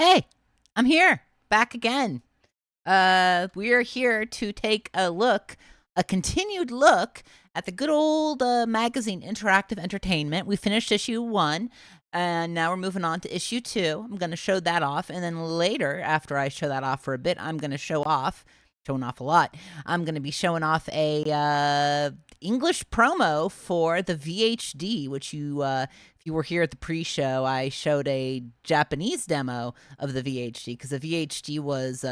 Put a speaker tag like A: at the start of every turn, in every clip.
A: Hey, I'm here, back again. We are here to take a continued look at the good old magazine Interactive Entertainment. We finished issue 1, and now we're moving on to issue 2. I'm going to show that off, and then later, after I show that off for a bit, I'm going to showing off a lot. I'm going to be showing off a English promo for the VHD, which if you were here at the pre-show, I showed a Japanese demo of the VHD because the VHD was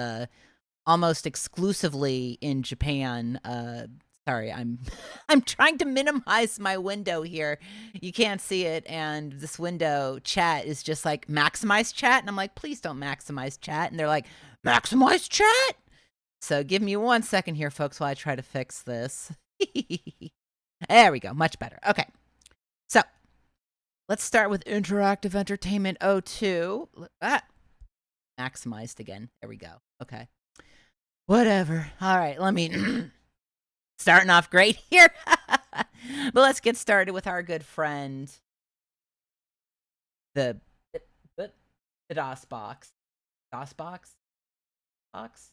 A: almost exclusively in Japan. Sorry, I'm I'm trying to minimize my window here. You can't see it, and this window chat is just like maximize chat, and I'm like, please don't maximize chat, and they're like, maximize chat. So give me 1 second here, folks, while I try to fix this. There we go, much better. Okay, so let's start with Interactive Entertainment 02. Maximized again. There we go. Okay. Whatever. All right, let me starting off great here. But let's get started with our good friend, the DOS box. DOS box? Box?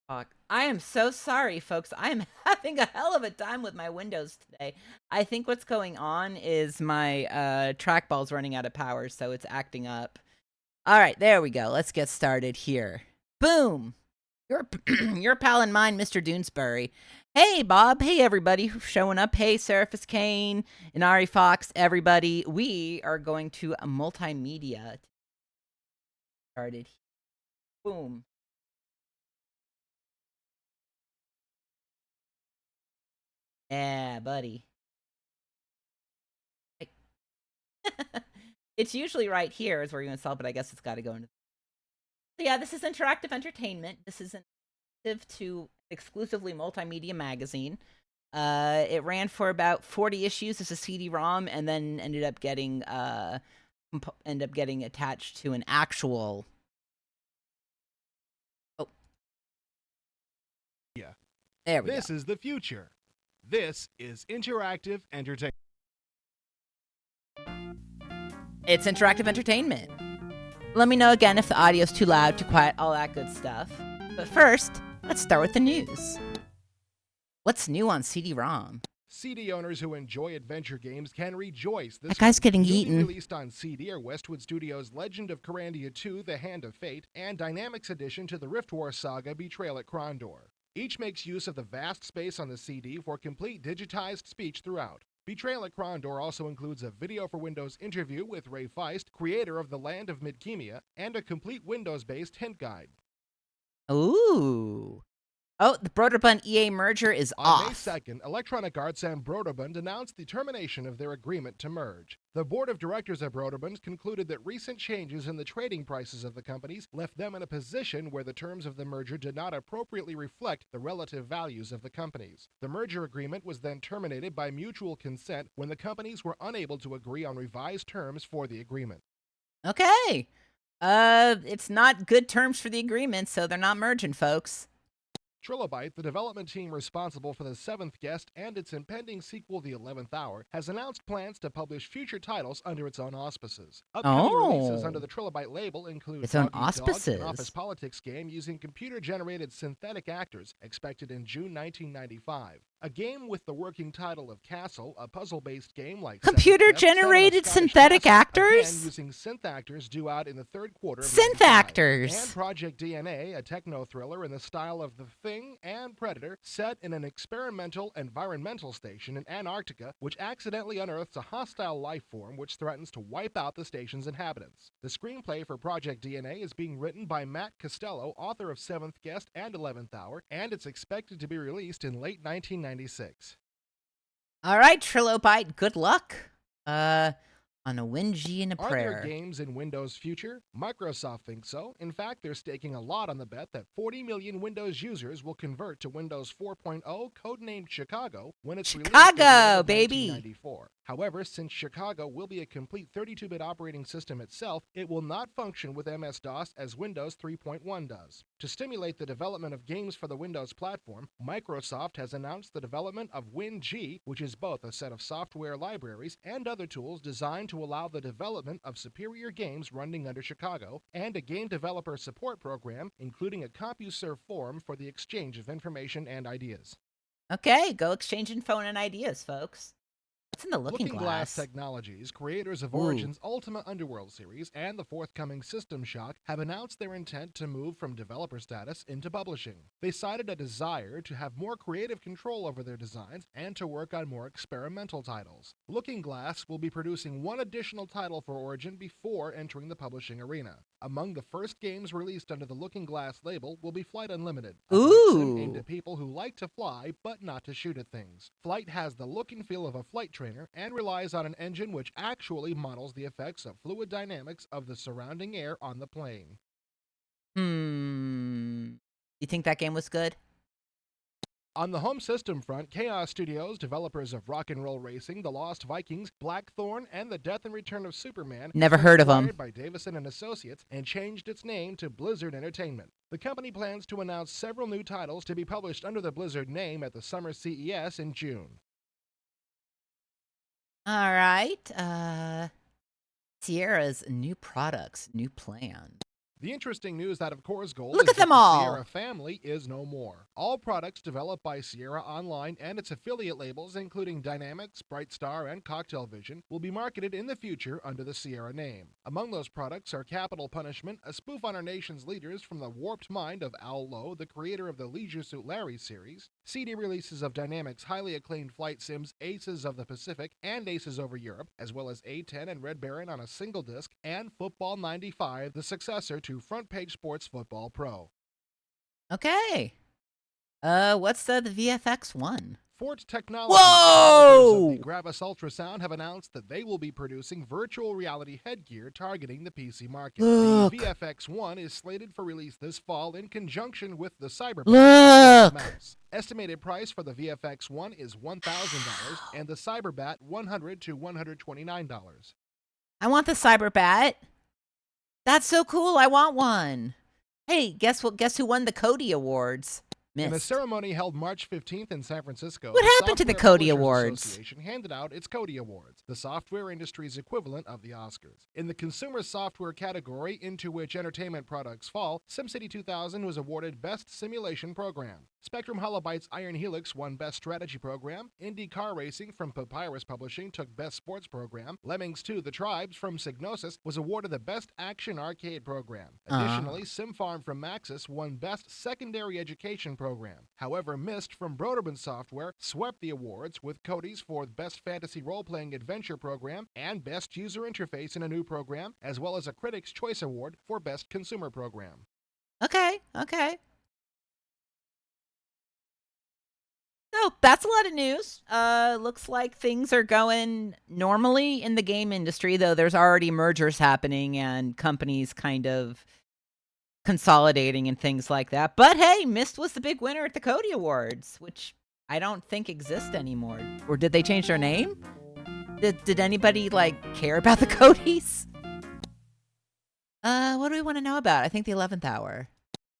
A: I am so sorry, folks. I am having a hell of a time with my Windows today. I think what's going on is my trackball's running out of power, so it's acting up. All right, there we go. Let's get started here. Boom. Your pal and mine, Mr. Doonesbury. Hey, Bob. Hey, everybody showing up. Hey, Seraphis Kane, Inari Fox, everybody. We are going to a multimedia. Started. Boom. Yeah, buddy. It's usually right here is where you're going to sell, but I guess it's got to go into. So yeah, this is Interactive Entertainment. This is an to exclusively multimedia magazine. It ran for about 40 issues as a CD-ROM, and then ended up getting attached to an actual. Oh,
B: yeah.
A: There we go.
B: This is the future. This is Interactive Entertainment.
A: It's Interactive Entertainment. Let me know again if the audio's too loud, too quiet, all that good stuff. But first, let's start with the news. What's new on CD-ROM?
B: CD owners who enjoy adventure games can rejoice.
A: That guy's getting eaten.
B: Released on CD are Westwood Studios' Legend of Carandia 2, The Hand of Fate, and Dynamics Edition to the Rift War saga, Betrayal at Krondor. Each makes use of the vast space on the CD for complete digitized speech throughout. Betrayal at Krondor also includes a video for Windows interview with Ray Feist, creator of the Land of Midkemia, and a complete Windows-based hint guide.
A: Ooh. Oh, the Broderbund EA merger is off.
B: On May 2nd, Electronic Arts and Broderbund announced the termination of their agreement to merge. The board of directors of Broderbund concluded that recent changes in the trading prices of the companies left them in a position where the terms of the merger did not appropriately reflect the relative values of the companies. The merger agreement was then terminated by mutual consent when the companies were unable to agree on revised terms for the agreement.
A: Okay. It's not good terms for the agreement, so they're not merging, folks.
B: Trilobyte, the development team responsible for The Seventh Guest and its impending sequel, The 11th Hour, has announced plans to publish future titles under its own auspices. Upcoming releases under the Trilobyte label include
A: its own auspices.
B: An office politics game using computer-generated synthetic actors, expected in June 1995. A game with the working title of Castle, a puzzle-based game like
A: computer-generated synthetic actors?
B: Again, using synth actors due out in the third quarter of
A: synth actors!
B: And Project DNA, a techno-thriller in the style of The Thing and Predator, set in an experimental environmental station in Antarctica, which accidentally unearths a hostile life form which threatens to wipe out the station's inhabitants. The screenplay for Project DNA is being written by Matt Costello, author of Seventh Guest and 11th Hour, and it's expected to be released in late 1996.
A: All right, Trilobyte, good luck. On a whingy and a prayer.
B: Are there games in Windows' future? Microsoft thinks so. In fact, they're staking a lot on the bet that 40 million Windows users will convert to Windows 4.0, codenamed Chicago, when it's released in 1994. However, since Chicago will be a complete 32-bit operating system itself, it will not function with MS-DOS as Windows 3.1 does. To stimulate the development of games for the Windows platform, Microsoft has announced the development of WinG, which is both a set of software libraries and other tools designed to allow the development of superior games running under Chicago, and a game developer support program, including a CompuServe forum for the exchange of information and ideas.
A: Okay, go exchanging phone and ideas, folks. What's in the Looking
B: Glass
A: Glass?
B: Technologies, creators of
A: Ooh.
B: Origin's Ultima Underworld series and the forthcoming System Shock, have announced their intent to move from developer status into publishing. They cited a desire to have more creative control over their designs and to work on more experimental titles. Looking Glass will be producing one additional title for Origin before entering the publishing arena. Among the first games released under the Looking Glass label will be Flight Unlimited, a flight sim aimed at people who like to fly but not to shoot at things. Flight has the look and feel of a flight trainer and relies on an engine which actually models the effects of fluid dynamics of the surrounding air on the plane.
A: You think that game was good?
B: On the home system front, Chaos Studios, developers of Rock and Roll Racing, The Lost Vikings, Blackthorn, and The Death and Return of Superman,
A: Never heard of them.
B: by Davison and Associates and changed its name to Blizzard Entertainment. The company plans to announce several new titles to be published under the Blizzard name at the Summer CES in June.
A: All right. Sierra's new products, new plan.
B: The interesting news out of Core's Gold
A: Look
B: is
A: at them
B: that
A: all.
B: the Sierra family is no more. All products developed by Sierra Online and its affiliate labels, including Dynamics, Brightstar, and Cocktail Vision, will be marketed in the future under the Sierra name. Among those products are Capital Punishment, a spoof on our nation's leaders from the warped mind of Al Lowe, the creator of the Leisure Suit Larry series, CD releases of Dynamics' highly acclaimed flight sims Aces of the Pacific and Aces over Europe, as well as A10 and Red Baron on a single disc, and Football 95, the successor to Front Page Sports Football Pro.
A: Okay. What's the VFX one?
B: Fort Technologies,
A: Whoa!
B: developers of the Gravis Ultrasound, have announced that they will be producing virtual reality headgear targeting the PC market.
A: Look.
B: The VFX-1 is slated for release this fall in conjunction with the Cyberbat mouse. Estimated price for the VFX-1 is $1,000 and the Cyberbat $100 to $129.
A: I want the Cyberbat. That's so cool. I want one. Hey, guess what? Guess who won the Cody Awards?
B: In a ceremony held March 15th in San Francisco,
A: what happened to the Cody Awards?
B: Association handed out its Cody Awards, the software industry's equivalent of the Oscars. In the consumer software category, into which entertainment products fall, SimCity 2000 was awarded Best Simulation Program. Spectrum Holobyte's Iron Helix won Best Strategy Program. Indie Car Racing from Papyrus Publishing took Best Sports Program. Lemmings 2: The Tribes from Psygnosis was awarded the Best Action Arcade Program. Additionally, SimFarm from Maxis won Best Secondary Education Program. However, Myst from Broderman Software swept the awards with Cody's for Best Fantasy Role-Playing Adventure Program and Best User Interface in a New Program, as well as a Critics' Choice Award for Best Consumer Program.
A: Okay. So that's a lot of news. Looks like things are going normally in the game industry, though there's already mergers happening and companies kind of consolidating and things like that. But hey, Myst was the big winner at the Cody Awards, which I don't think exist anymore. Or did they change their name? Did anybody care about the Codys? What do we want to know about? I think the 11th Hour.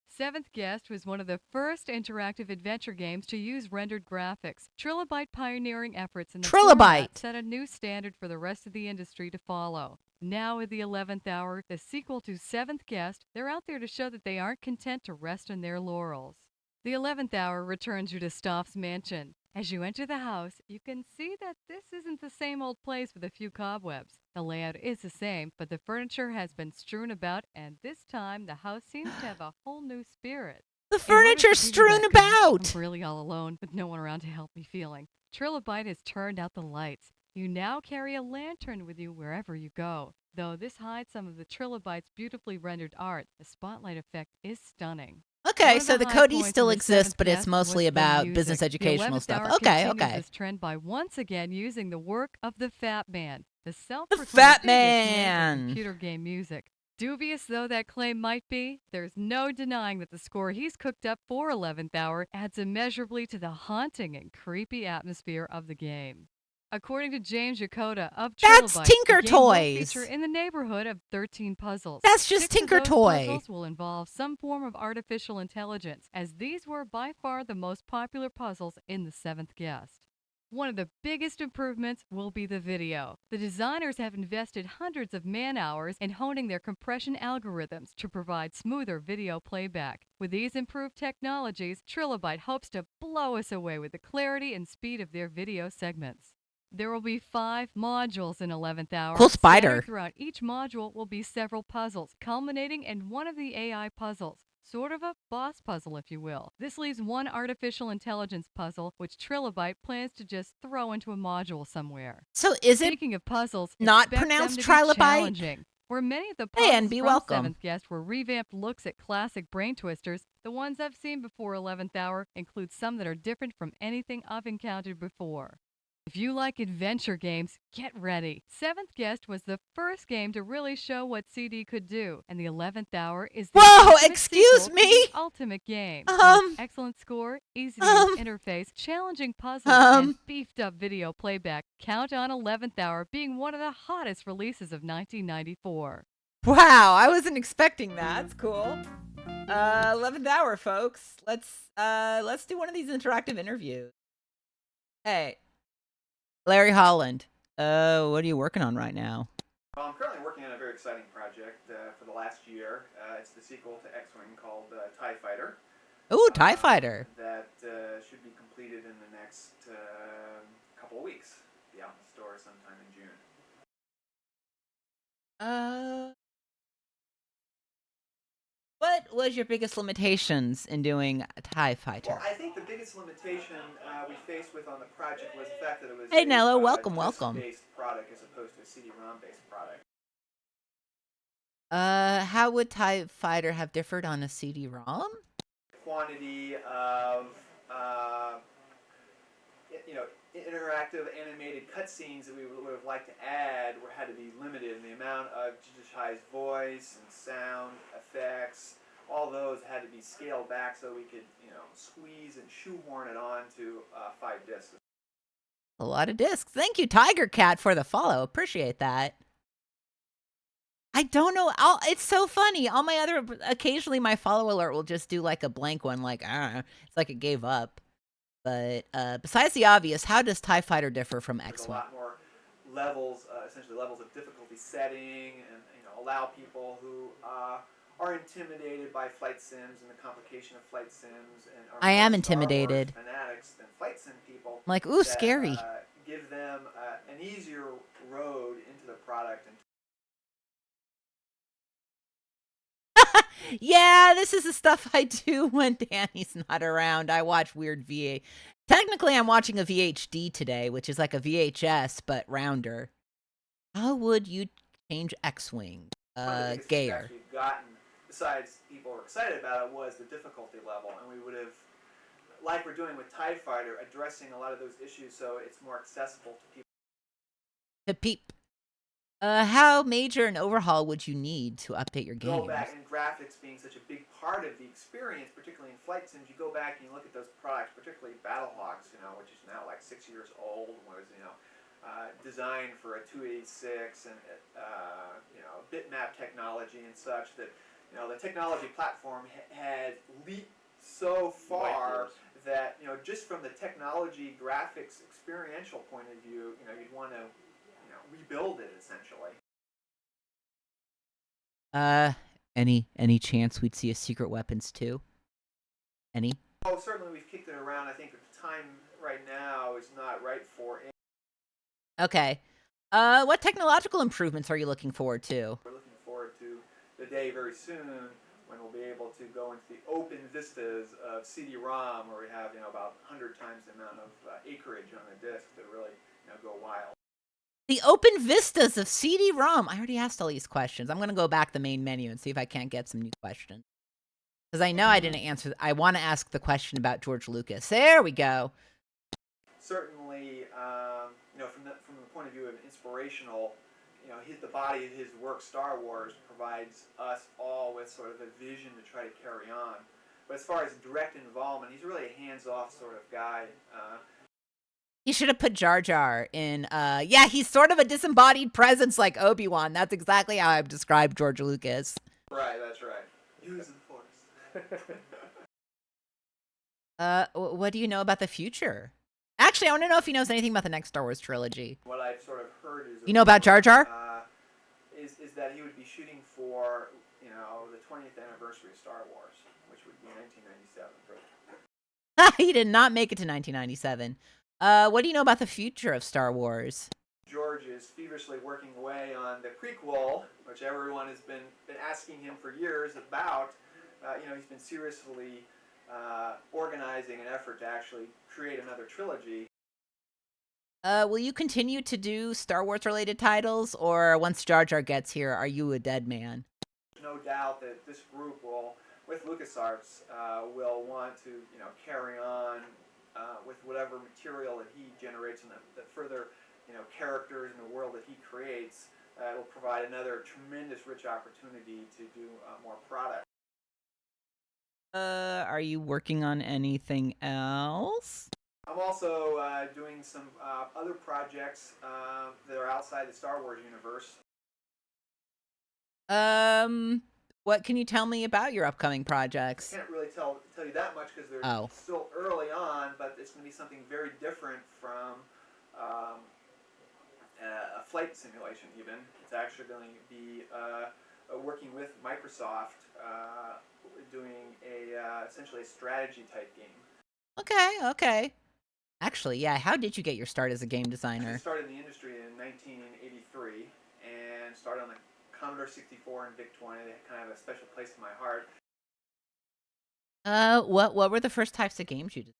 C: Seventh Guest was one of the first interactive adventure games to use rendered graphics. Trilobite pioneering efforts in the format set a new standard for the rest of the industry to follow. Now with the 11th Hour, the sequel to Seventh Guest, they're out there to show that they aren't content to rest on their laurels. The 11th Hour returns you to Stoff's mansion. As you enter the house, you can see that this isn't the same old place with a few cobwebs. The layout is the same, but the furniture has been strewn about, and this time the house seems to have a whole new spirit.
A: The furniture's strewn about!
C: I'm really all alone, with no one around to help me feeling. Trilobite has turned out the lights. You now carry a lantern with you wherever you go. Though this hides some of the Trilobite's beautifully rendered art, the spotlight effect is stunning.
A: Okay, so the Codys still exist, but it's mostly about business educational stuff. Okay.
C: This trend by once again using the work of the Fat Man, the
A: Fat Man
C: computer game music. Dubious though that claim might be, there's no denying that the score he's cooked up for 11th Hour adds immeasurably to the haunting and creepy atmosphere of the game. According to James Yokota of
A: That's
C: Trilobite,
A: Tinker
C: the game will
A: Toys.
C: feature in the neighborhood of 13 puzzles.
A: That's just
C: 6
A: Tinker
C: of those
A: Toy.
C: puzzles will involve some form of artificial intelligence, as these were by far the most popular puzzles in the 7th Guest. One of the biggest improvements will be the video. The designers have invested hundreds of man-hours in honing their compression algorithms to provide smoother video playback. With these improved technologies, Trilobite hopes to blow us away with the clarity and speed of their video segments. There will be 5 modules in 11th Hour.
A: Cool spider.
C: Scattered throughout each module will be several puzzles, culminating in one of the AI puzzles. Sort of a boss puzzle, if you will. This leaves one artificial intelligence puzzle, which Trilobite plans to just throw into a module somewhere.
A: So is it
C: Speaking of puzzles,
A: not
C: expect
A: pronounced
C: them to
A: Trilobite?
C: be challenging. Where many of the
A: Hey,
C: puzzles
A: and be
C: from
A: welcome.
C: 7th Guest were revamped looks at classic brain twisters, the ones I've seen before 11th Hour include some that are different from anything I've encountered before. If you like adventure games, get ready. 7th Guest was the first game to really show what CD could do, and the 11th Hour is the
A: Whoa,
C: ultimate
A: excuse
C: sequel to
A: me?
C: the ultimate game. With its excellent score, easy to use interface, challenging puzzles, and beefed up video playback, count on 11th Hour being one of the hottest releases of 1994.
A: Wow, I wasn't expecting that. That's cool. 11th Hour, folks. Let's do one of these interactive interviews. Hey, Larry Holland. What are you working on right now?
D: Well, I'm currently working on a very exciting project for the last year. It's the sequel to X-Wing called TIE Fighter.
A: Ooh, TIE Fighter.
D: That should be completed in the next couple of weeks. Be out in the store sometime in June.
A: What was your biggest limitations in doing a TIE Fighter?
D: Well, I think the biggest limitation we faced with on the project was the fact that it was
A: Hey, Nello, welcome.
D: disc-based product as opposed to a CD-ROM based product.
A: How would TIE Fighter have differed on a CD-ROM?
D: Quantity of interactive animated cutscenes that we would have liked to add had to be limited. The amount of digitized voice and sound effects, all those had to be scaled back so we could, squeeze and shoehorn it onto 5 discs.
A: A lot of discs. Thank you, Tiger Cat, for the follow. Appreciate that. I don't know. It's so funny. All my occasionally my follow alert will just do like a blank one, like, it's like it gave up. But besides the obvious, how does TIE Fighter differ from X-Wing?
D: There's a lot more levels, essentially levels of difficulty setting, and allow people who are intimidated by flight sims and the complication of flight sims, and are
A: I am
D: more Star Wars
A: intimidated.
D: fanatics than flight sim people.
A: I'm like, ooh, scary.
D: Give them an easier road into the product. And
A: yeah, this is the stuff I do when Danny's not around. I watch weird VA. Technically, I'm watching a VHD today, which is like a VHS, but rounder. How would you change X-Wing? Gayer.
D: We've gotten, besides people were excited about it, was the difficulty level. And we would have, like we're doing with TIE Fighter, addressing a lot of those issues so it's more accessible to people.
A: To peep. How major an overhaul would you need to update your games?
D: Go back, and graphics being such a big part of the experience, particularly in flight sims, you go back and you look at those products, particularly Battlehawks, which is now like 6 years old, was designed for a 286 and bitmap technology and such that the technology platform had leaped so far that just from the technology graphics experiential point of view, you'd want to rebuild it essentially.
A: Any chance we'd see a Secret Weapons 2? Any?
D: Oh, certainly we've kicked it around. I think the time right now is not right for it.
A: Okay. What technological improvements are you looking forward to?
D: We're looking forward to the day very soon when we'll be able to go into the open vistas of CD-ROM, where we have about 100 times the amount of acreage on the disk to really go wild.
A: The open vistas of CD-ROM. I already asked all these questions. I'm going to go back the main menu and see if I can't get some new questions. Because I know I didn't answer. I want to ask the question about George Lucas. There we go.
D: Certainly, from the point of view of inspirational, the body of his work, Star Wars, provides us all with sort of a vision to try to carry on. But as far as direct involvement, he's really a hands-off sort of guy.
A: He should have put Jar Jar in. Yeah, he's sort of a disembodied presence like Obi-Wan. That's exactly how I've described George Lucas.
D: Right, that's right. Use the Force.
A: What do you know about the future? Actually, I want to know if he knows anything about the next Star Wars trilogy.
D: What I've sort of heard is
A: You know about Jar Jar?
D: Is that he would be shooting for the 20th anniversary of Star Wars, which would be 1997.
A: He did not make it to 1997. What do you know about the future of Star Wars?
D: George is feverishly working away on the prequel, which everyone has been asking him for years about. He's been seriously organizing an effort to actually create another trilogy.
A: Will you continue to do Star Wars related titles, or once Jar Jar gets here, are you a dead man?
D: No doubt that this group will, with LucasArts, will want to carry on with whatever material that he generates and the further characters in the world that he creates. It will provide another tremendous rich opportunity to do more product.
A: Are you working on anything else?
D: I'm also doing some other projects that are outside the Star Wars universe.
A: What can you tell me about your upcoming projects?
D: I can't really tell you that much because they're still early on, but it's going to be something very different from a flight simulation even. It's actually going to be working with Microsoft, doing essentially a strategy type game.
A: Okay. Actually, yeah, how did you get your start as a game designer?
D: I started in the industry in 1983 and started on the Commodore 64 and VIC-20. They kind of have a special place in my heart.
A: What were the first types of games you did?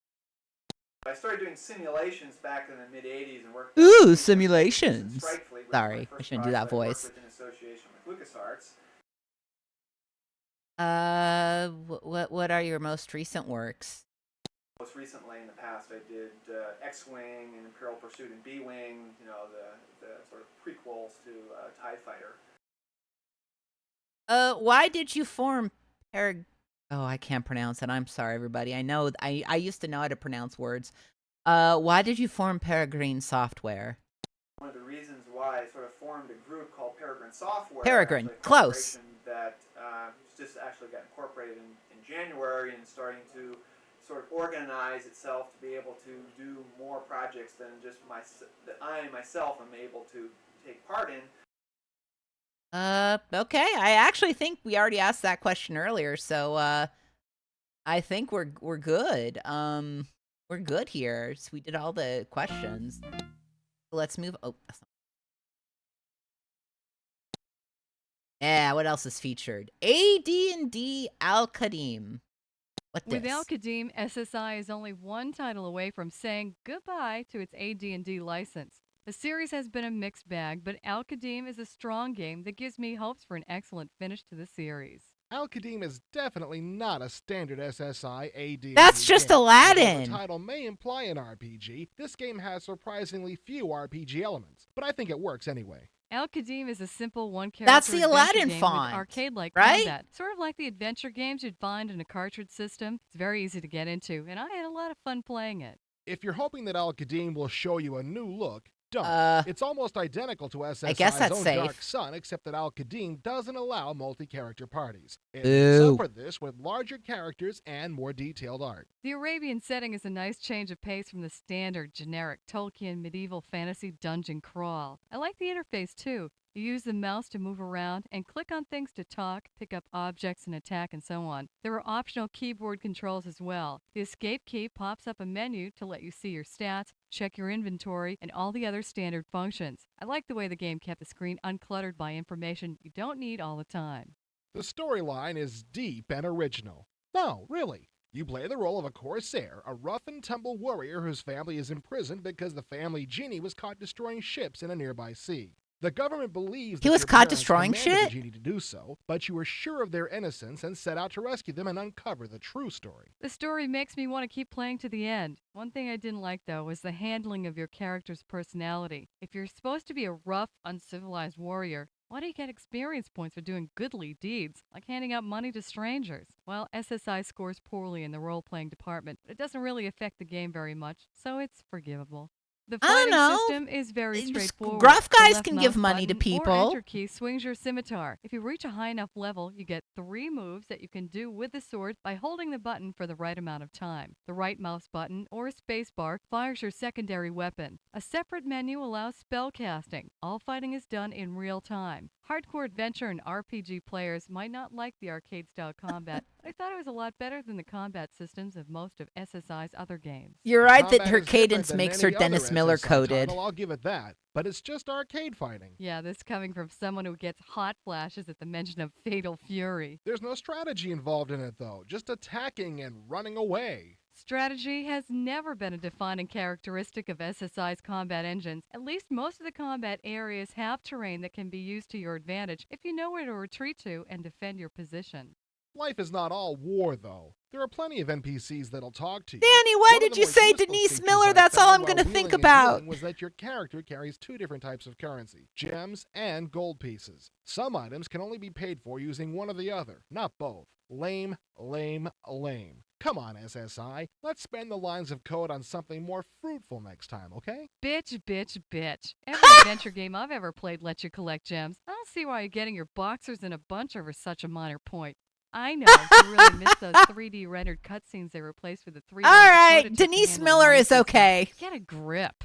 D: I started doing simulations back in the mid-'80s and worked.
A: Ooh, simulations. Sorry, I shouldn't do that voice.
D: In association with LucasArts.
A: What are your most recent works?
D: Most recently, in the past, I did X-Wing and Imperial Pursuit and B-Wing. The sort of prequels to TIE Fighter.
A: Why did you form Oh, I can't pronounce it. I'm sorry, everybody. I know I used to know how to pronounce words. Why did you form Peregrine Software?
D: One of the reasons why I sort of formed a group called Peregrine Software.
A: Peregrine, close.
D: That just actually got incorporated in January and starting to sort of organize itself to be able to do more projects than just that I myself am able to take part in.
A: Okay. I actually think we already asked that question earlier, so I think we're good. We're good here. So we did all the questions. Let's move. Oh, that's not... Yeah. What else is featured? AD&D Al-Qadim.
C: With Al-Qadim, SSI is only one title away from saying goodbye to its AD&D license. The series has been a mixed bag, but Al-Qadim is a strong game that gives me hopes for an excellent finish to the series.
B: Al-Qadim is definitely not a standard SSI AD&D
A: That's just
B: game.
A: Aladdin!
B: Although the title may imply an RPG, this game has surprisingly few RPG elements, but I think it works anyway.
C: Al-Qadim is a simple one-character
A: That's the Aladdin
C: game
A: font,
C: with arcade-like
A: right?
C: combat. Sort of like the adventure games you'd find in a cartridge system. It's very easy to get into, and I had a lot of fun playing it.
B: If you're hoping that Al-Qadim will show you a new look, don't. It's almost identical to SSI's own
A: safe.
B: Dark Sun, except that Al-Qadim doesn't allow multi-character parties. It
A: Ooh.
B: makes up for this with larger characters and more detailed art.
C: The Arabian setting is a nice change of pace from the standard, generic Tolkien medieval fantasy dungeon crawl. I like the interface, too. You use the mouse to move around and click on things to talk, pick up objects and attack, and so on. There are optional keyboard controls as well. The escape key pops up a menu to let you see your stats, check your inventory, and all the other standard functions. I like the way the game kept the screen uncluttered by information you don't need all the time.
B: The storyline is deep and original. No, really. You play the role of a corsair, a rough-and-tumble warrior whose family is imprisoned because the family genie was caught destroying ships in a nearby sea. The government believes
A: he was caught destroying shit?
B: The genie to do so, but you are sure of their innocence and set out to rescue them and uncover the true story.
C: The story makes me want to keep playing to the end. One thing I didn't like, though, was the handling of your character's personality. If you're supposed to be a rough, uncivilized warrior, why do you get experience points for doing goodly deeds, like handing out money to strangers? Well, SSI scores poorly in the role-playing department, but it doesn't really affect the game very much, so it's forgivable. The
A: I don't
C: fighting
A: know.
C: system is very straightforward.
A: Gruff
C: The
A: guys
C: left
A: can give
C: mouse
A: money to
C: button or
A: people.
C: Enter key swings your scimitar. If you reach a high enough level, you get 3 moves that you can do with the sword by holding the button for the right amount of time. The right mouse button or spacebar fires your secondary weapon. A separate menu allows spell casting. All fighting is done in real time. Hardcore adventure and RPG players might not like the arcade-style combat, but I thought it was a lot better than the combat systems of most of SSI's other games.
A: You're right that
B: Combat
A: her
B: is different
A: cadence
B: than
A: makes her
B: any other
A: Dennis Miller
B: SSI
A: coded.
B: title, I'll give it that. But it's just arcade fighting.
C: Yeah, this coming from someone who gets hot flashes at the mention of Fatal Fury.
B: There's no strategy involved in it, though. Just attacking and running away.
C: Strategy has never been a defining characteristic of SSI's combat engines. At least most of the combat areas have terrain that can be used to your advantage if you know where to retreat to and defend your position.
B: Life is not all war, though. There are plenty of NPCs that'll talk to you.
A: Danny, why
B: One of
A: did
B: the
A: you
B: more
A: say
B: useful
A: Denise
B: features
A: Miller?
B: I
A: That's all
B: found
A: I'm
B: while
A: going to
B: wheeling
A: think
B: and
A: about.
B: dealing was that your character carries 2 different types of currency, gems and gold pieces. Some items can only be paid for using one or the other, not both. Lame, lame, lame. Come on, SSI. Let's spend the lines of code on something more fruitful next time, okay?
C: Bitch, bitch, bitch. Every adventure game I've ever played lets you collect gems. I don't see why you're getting your boxers in a bunch over such a minor point. I know, you really miss those 3D rendered cutscenes they replaced with the 3D.
A: All right, Denise Miller is okay.
C: Get a grip.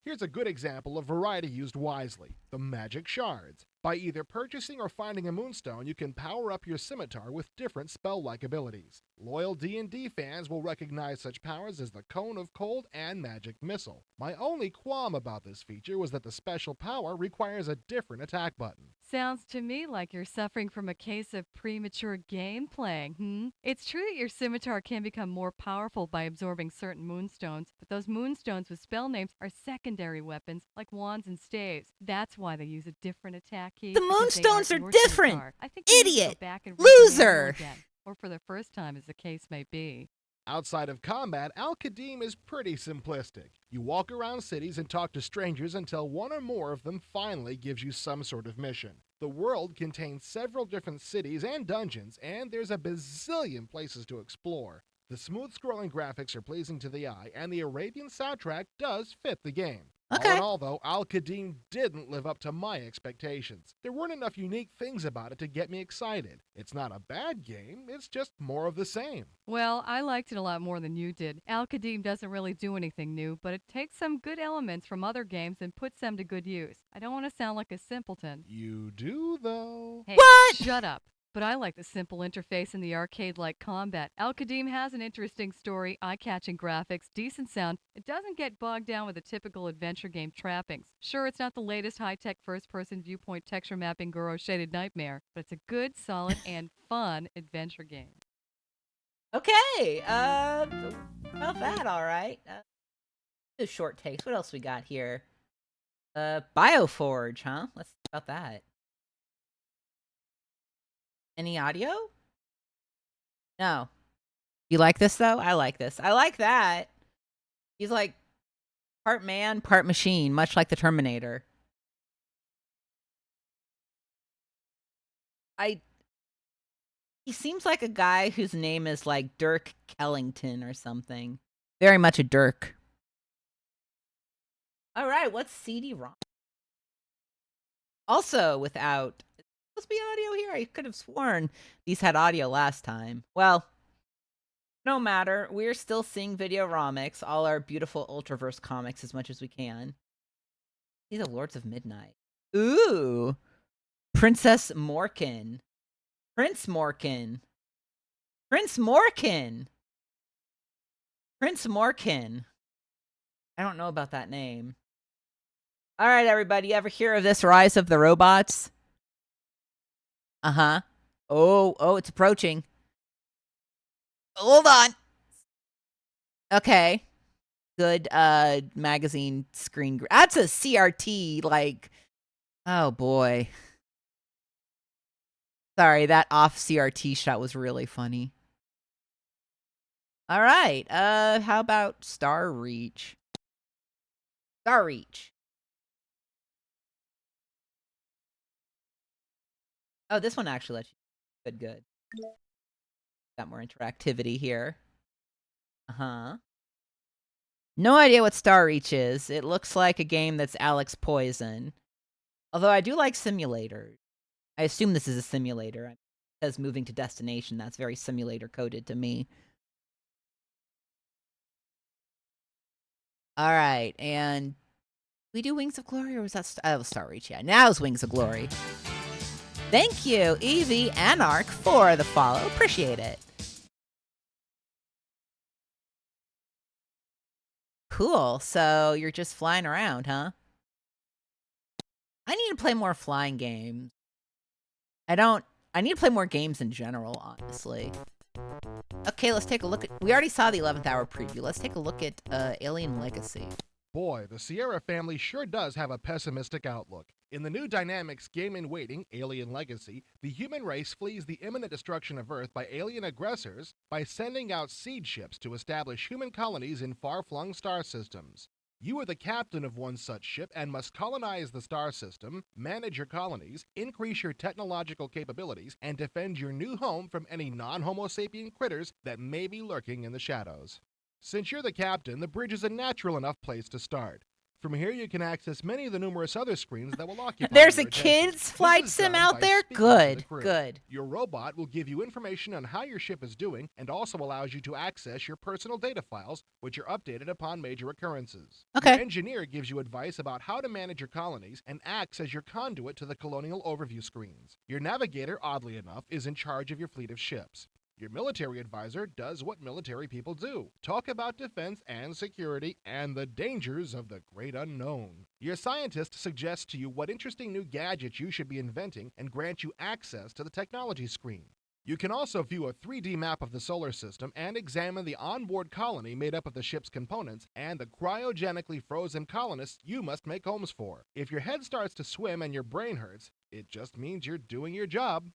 B: Here's a good example of variety used wisely, the magic shards. By either purchasing or finding a moonstone, you can power up your scimitar with different spell-like abilities. Loyal D&D fans will recognize such powers as the Cone of Cold and Magic Missile. My only qualm about this feature was that the special power requires a different attack button.
C: Sounds to me like you're suffering from a case of premature game playing, It's true that your scimitar can become more powerful by absorbing certain moonstones, but those moonstones with spell names are secondary weapons like wands and staves. That's why they use a different attack key.
A: The
C: because they
A: moonstones
C: aren't
A: are
C: your
A: different.
C: scimitar. I think you need to
A: Idiot.
C: go back and read the manual
A: Loser.
C: again, or for the first time as the case may be.
B: Outside of combat, Al-Qadim is pretty simplistic. You walk around cities and talk to strangers until one or more of them finally gives you some sort of mission. The world contains several different cities and dungeons, and there's a bazillion places to explore. The smooth-scrolling graphics are pleasing to the eye, and the Arabian soundtrack does fit the game.
A: Okay.
B: All in all, though, Al-Qadim didn't live up to my expectations. There weren't enough unique things about it to get me excited. It's not a bad game, it's just more of the same.
C: Well, I liked it a lot more than you did. Al-Qadim doesn't really do anything new, but it takes some good elements from other games and puts them to good use. I don't want to sound like a simpleton.
B: You do, though.
C: Hey,
A: What?
C: shut up. But I like the simple interface and the arcade-like combat. Al-Qadim has an interesting story, eye-catching graphics, decent sound. It doesn't get bogged down with the typical adventure game trappings. Sure, it's not the latest high-tech first-person viewpoint texture mapping Goro-shaded nightmare, but it's a good, solid, and fun adventure game.
A: Okay. About that, all right. Those short takes. What else we got here? Bioforge, huh? Let's talk about that. Any audio? No. You like this though? I like this. I like that. He's like part man, part machine, much like the Terminator. He seems like a guy whose name is like Dirk Kellington or something. Very much a Dirk. All right, what's CD-ROM? Also without... Supposed to be audio here? I could have sworn these had audio last time. Well, no matter. We're still seeing video romics, all our beautiful Ultraverse comics as much as we can. See the Lords of Midnight. Ooh. Princess Morkin. Prince Morkin. Prince Morkin. Prince Morkin. I don't know about that name. All right, everybody. Ever hear of this Rise of the Robots? Uh-huh. Oh, it's approaching. Hold on. Okay. Good magazine screen. That's a CRT, like, oh boy. Sorry, that off CRT shot was really funny. All right. How about Star Reach? Star Reach. Oh, this one actually lets you. Good. Got more interactivity here. Uh-huh. No idea what Star Reach is. It looks like a game that's Alex Poison. Although I do like simulators. I assume this is a simulator. It says moving to destination. That's very simulator coded to me. All right, and we do Wings of Glory, or was that Star Reach? Yeah, now it's Wings of Glory. Thank you, Evie Anarch, for the follow. Appreciate it. Cool. So you're just flying around, huh? I need to play more flying games. I need to play more games in general, honestly. Okay, let's take a look at... We already saw the 11th hour preview. Let's take a look at Alien Legacy.
B: Boy, the Sierra family sure does have a pessimistic outlook. In the new Dynamics game in waiting, Alien Legacy, the human race flees the imminent destruction of Earth by alien aggressors by sending out seed ships to establish human colonies in far-flung star systems. You are the captain of one such ship and must colonize the star system, manage your colonies, increase your technological capabilities, and defend your new home from any non-Homo sapien critters that may be lurking in the shadows. Since you're the captain, the bridge is a natural enough place to start. From here, you can access many of the numerous other screens that will occupy
A: There's
B: your
A: a
B: attention.
A: kids flight sim out there?
B: Speaking to the
A: Good,
B: crew.
A: good.
B: Your robot will give you information on how your ship is doing and also allows you to access your personal data files, which are updated upon major occurrences.
A: Okay.
B: Your engineer gives you advice about how to manage your colonies and acts as your conduit to the colonial overview screens. Your navigator, oddly enough, is in charge of your fleet of ships. Your military advisor does what military people do: talk about defense and security and the dangers of the great unknown. Your scientist suggests to you what interesting new gadgets you should be inventing and grants you access to the technology screen. You can also view a 3D map of the solar system and examine the onboard colony made up of the ship's components and the cryogenically frozen colonists you must make homes for. If your head starts to swim and your brain hurts, it just means you're doing your job.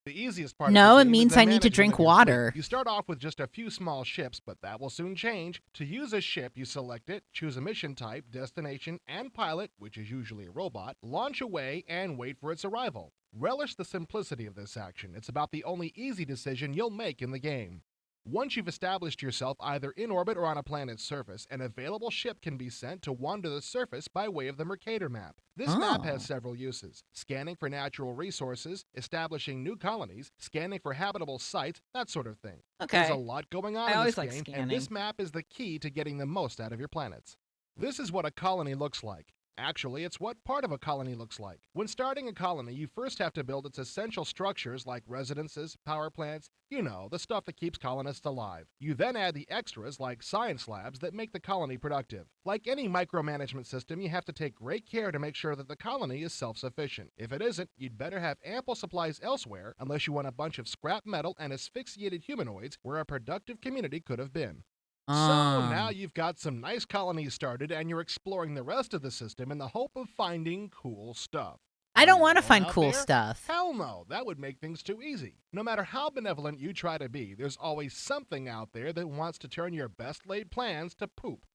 B: The easiest part
A: No,
B: of
A: it
B: the game
A: means
B: is the
A: I need to
B: management
A: drink
B: of your
A: water.
B: fleet. You start off with just a few small ships, but that will soon change. To use a ship, you select it, choose a mission type, destination, and pilot, which is usually a robot, launch away, and wait for its arrival. Relish the simplicity of this action. It's about the only easy decision you'll make in the game. Once you've established yourself either in orbit or on a planet's surface, an available ship can be sent to wander the surface by way of the Mercator map. This map has several uses: scanning for natural resources, establishing new colonies, scanning for habitable sites, that sort of thing.
A: Okay.
B: There's a lot going on
A: I
B: in
A: always
B: this
A: like
B: game,
A: scanning.
B: and this map is the key to getting the most out of your planets. This is what a colony looks like. Actually, it's what part of a colony looks like. When starting a colony, you first have to build its essential structures like residences, power plants, you know, the stuff that keeps colonists alive. You then add the extras like science labs that make the colony productive. Like any micromanagement system, you have to take great care to make sure that the colony is self-sufficient. If it isn't, you'd better have ample supplies elsewhere unless you want a bunch of scrap metal and asphyxiated humanoids where a productive community could have been. So now you've got some nice colonies started and you're exploring the rest of the system in the hope of finding cool stuff.
A: I don't
B: You
A: want to
B: alone
A: find
B: out
A: cool
B: there?
A: stuff.
B: Hell no, that would make things too easy. No matter how benevolent you try to be, there's always something out there that wants to turn your best laid plans to poop.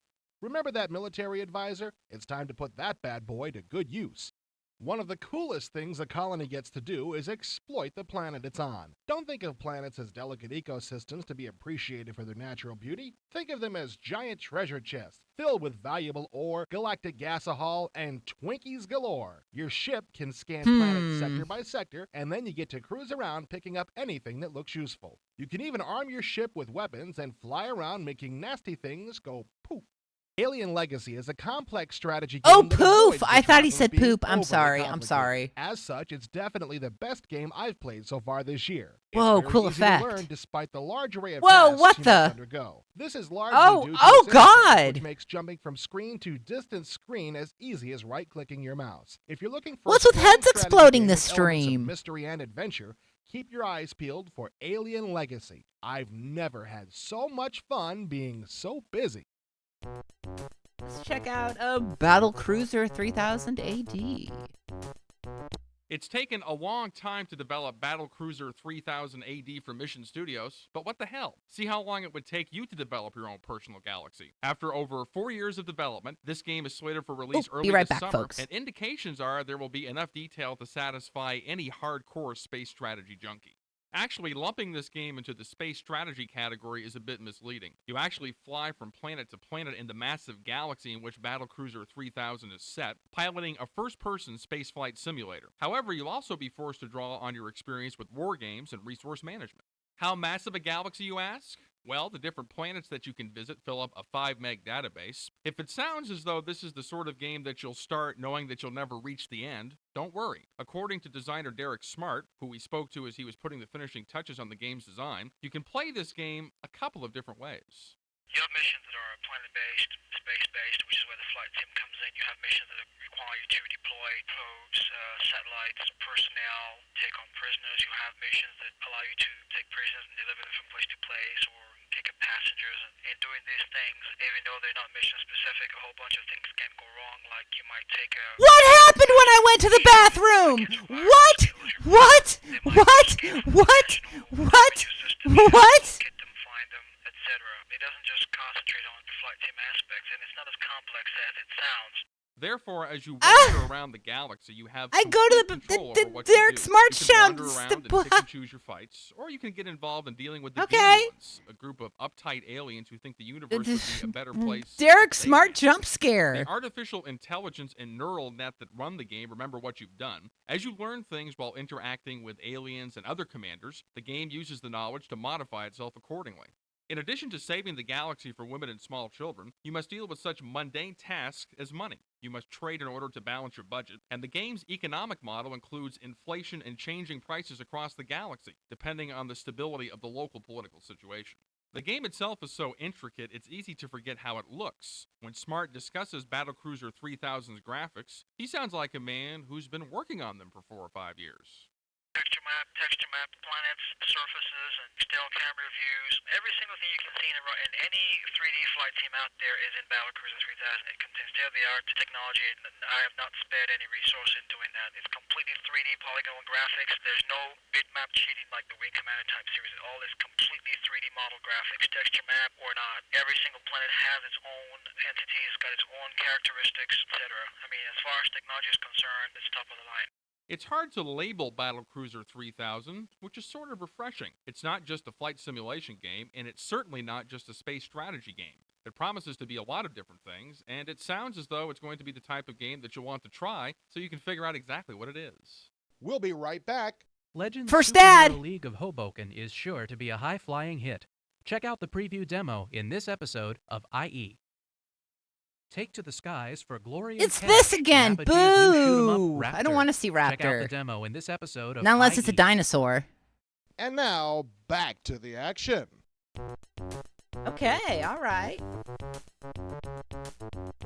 B: Remember that military advisor? It's time to put that bad boy to good use. One of the coolest things a colony gets to do is exploit the planet it's on. Don't think of planets as delicate ecosystems to be appreciated for their natural beauty. Think of them as giant treasure chests filled with valuable ore, galactic gasohol, and Twinkies galore. Your ship can scan planets sector by sector, and then you get to cruise around picking up anything that looks useful. You can even arm your ship with weapons and fly around making nasty things go poof. Alien Legacy is a complex strategy game.
A: Oh,
B: that
A: poof!
B: avoids the
A: I thought he
B: trap of
A: said
B: being
A: poop. I'm
B: overly
A: sorry. I'm
B: complicated.
A: sorry.
B: As such, it's definitely the best game I've played so far this year.
A: Whoa,
B: It's very
A: cool
B: easy
A: effect.
B: to learn despite the large array of
A: Whoa,
B: tasks
A: what
B: you
A: the?
B: must undergo. This is largely
A: Oh,
B: due to
A: oh,
B: its interface,
A: God!
B: which makes jumping from screen to distant screen as easy as right-clicking your mouse. If you're looking for
A: What's
B: a
A: with
B: strong
A: heads
B: strategy
A: exploding
B: game
A: this
B: with elements of
A: stream?
B: mystery and adventure, keep your eyes peeled for Alien Legacy. I've never had so much fun being so busy.
A: Let's check out a Battle Cruiser 3000 AD.
E: It's taken a long time to develop Battlecruiser 3000 AD for Mission Studios, but what the hell? See how long it would take you to develop your own personal galaxy. After over 4 years of development, this game is slated for release early
A: be right
E: this
A: back,
E: summer,
A: folks.
E: and indications are there will be enough detail to satisfy any hardcore space strategy junkie. Actually, lumping this game into the space strategy category is a bit misleading. You actually fly from planet to planet in the massive galaxy in which Battlecruiser 3000 is set, piloting a first-person spaceflight simulator. However, you'll also be forced to draw on your experience with war games and resource management. How massive a galaxy, you ask? Well, the different planets that you can visit fill up a 5 meg database. If it sounds as though this is the sort of game that you'll start knowing that you'll never reach the end, don't worry. According to designer Derek Smart, who we spoke to as he was putting the finishing touches on the game's design, you can play this game a couple of different ways.
F: You have missions that are planet-based, space-based, which is where the flight sim comes in. You have missions that require you to deploy probes, satellites, personnel, take on prisoners. You have missions that allow you to take prisoners and deliver them from place to place, or pick up passengers. And doing these things, even though they're not mission-specific, a whole bunch of things can go wrong, like you might take a...
A: What happened when I went to the bathroom? What? What? What? What? What? What?
F: Get them, find them, etc. It doesn't just concentrate on the flight sim aspects, and it's not as complex as it sounds.
E: Therefore, as you wander around the galaxy, you have
A: I go to
E: control over what
A: Derek
E: you do.
A: Smart
E: You can wander
A: shouts.
E: around and pick and choose your fights, or you can get involved in dealing with the
A: Okay.
E: Genuines, a group of uptight aliens who think the universe would be a better place.
A: Derek
E: if they
A: Smart
E: did.
A: jump scare.
E: The artificial intelligence and neural net that run the game remember what you've done. As you learn things while interacting with aliens and other commanders, the game uses the knowledge to modify itself accordingly. In addition to saving the galaxy for women and small children, you must deal with such mundane tasks as money. You must trade in order to balance your budget, and the game's economic model includes inflation and changing prices across the galaxy, depending on the stability of the local political situation. The game itself is so intricate, it's easy to forget how it looks. When Smart discusses Battlecruiser 3000's graphics, he sounds like a man who's been working on them for 4 or 5 years.
F: Texture map, planets, surfaces, and still camera views. Every single thing you can see in any 3D flight sim out there is in Battlecruiser 3000. It contains state-of-the-art technology, and I have not spared any resource in doing that. It's completely 3D polygonal graphics. There's no bitmap cheating like the Wing Commander type series. All is completely 3D model graphics, texture map or not. Every single planet has its own entity, it's got its own characteristics, etc. I mean, as far as technology is concerned, it's top of the line.
E: It's hard to label Battlecruiser 3000, which is sort of refreshing. It's not just a flight simulation game, and it's certainly not just a space strategy game. It promises to be a lot of different things, and it sounds as though it's going to be the type of game that you'll want to try so you can figure out exactly what it is.
B: We'll be right back.
G: Legends
A: First
G: Superhero
A: Dad!
G: League of Hoboken is sure to be a high-flying hit. Check out the preview demo in this episode of IE. Take to the skies for glory and
A: It's
G: cash.
A: this again.
G: Rapadue's new shoot-'em-up,
A: Boo!
G: Raptor.
A: I don't want to see
G: Check out the
A: Raptor.
G: demo in this episode of
A: Not unless it's a
G: IE.
A: dinosaur.
B: And now, back to the action.
A: Okay, all right.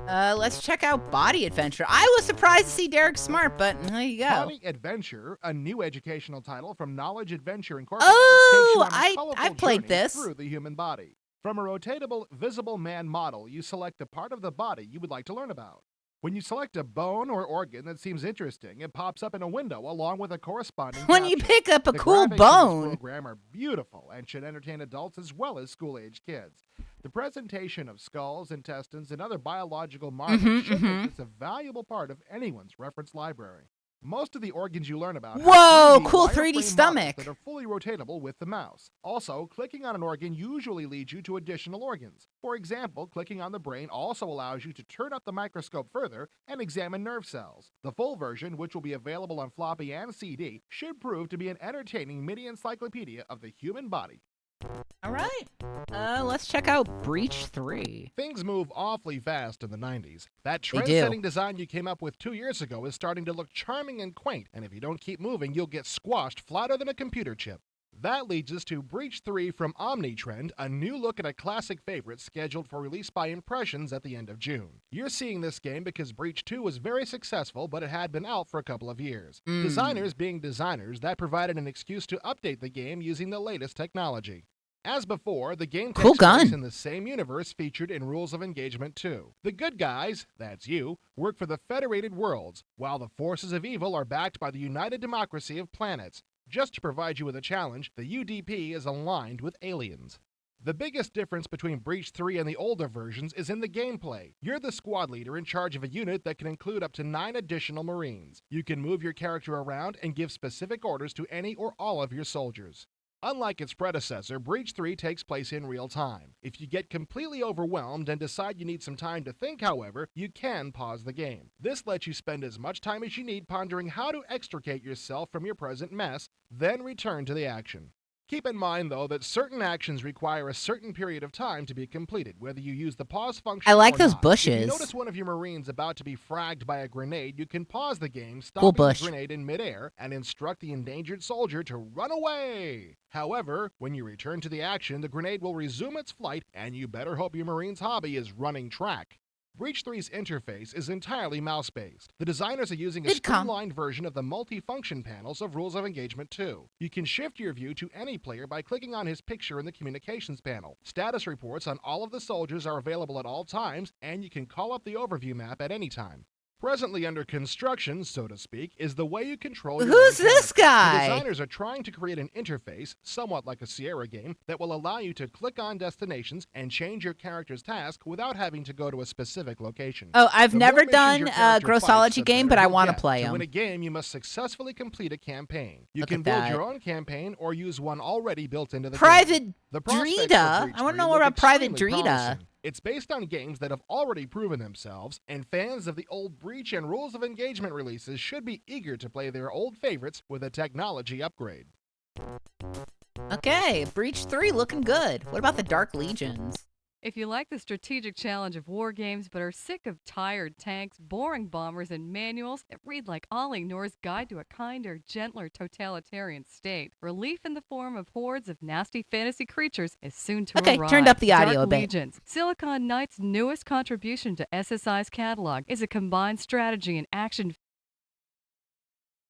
A: Let's check out Body Adventure. I was surprised to see Derek Smart, but there you go.
B: Body Adventure, a new educational title from Knowledge Adventure Incorporated,
A: Oh,
B: takes you on a colorful
A: I played
B: journey
A: this.
B: through the human body. From a rotatable, visible man model, you select the part of the body you would like to learn about. When you select a bone or organ that seems interesting, it pops up in a window along with a corresponding
A: When you
B: caption.
A: pick up a
B: The
A: cool
B: graphics in this
A: bone.
B: program are beautiful and should entertain adults as well as school-age kids. The presentation of skulls, intestines, and other biological marvels should make this a valuable part of anyone's reference library. Most of the organs you learn about have
A: Whoa,
B: 3D
A: cool
B: wireframe
A: 3D
B: models
A: stomach.
B: that are fully rotatable with the mouse. Also, clicking on an organ usually leads you to additional organs. For example, clicking on the brain also allows you to turn up the microscope further and examine nerve cells. The full version, which will be available on floppy and CD, should prove to be an entertaining mini encyclopedia of the human body.
A: All right. Let's check out Breach 3.
B: Things move awfully fast in the 90s. That
A: They do.
B: trend-setting design you came up with 2 years ago is starting to look charming and quaint, and if you don't keep moving, you'll get squashed flatter than a computer chip. That leads us to Breach 3 from Omnitrend, a new look at a classic favorite scheduled for release by Impressions at the end of June. You're seeing this game because Breach 2 was very successful, but it had been out for a couple of years. Designers being designers, that provided an excuse to update the game using the latest technology. As before, the game
A: Cool
B: takes place
A: gun.
B: in the same universe featured in Rules of Engagement 2. The good guys, that's you, work for the Federated Worlds, while the forces of evil are backed by the United Democracy of Planets. Just to provide you with a challenge, the UDP is aligned with aliens. The biggest difference between Breach 3 and the older versions is in the gameplay. You're the squad leader in charge of a unit that can include up to 9 additional Marines. You can move your character around and give specific orders to any or all of your soldiers. Unlike its predecessor, Breach 3 takes place in real time. If you get completely overwhelmed and decide you need some time to think, however, you can pause the game. This lets you spend as much time as you need pondering how to extricate yourself from your present mess, then return to the action. Keep in mind, though, that certain actions require a certain period of time to be completed, whether you use the pause function
A: I like
B: or
A: those
B: not.
A: bushes.
B: If you notice one of your Marines about to be fragged by a grenade, you can pause the game,
A: Cool
B: stopping the
A: bush.
B: grenade in midair, and instruct the endangered soldier to run away. However, when you return to the action, the grenade will resume its flight, and you better hope your Marine's hobby is running track. Breach 3's interface is entirely mouse-based. The designers are using a streamlined version of the multi-function panels of Rules of Engagement 2. You can shift your view to any player by clicking on his picture in the communications panel. Status reports on all of the soldiers are available at all times, and you can call up the overview map at any time. Presently under construction, so to speak, is the way you control your
A: Who's
B: own
A: this
B: character.
A: guy?
B: The designers are trying to create an interface, somewhat like a Sierra game, that will allow you to click on destinations and change your character's task without having to go to a specific location.
A: Oh, I've
B: The more
A: never
B: missions
A: done
B: your
A: a
B: character fights,
A: Grossology
B: the
A: game,
B: better
A: but I
B: you'll
A: want to
B: get.
A: play
B: To win
A: them.
B: a game, you must successfully complete a campaign. You
A: Look
B: can
A: at
B: build
A: that.
B: your own campaign or use one already built into the
A: Private
B: game. The prospects for
A: Drita?
B: Breach
A: I want to
B: 3
A: know more
B: look
A: about Private
B: extremely
A: Drita.
B: promising. It's based on games that have already proven themselves, and fans of the old Breach and Rules of Engagement releases should be eager to play their old favorites with a technology upgrade.
A: Okay, Breach 3 looking good. What about the Dark Legions?
C: If you like the strategic challenge of war games but are sick of tired tanks, boring bombers, and manuals that read like Ollie Nor's Guide to a Kinder, Gentler Totalitarian State, relief in the form of hordes of nasty fantasy creatures is soon to arrive.
A: Okay, turned up the audio
C: Dark
A: a bit.
C: Legions. Silicon Knight's newest contribution to SSI's catalog is a combined strategy and action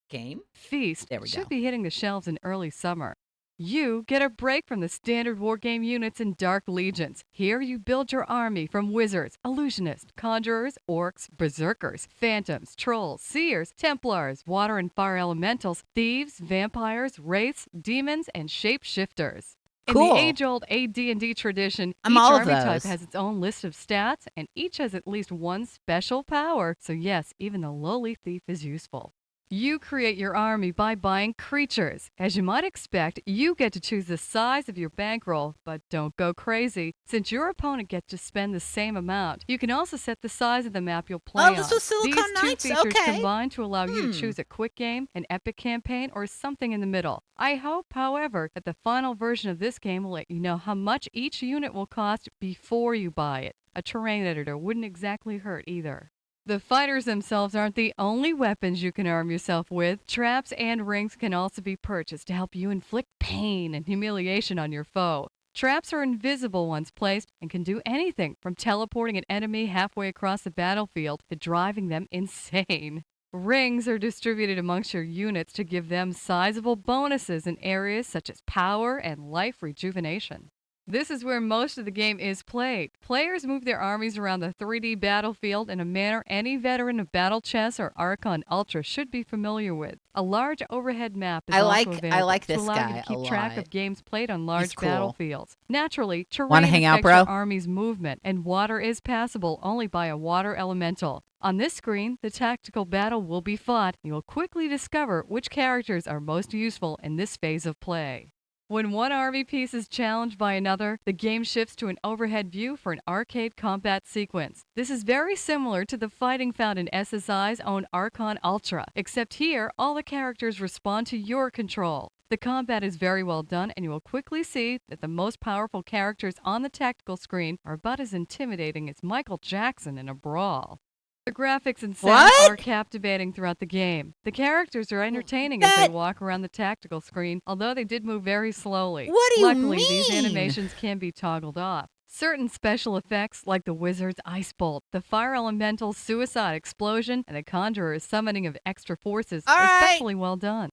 A: Game?
C: feast.
A: There we
C: Should
A: go.
C: be hitting the shelves in early summer. You get a break from the standard wargame units in Dark Legions. Here you build your army from wizards, illusionists, conjurers, orcs, berserkers, phantoms, trolls, seers, templars, water and fire elementals, thieves, vampires, wraiths, demons, and shapeshifters. In
A: Cool.
C: the age-old AD&D tradition,
A: I'm
C: each
A: all of
C: army type
A: those.
C: has its own list of stats, and each has at least one special power. So yes, even the lowly thief is useful. You create your army by buying creatures. As you might expect, you get to choose the size of your bankroll, but don't go crazy. Since your opponent gets to spend the same amount, you can also set the size of the map you'll play on.
A: this was Silicon
C: These
A: Knights?
C: two features
A: Okay.
C: combine to allow you to choose a quick game, an epic campaign, or something in the middle. I hope, however, that the final version of this game will let you know how much each unit will cost before you buy it. A terrain editor wouldn't exactly hurt either. The fighters themselves aren't the only weapons you can arm yourself with. Traps and rings can also be purchased to help you inflict pain and humiliation on your foe. Traps are invisible once placed and can do anything from teleporting an enemy halfway across the battlefield to driving them insane. Rings are distributed amongst your units to give them sizable bonuses in areas such as power and life rejuvenation. This is where most of the game is played. Players move their armies around the 3D battlefield in a manner any veteran of Battle Chess or Archon Ultra should be familiar with. A large overhead map is
A: I
C: also
A: like
C: available
A: this
C: to allow you
A: guy
C: to keep
A: a
C: track
A: lot.
C: of games played on large
A: cool.
C: battlefields. Naturally, terrain
A: Wanna hang out,
C: affects your
A: bro?
C: army's movement, and water is passable only by a water elemental. On this screen, the tactical battle will be fought, and you will quickly discover which characters are most useful in this phase of play. When one army piece is challenged by another, the game shifts to an overhead view for an arcade combat sequence. This is very similar to the fighting found in SSI's own Archon Ultra, except here, all the characters respond to your control. The combat is very well done, and you will quickly see that the most powerful characters on the tactical screen are about as intimidating as Michael Jackson in a brawl. The graphics and sound
A: What?
C: are captivating throughout the game. The characters are entertaining as they walk around the tactical screen, although they did move very slowly.
A: What do you
C: Luckily, these
A: mean?
C: animations can be toggled off. Certain special effects, like the Wizard's Ice Bolt, the Fire Elemental's Suicide Explosion, and the Conjurer's Summoning of Extra Forces,
A: All
C: are
A: right.
C: especially well done.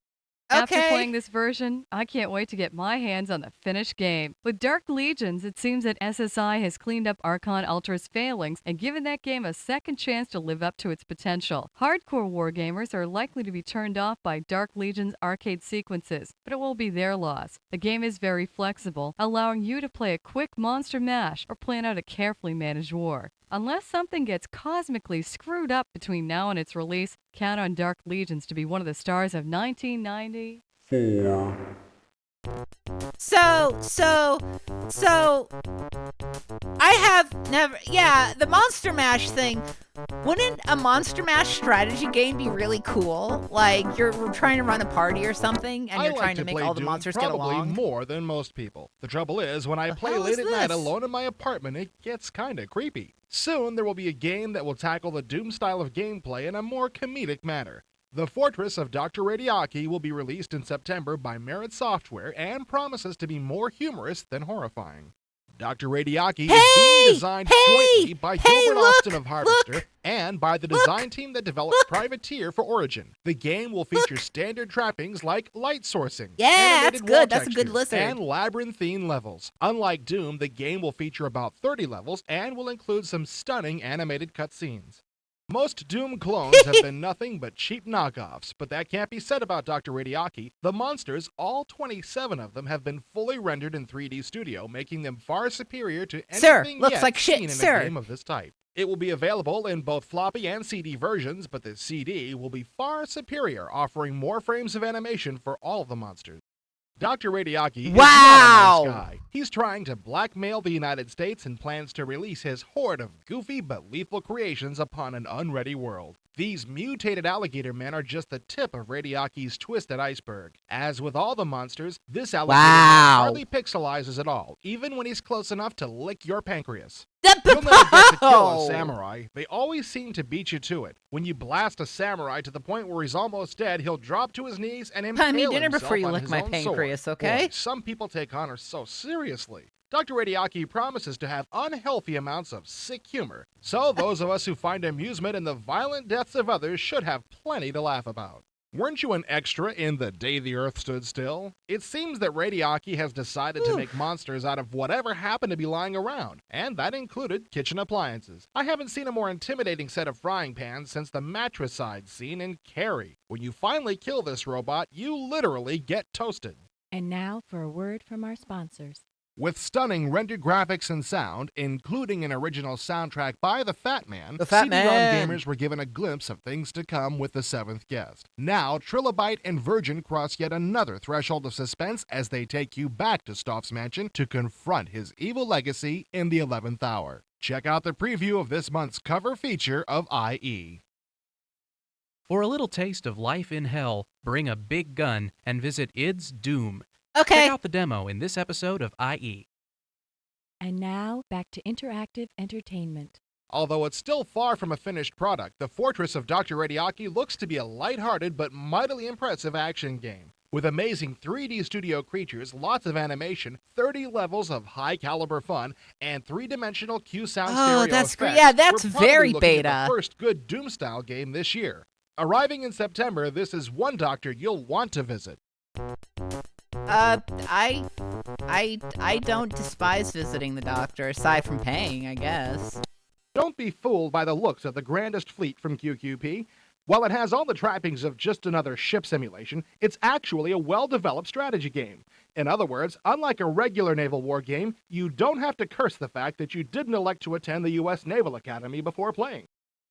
C: After
A: Okay.
C: playing this version, I can't wait to get my hands on the finished game. With Dark Legions, it seems that SSI has cleaned up Archon Ultra's failings and given that game a second chance to live up to its potential. Hardcore wargamers are likely to be turned off by Dark Legion's arcade sequences, but it will be their loss. The game is very flexible, allowing you to play a quick monster mash or plan out a carefully managed war. Unless something gets cosmically screwed up between now and its release, count on Dark Legions to be one of the stars of 1990.
A: So, I have never. Yeah, the Monster Mash thing. Wouldn't a Monster Mash strategy game be really cool? Like you're trying to run a party or something, and
B: I
A: you're
B: like
A: trying
B: to
A: to make
B: play
A: all the
B: Doom
A: monsters get
B: probably
A: along.
B: more than most people. The trouble is, when I
A: The
B: play
A: hell is
B: late at night
A: this?
B: alone in my apartment, it gets kinda creepy. Soon there will be a game that will tackle the Doom style of gameplay in a more comedic manner. The Fortress of Dr. Radiaki will be released in September by Merit Software and promises to be more humorous than horrifying. Dr. Radiaki is being designed jointly by Gilbert Austin of Harvester and by the design team that developed Privateer for Origin. The game will feature standard trappings like light sourcing,
A: Yeah, that's
B: animated
A: good.
B: wall
A: That's a good
B: textures,
A: lizard.
B: and labyrinthine levels. Unlike Doom, the game will feature about 30 levels and will include some stunning animated cutscenes. Most Doom clones have been nothing but cheap knockoffs, but that can't be said about Dr. Radiaki. The monsters, all 27 of them, have been fully rendered in 3D Studio, making them far superior to
A: Sir,
B: anything
A: looks
B: yet
A: like shit,
B: seen in
A: sir.
B: a game of this type. It will be available in both floppy and CD versions, but the CD will be far superior, offering more frames of animation for all of the monsters. Dr. Radiaki is not a nice guy. He's trying to blackmail the United States and plans to release his horde of goofy but lethal creations upon an unready world. These mutated alligator men are just the tip of Radiaki's twisted iceberg. As with all the monsters, this alligator man hardly pixelizes at all, even when he's close enough to lick your pancreas. You'll never get to kill a samurai. They always seem to beat you to it. When you blast a samurai to the point where he's almost dead, he'll drop to his knees and impale
A: Buy me dinner
B: himself
A: before you
B: on
A: lick
B: his
A: my
B: own
A: pancreas,
B: sword.
A: okay?
B: Boy, some people take honor so seriously. Dr. Radiaki promises to have unhealthy amounts of sick humor, so those of us who find amusement in the violent deaths of others should have plenty to laugh about. Weren't you an extra in The Day the Earth Stood Still? It seems that Radiaki has decided to make monsters out of whatever happened to be lying around, and that included kitchen appliances. I haven't seen a more intimidating set of frying pans since the matricide scene in Carrie. When you finally kill this robot, you literally get toasted.
H: And now for a word from our sponsors.
B: With stunning rendered graphics and sound, including an original soundtrack by The Fat Man,
A: The Fat
B: CD-ROM
A: Man.
B: gamers were given a glimpse of things to come with The Seventh Guest. Now, Trilobite and Virgin cross yet another threshold of suspense as they take you back to Stoff's mansion to confront his evil legacy in the 11th hour. Check out the preview of this month's cover feature of IE.
G: For a little taste of life in hell, bring a big gun and visit id's Doom.
A: Okay.
G: Check out the demo in this episode of IE.
H: And now back to interactive entertainment.
B: Although it's still far from a finished product, the Fortress of Dr. Radiaki looks to be a lighthearted but mightily impressive action game. With amazing 3D studio creatures, lots of animation, 30 levels of high-caliber fun, and three-dimensional Q-Sound stereo
A: that's great.
B: effects,
A: Yeah, that's
B: we're probably
A: very
B: looking at
A: beta.
B: the first good Doom-style game this year. Arriving in September, this is one doctor you'll want to visit.
A: I don't despise visiting the doctor, aside from paying, I guess.
B: Don't be fooled by the looks of the grandest fleet from QQP. While it has all the trappings of just another ship simulation, it's actually a well-developed strategy game. In other words, unlike a regular naval war game, you don't have to curse the fact that you didn't elect to attend the U.S. Naval Academy before playing.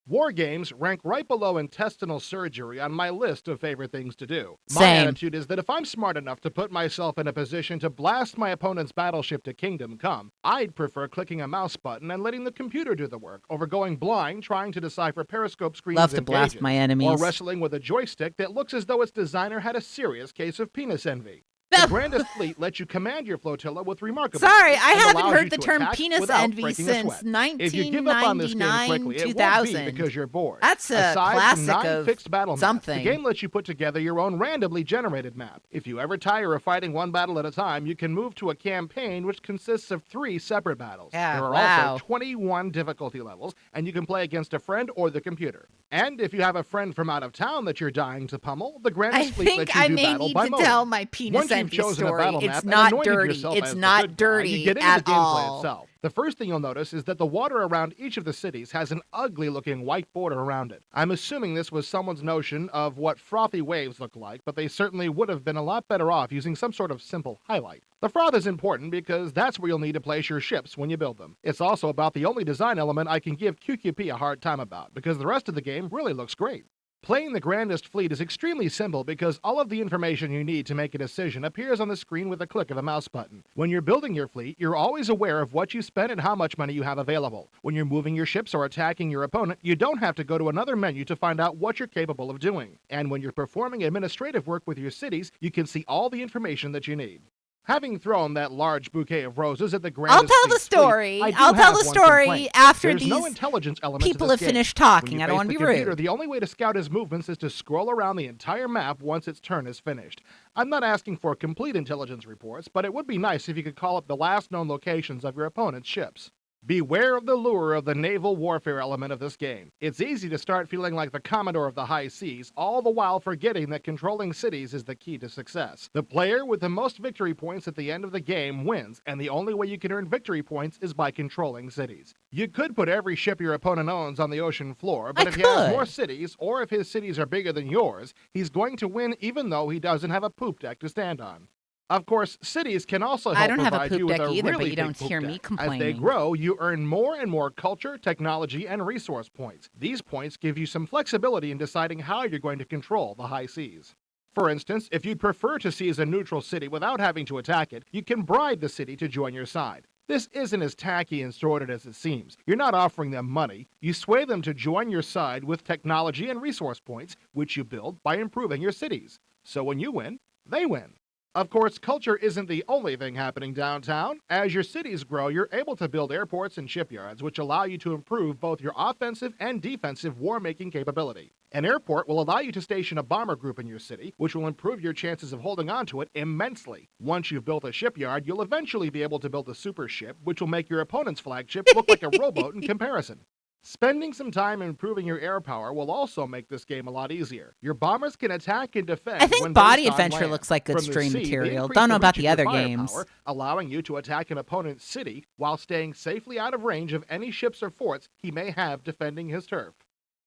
B: War games rank right below intestinal surgery on my list of favorite things to do. My
A: Same.
B: attitude is that if I'm smart enough to put myself in a position to blast my opponent's battleship to kingdom come, I'd prefer clicking a mouse button and letting the computer do the work, over going blind trying to decipher periscope screens
A: Love to
B: and
A: blast
B: gauges,
A: my enemies.
B: or wrestling with a joystick that looks as though its designer had a serious case of penis envy. The grandest fleet lets you command your flotilla with remarkable
A: Sorry,
B: ease
A: I
B: and
A: haven't
B: allows
A: heard
B: you
A: the
B: to
A: term
B: attack
A: penis
B: without
A: envy
B: breaking a
A: since
B: sweat. If you give up on this game
A: 1999,
B: quickly, it won't
A: 2000.
B: be because you're bored.
A: That's a
B: Aside from
A: classic
B: 9
A: of
B: fixed battle maps,
A: something.
B: the game lets you put together your own randomly generated map. If you ever tire of fighting one battle at a time, you can move to a campaign which consists of 3 separate battles.
A: Yeah,
B: there are
A: wow.
B: also 21 difficulty levels, and you can play against a friend or the computer. And if you have a friend from out of town that you're dying to pummel, the
A: I
B: grandest fleet lets
A: think
B: you
A: I
B: do
A: may
B: battle
A: need
B: by
A: to
B: modem.
A: tell my penis
B: Once you've
A: envy
B: chosen a
A: story.
B: battle
A: It's
B: map and
A: not
B: anointed
A: dirty.
B: yourself
A: It's
B: as the
A: not
B: good guy,
A: dirty
B: you get into
A: at
B: the gameplay
A: all.
B: itself. The first thing you'll notice is that the water around each of the cities has an ugly-looking white border around it. I'm assuming this was someone's notion of what frothy waves look like, but they certainly would have been a lot better off using some sort of simple highlight. The froth is important because that's where you'll need to place your ships when you build them. It's also about the only design element I can give QQP a hard time about, because the rest of the game really looks great. Playing the grandest fleet is extremely simple because all of the information you need to make a decision appears on the screen with a click of a mouse button. When you're building your fleet, you're always aware of what you spent and how much money you have available. When you're moving your ships or attacking your opponent, you don't have to go to another menu to find out what you're capable of doing. And when you're performing administrative work with your cities, you can see all the information that you need. Having thrown that large bouquet of roses at the grandest
A: I'll tell the story. I'll tell the story after
B: There's
A: these
B: no intelligence element
A: people
B: to
A: have
B: this game.
A: finished talking.
B: When you
A: I don't
B: face
A: want to
B: the
A: be
B: computer,
A: rude.
B: The only way to scout his movements is to scroll around the entire map once its turn is finished. I'm not asking for complete intelligence reports, but it would be nice if you could call up the last known locations of your opponent's ships. Beware of the lure of the naval warfare element of this game. It's easy to start feeling like the Commodore of the high seas, all the while forgetting that controlling cities is the key to success. The player with the most victory points at the end of the game wins, and the only way you can earn victory points is by controlling cities. You could put every ship your opponent owns on the ocean floor, but if he has more cities, or if his cities are bigger than yours, he's going to win even though he doesn't have a poop deck to stand on. Of course, cities can also help provide you with a really big poop deck. I don't have a poop deck either, but you don't hear me complaining. As they grow, you earn more and more culture, technology, and resource points. These points give you some flexibility in deciding how you're going to control the high seas. For instance, if you'd prefer to seize a neutral city without having to attack it, you can bribe the city to join your side. This isn't as tacky and sordid as it seems. You're not offering them money. You sway them to join your side with technology and resource points, which you build by improving your cities. So when you win, they win. Of course, culture isn't the only thing happening downtown. As your cities grow, you're able to build airports and shipyards, which allow you to improve both your offensive and defensive war-making capability. An airport will allow you to station a bomber group in your city, which will improve your chances of holding on to it immensely. Once you've built a shipyard, you'll eventually be able to build a super ship, which will make your opponent's flagship look like a rowboat in comparison. Spending some time improving your air power will also make this game a lot easier. Your bombers can attack and defend.
A: I think Body Adventure looks like good stream material. Don't know about the other games.
B: Allowing you to attack an opponent's city while staying safely out of range of any ships or forts he may have defending his turf.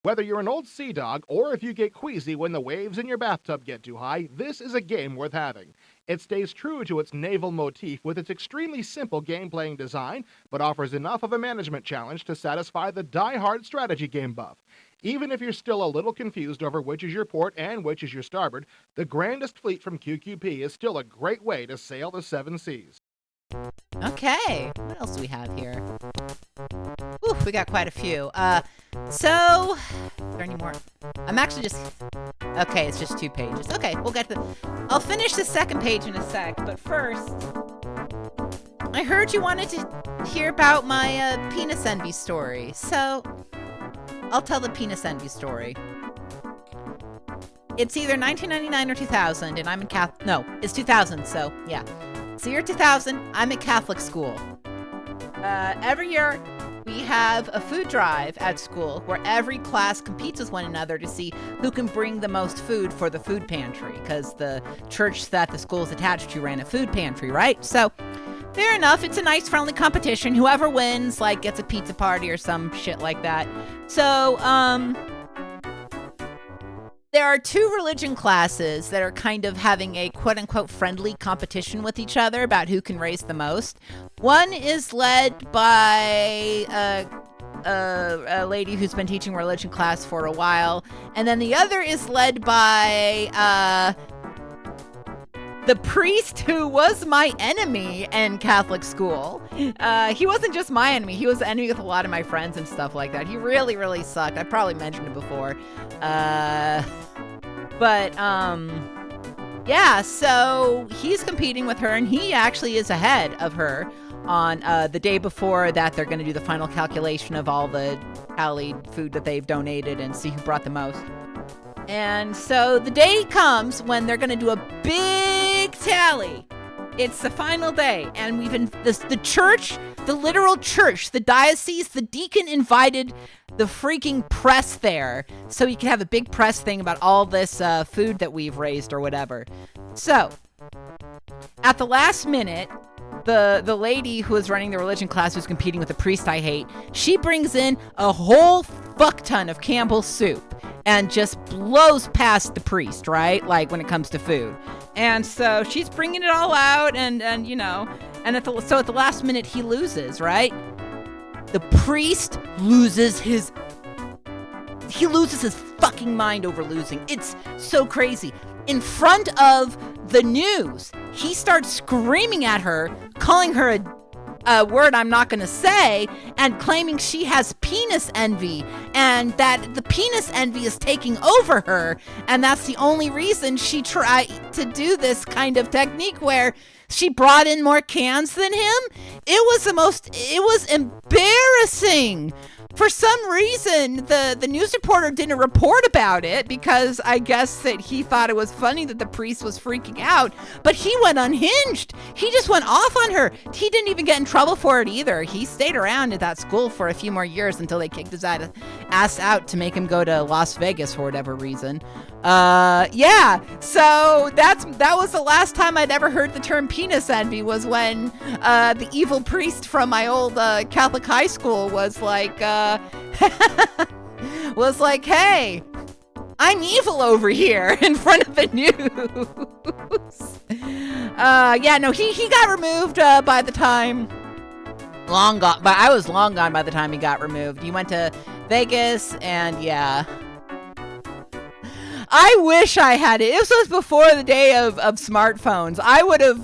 B: Whether you're an old sea dog or if you get queasy when the waves in your bathtub get too high, this is a game worth having. It stays true to its naval motif with its extremely simple game-playing design, but offers enough of a management challenge to satisfy the die-hard strategy game buff. Even if you're still a little confused over which is your port and which is your starboard, the grandest fleet from QQP is still a great way to sail the seven seas.
A: Okay, what else do we have here? Ooh, we got quite a few. So, is there any more? I'm actually just... Okay, it's just 2 pages. Okay, we'll get to... I'll finish the second page in a sec, but first... I heard you wanted to hear about my penis envy story, so... I'll tell the penis envy story. It's either 1999 or 2000, and I'm in No, it's 2000, so yeah. It's the year 2000, I'm at Catholic school. Every year, we have a food drive at school where every class competes with one another to see who can bring the most food for the food pantry, because the church that the school is attached to ran a food pantry, right? So, fair enough, it's a nice friendly competition. Whoever wins, like, gets a pizza party or some shit like that. So, there are 2 religion classes that are kind of having a quote-unquote friendly competition with each other about who can raise the most. One is led by a lady who's been teaching religion class for a while, and then the other is led by the priest who was my enemy in Catholic school. He wasn't just my enemy, he was the enemy with a lot of my friends and stuff like that. He really, really sucked. I probably mentioned it before. Yeah, so he's competing with her, and he actually is ahead of her on the day before that they're going to do the final calculation of all the tallied food that they've donated and see who brought the most. And so the day comes when they're going to do a big tally. It's the final day, and the church, the literal church, the diocese, the deacon invited the freaking press there so he could have a big press thing about all this food that we've raised or whatever. So, at the last minute, the lady who was running the religion class who's competing with the priest I hate, she brings in a whole fuck ton of Campbell's soup and just blows past the priest, right? Like when it comes to food. And so she's bringing it all out and you know, and at the last minute he loses, right? The priest loses he loses his fucking mind over losing. It's so crazy. In front of the news, he starts screaming at her, calling her a word I'm not going to say, and claiming she has penis envy, and that the penis envy is taking over her, and that's the only reason she tried to do this kind of technique where she brought in more cans than him. It was embarrassing. For some reason, the news reporter didn't report about it because I guess that he thought it was funny that the priest was freaking out, but he went unhinged. He just went off on her. He didn't even get in trouble for it either. He stayed around at that school for a few more years until they kicked his ass out to make him go to Las Vegas for whatever reason. Yeah, so that was the last time I'd ever heard the term penis envy, was when the evil priest from my old Catholic high school was like, hey, I'm evil over here in front of the news. Yeah, no, he got removed by the time, long gone, but I was long gone by the time he got removed. He went to Vegas, and yeah. I wish I had it. This was before the day of smartphones. I would have,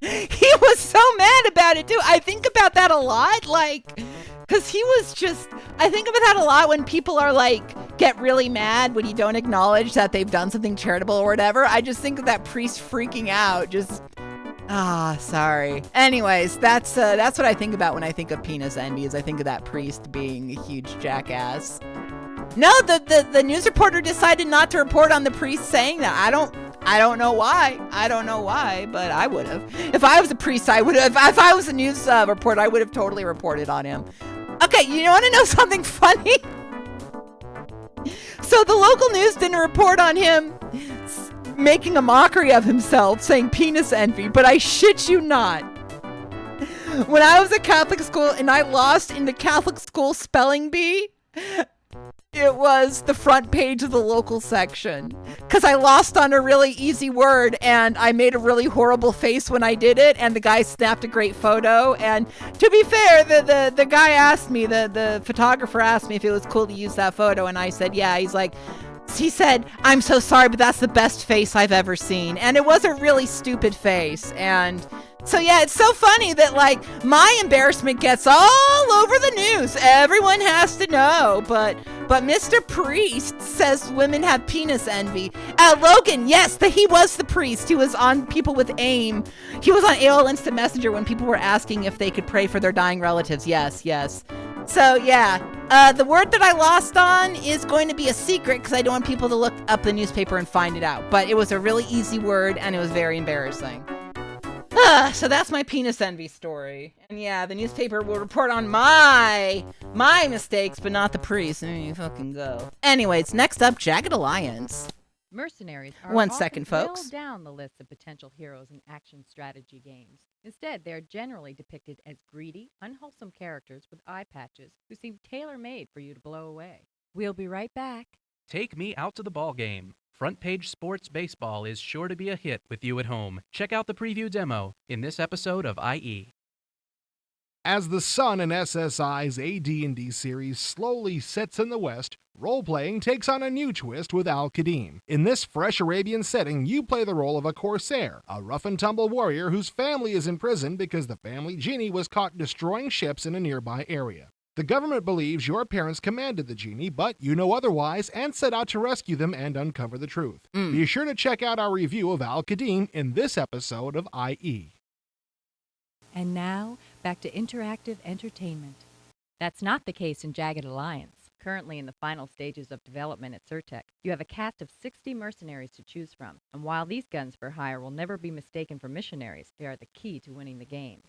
A: he was so mad about it too. I think about that a lot, like, because he was just, I think about that a lot when people are like, get really mad when you don't acknowledge that they've done something charitable or whatever. I just think of that priest freaking out, just, sorry. Anyways, that's what I think about when I think of penis envy, is I think of that priest being a huge jackass. No, the news reporter decided not to report on the priest saying that. I don't know why. I don't know why, but I would have. If I was a priest, I would have. If I was a news reporter, I would have totally reported on him. Okay, you want to know something funny? So the local news didn't report on him making a mockery of himself, saying penis envy, but I shit you not. When I was at Catholic school and I lost in the Catholic school spelling bee, it was the front page of the local section, because I lost on a really easy word and I made a really horrible face when I did it, and the guy snapped a great photo. And to be fair, the guy asked me, the photographer asked me if it was cool to use that photo, and I said yeah. He said, I'm so sorry, but that's the best face I've ever seen. And it was a really stupid face. And so yeah, it's so funny that like my embarrassment gets all over the news. Everyone has to know, but Mr. Priest says women have penis envy. Logan, yes, he was the priest. He was on People with AIM. He was on AOL Instant Messenger when people were asking if they could pray for their dying relatives. Yes. So yeah, the word that I lost on is going to be a secret because I don't want people to look up the newspaper and find it out. But it was a really easy word and it was very embarrassing. So that's my penis envy story. And yeah, the newspaper will report on my mistakes, but not the priest. There you fucking go. Anyways, next up, Jagged Alliance.
H: Mercenaries are
A: 1
H: often
A: second, folks.
H: well down the list of potential heroes in action strategy games. Instead, they are generally depicted as greedy, unwholesome characters with eye patches who seem tailor-made for you to blow away. We'll be right back.
G: Take me out to the ball game. Front Page Sports Baseball is sure to be a hit with you at home. Check out the preview demo in this episode of IE.
B: As the sun in SSI's AD&D series slowly sets in the west, role-playing takes on a new twist with Al-Qadim. In this fresh Arabian setting, you play the role of a corsair, a rough-and-tumble warrior whose family is imprisoned because the family genie was caught destroying ships in a nearby area. The government believes your parents commanded the genie, but you know otherwise and set out to rescue them and uncover the truth. Be sure to check out our review of Al-Qadim in this episode of IE.
H: And now, back to interactive entertainment. That's not the case in Jagged Alliance. Currently in the final stages of development at Surtech, you have a cast of 60 mercenaries to choose from. And while these guns for hire will never be mistaken for missionaries, they are the key to winning the game.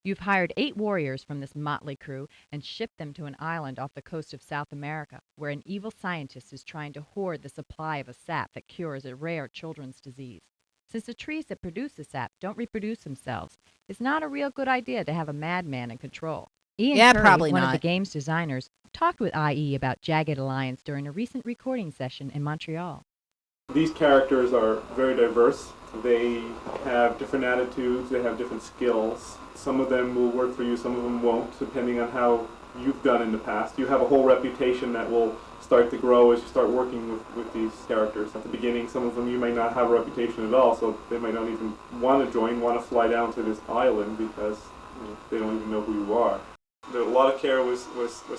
H: You've hired 8 warriors from this motley crew and shipped them to an island off the coast of South America, where an evil scientist is trying to hoard the supply of a sap that cures a rare children's disease. Since the trees that produce the sap don't reproduce themselves, it's not a real good idea to have a madman in control. Ian Curry,
A: probably
H: one
A: not.
H: of the game's designers, talked with IE about Jagged Alliance during a recent recording session in Montreal.
I: These characters are very diverse. They have different attitudes, they have different skills. Some of them will work for you, some of them won't, depending on how you've done in the past. You have a whole reputation that will start to grow as you start working with these characters. At the beginning, some of them you may not have a reputation at all, so they might not even want to fly down to this island because they don't even know who you are. A lot of care was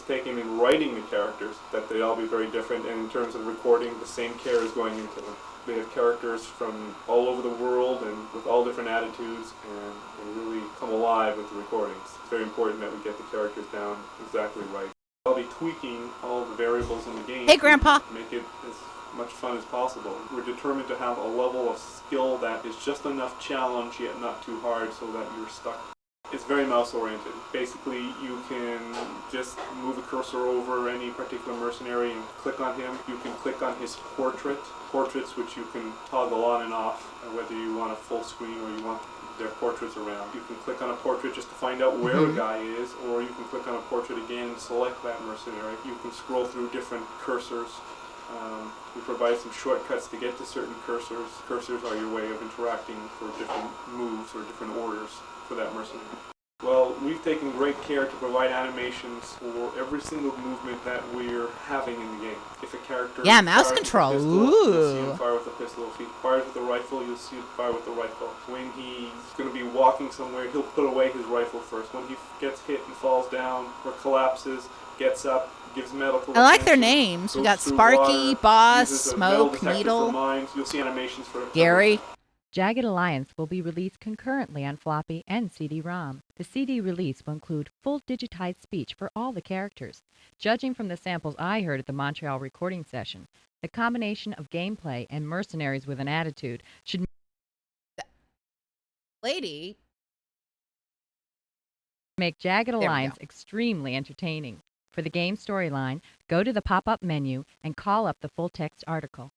I: taken in writing the characters, that they all be very different, and in terms of recording, the same care is going into them. They have characters from all over the world and with all different attitudes, and they really come alive with the recordings. It's very important that we get the characters down exactly right. I'll be tweaking all the variables in the game.
A: Hey, Grandpa.
I: To make it as much fun as possible. We're determined to have a level of skill that is just enough challenge yet not too hard so that you're stuck. It's very mouse-oriented. Basically, you can just move a cursor over any particular mercenary and click on him. You can click on his portraits which you can toggle on and off, whether you want a full screen or you want their portraits around. You can click on a portrait just to find out where a guy is, or you can click on a portrait again and select that mercenary. You can scroll through different cursors. We provide some shortcuts to get to certain cursors. Cursors are your way of interacting for different moves or different orders for that mercenary. Well, we've taken great care to provide animations for every single movement that we're having in the game. If a character
A: mouse control.
I: With a pistol, you'll see him fire with a pistol. If he fires with a rifle, you'll see him fire with the rifle. When he's going to be walking somewhere, he'll put away his rifle first. When he gets hit and falls down or collapses, gets up, gives medical
A: I like their
I: attention,
A: names. We
I: goes
A: got
I: through
A: Sparky,
I: water,
A: Boss,
I: uses a metal
A: Smoke,
I: detector
A: Needle,
I: for mines. You'll see animations for
A: Gary.
H: Jagged Alliance will be released concurrently on floppy and CD-ROM. The CD release will include full digitized speech for all the characters. Judging from the samples I heard at the Montreal recording session, the combination of gameplay and mercenaries with an attitude should
A: Lady.
H: make Jagged
A: we go.
H: Alliance extremely entertaining. For the game storyline, go to the pop-up menu and call up the full-text article.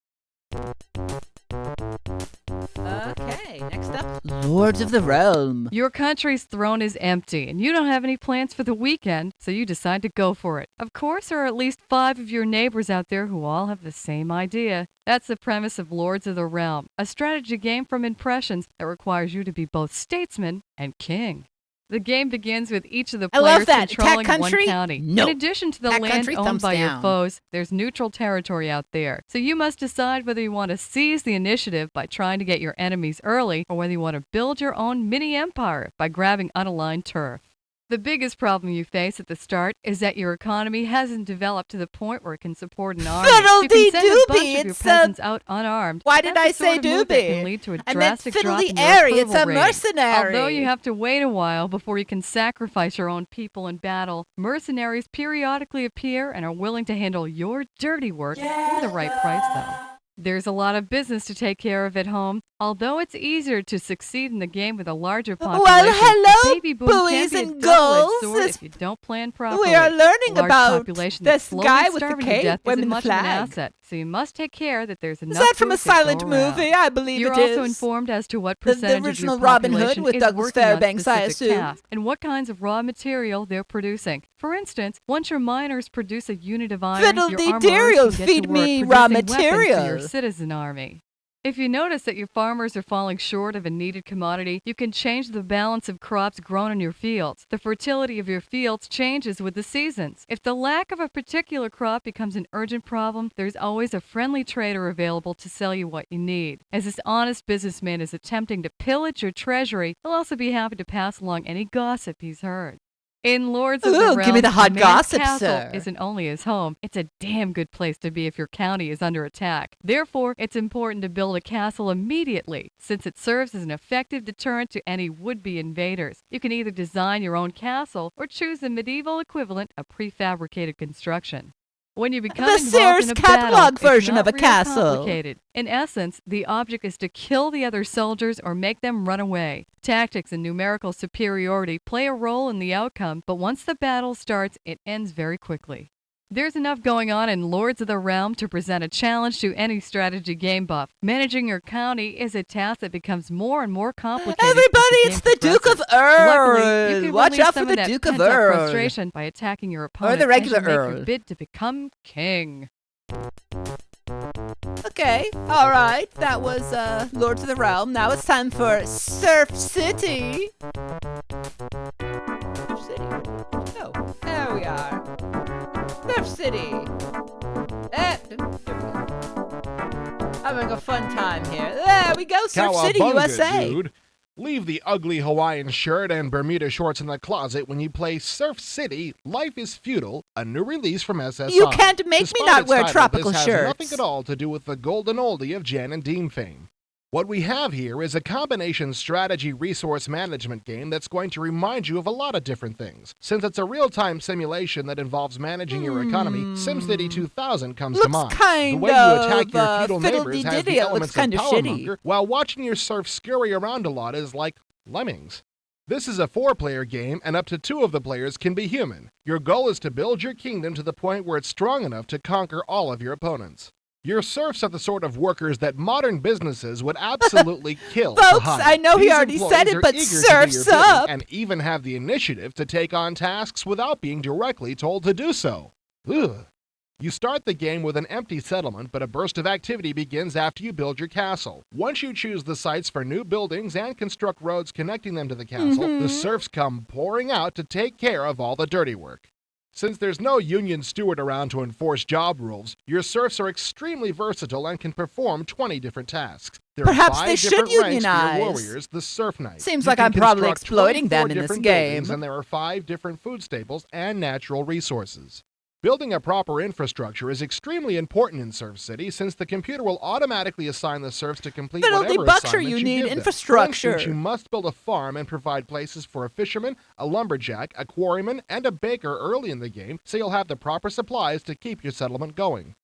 A: Okay, next up, Lords of the Realm.
C: Your country's throne is empty, and you don't have any plans for the weekend, so you decide to go for it. Of course, there are at least 5 of your neighbors out there who all have the same idea. That's the premise of Lords of the Realm, a strategy game from Impressions that requires you to be both statesman and king. The game begins with each of the
A: I love
C: players
A: that.
C: controlling
A: Attack
C: one
A: country?
C: county.
A: No.
C: In addition to the
A: Attack
C: land
A: country,
C: owned
A: thumbs
C: by your
A: down.
C: foes, there's neutral territory out there. So you must decide whether you want to seize the initiative by trying to get your enemies early, or whether you want to build your own mini-empire by grabbing unaligned turf. The biggest problem you face at the start is that your economy hasn't developed to the point where it can support an army. You can send a bunch of your
A: It's
C: peasants out unarmed.
A: Why did
C: That's
A: I
C: the
A: say
C: sort of move that
A: doobie?
C: can lead to a
A: I meant
C: drastic drop
A: fiddly
C: in your
A: airy. It's
C: approval
A: a
C: rating.
A: mercenary.
C: Although you have to wait a while before you can sacrifice your own people in battle, mercenaries periodically appear and are willing to handle your dirty work for the right price, though. There's a lot of business to take care of at home. Although it's easier to succeed in the game with a larger population,
A: Well,
C: the
A: hello,
C: baby boom can
A: boys
C: be a
A: and
C: double-edged
A: girls.
C: sword if you don't plan properly.
A: We are learning
C: Large
A: about
C: population
A: this
C: that's slowly
A: guy with the
C: starving to
A: cape
C: death
A: waving
C: isn't
A: the
C: much of an
A: flag.
C: asset, so you must take care that there's enough
A: Is that from a
C: food to go
A: silent
C: around.
A: movie? I believe
C: You're
A: it
C: also
A: is.
C: informed as to what
A: The
C: percentage
A: original
C: of your
A: Robin Hood
C: population
A: with
C: is
A: Douglas
C: working on
A: Fairbanks, I
C: specific
A: assume.
C: tasks, and what kinds of raw material they're producing. For instance, once your miners produce a unit of iron, your
A: Fiddle-dee-dee,
C: armorers can get
A: feed
C: to work
A: me raw
C: producing weapons for
A: material.
C: your citizen army. If you notice that your farmers are falling short of a needed commodity, you can change the balance of crops grown in your fields. The fertility of your fields changes with the seasons. If the lack of a particular crop becomes an urgent problem, there's always a friendly trader available to sell you what you need. As this honest businessman is attempting to pillage your treasury, he'll also be happy to pass along any gossip he's heard. In Lords of the
A: Ooh,
C: Realm,
A: give me the hot
C: a man's
A: gossip,
C: castle
A: sir.
C: isn't only his home, it's a damn good place to be if your county is under attack. Therefore, it's important to build a castle immediately, since it serves as an effective deterrent to any would-be invaders. You can either design your own castle or choose the medieval equivalent of prefabricated construction. When you become
A: The
C: involved
A: Sears
C: in a
A: catalog
C: battle,
A: version
C: it's
A: of
C: not
A: a
C: real
A: castle.
C: complicated. In essence, the object is to kill the other soldiers or make them run away. Tactics and numerical superiority play a role in the outcome, but once the battle starts, it ends very quickly. There's enough going on in Lords of the Realm to present a challenge to any strategy game buff. Managing your county is a task that becomes more and more complicated.
A: Everybody,
C: as
A: it's
C: the
A: the
C: game
A: Duke of
C: progresses. Luckily, you
A: Earl.
C: can
A: Watch
C: release
A: out
C: some
A: for
C: of
A: the
C: that
A: Duke of
C: pent-up
A: Earl.
C: frustration by attacking your opponent
A: the regular
C: as you make
A: Earl.
C: your bid to become king.
A: Okay, all right. That was Lords of the Realm. Now it's time for Surf City. Surf City. Oh, there we are. Surf City. Here we go. Having a fun time here. There we go, Surf City,
B: Cowabunga,
A: USA.
B: Dude. Leave the ugly Hawaiian shirt and Bermuda shorts in the closet when you play Surf City, Life is Feudal, a new release from SSI.
A: You can't make
B: Despite
A: me not
B: its
A: wear
B: title,
A: tropical
B: this
A: shirts.
B: has nothing at all to do with the golden oldie of Jan and Dean fame. What we have here is a combination strategy resource management game that's going to remind you of a lot of different things. Since it's a real-time simulation that involves managing your economy, SimCity 2000 comes to
A: Looks
B: mind.
A: kind
B: The way you attack
A: of,
B: your feudal neighbors has
A: fiddle-dee-diddy.
B: the
A: It looks
B: elements
A: kind
B: of
A: of
B: power
A: shitty.
B: monger, while watching your surf scurry around a lot is like lemmings. This is a 4-player game, and up to 2 of the players can be human. Your goal is to build your kingdom to the point where it's strong enough to conquer all of your opponents. Your serfs are the sort of workers that modern businesses would absolutely kill to
A: Folks,
B: hire.
A: I know he
B: These
A: already said
B: employees
A: it,
B: are
A: but
B: eager to do
A: surf's
B: your bidding
A: up.
B: and even have the initiative to take on tasks without being directly told to do so. Ugh. You start the game with an empty settlement, but a burst of activity begins after you build your castle. Once you choose the sites for new buildings and construct roads connecting them to the castle, the serfs come pouring out to take care of all the dirty work. Since there's no union steward around to enforce job rules, your serfs are extremely versatile and can perform 20 different tasks. There
A: Perhaps
B: are
A: they
B: 5
A: should
B: different ranks for
A: unionize.
B: your warriors, the Surf Knights.
A: Seems
B: You
A: like
B: can
A: I'm probably
B: construct
A: exploiting
B: 24
A: them in this
B: different
A: game.
B: buildings, and there are 5 different food staples and natural resources. Building a proper infrastructure is extremely important in Surf City since the computer will automatically assign the serfs to complete whatever
A: Fiddle-dee-buckster,
B: assignment
A: you
B: you
A: need
B: give them.
A: infrastructure.
B: For instance, you must build a farm and provide places for a fisherman, a lumberjack, a quarryman, and a baker early in the game so you'll have the proper supplies to keep your settlement going.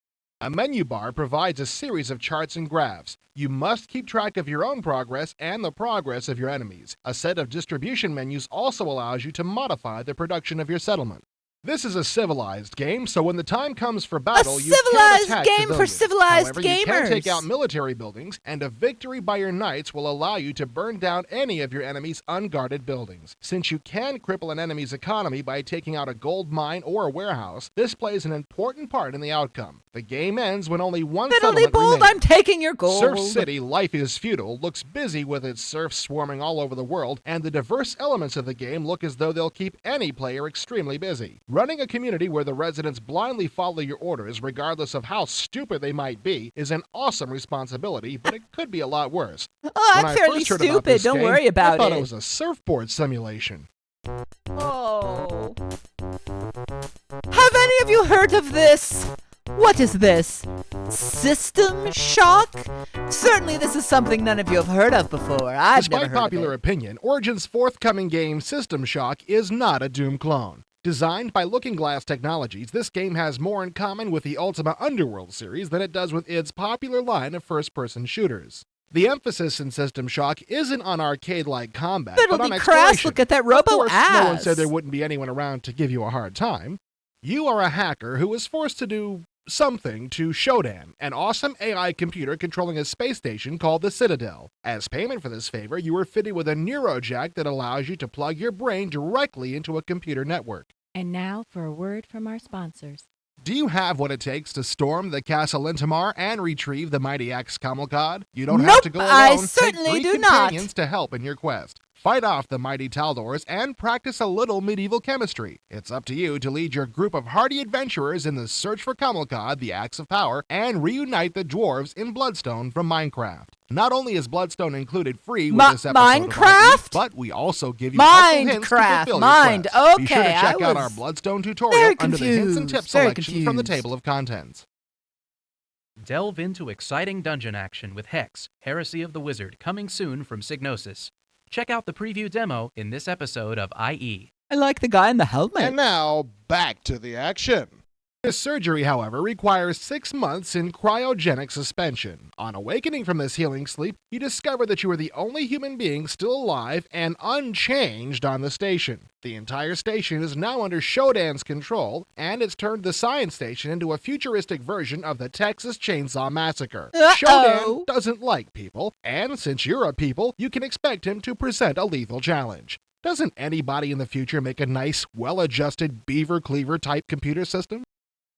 B: A menu bar provides a series of charts and graphs. You must keep track of your own progress and the progress of your enemies. A set of distribution menus also allows you to modify the production of your settlement. This is a civilized game, so when the time comes for battle, you can't attack
A: civilized game for
B: civilians.
A: civilized
B: However, you can take
A: gamers.
B: out military buildings, and a victory by your knights will allow you to burn down any of your enemy's unguarded buildings. Since you can cripple an enemy's economy by taking out a gold mine or a warehouse, this plays an important part in the outcome. The game ends when only one settlement
A: Fiddle-dee-bold,
B: remains.
A: I'm taking your gold.
B: Surf City, Life is Feudal, looks busy with its serfs swarming all over the world, and the diverse elements of the game look as though they'll keep any player extremely busy. Running a community where the residents blindly follow your orders, regardless of how stupid they might be, is an awesome responsibility, but it could be a lot worse.
A: Oh,
B: When
A: I'm
B: I
A: fairly
B: first heard about
A: stupid.
B: this
A: Don't
B: game,
A: worry about
B: I thought
A: it.
B: it was a surfboard simulation.
A: Oh. Have any of you heard of this? What is this? System Shock? Certainly this is something none of you have heard of before. I've never
B: Despite
A: heard
B: popular
A: of it.
B: opinion, Origin's forthcoming game System Shock is not a Doom clone. Designed by Looking Glass Technologies, this game has more in common with the Ultima Underworld series than it does with its popular line of first-person shooters. The emphasis in System Shock isn't on arcade-like combat, but on
A: Fiddle-dee-crass,
B: exploration.
A: look at that
B: Of
A: robo
B: course,
A: ass.
B: no one said there wouldn't be anyone around to give you a hard time. You are a hacker who is forced to do something to Shodan, an awesome AI computer controlling a space station called the Citadel. As payment for this favor, you are fitted with a neurojack that allows you to plug your brain directly into a computer network.
H: And now for a word from our sponsors.
B: Do you have what it takes to storm the Castle Lintamar and retrieve the mighty axe Camelcod? You don't have
A: Nope,
B: to go alone.
A: I
B: Take
A: certainly
B: 3
A: do not.
B: companions to help in your quest. Fight off the mighty Taldors and practice a little medieval chemistry. It's up to you to lead your group of hardy adventurers in the search for Camelcod, the Axe of Power, and reunite the dwarves in Bloodstone from Minecraft. Not only is Bloodstone included free with this episode of
A: Minecraft?
B: IE, but we also give you helpful hints to
A: Minecraft,
B: fulfill
A: mind.
B: your quest. Be sure to
A: Okay,
B: check
A: I
B: out our
A: was
B: Bloodstone tutorial
A: very
B: under the hints and
A: confused,
B: tips
A: very
B: selection from the
A: confused.
B: table of contents.
G: Delve into exciting dungeon action with Hex, Heresy of the Wizard, coming soon from Psygnosis. Check out the preview demo in this episode of IE.
A: I like the guy in the helmet.
B: And now, back to the action. This surgery, however, requires 6 months in cryogenic suspension. On awakening from this healing sleep, you discover that you are the only human being still alive and unchanged on the station. The entire station is now under Shodan's control, and it's turned the science station into a futuristic version of the Texas Chainsaw Massacre.
A: Uh-oh.
B: Shodan doesn't like people, and since you're a people, you can expect him to present a lethal challenge. Doesn't anybody in the future make a nice, well-adjusted beaver cleaver type computer system?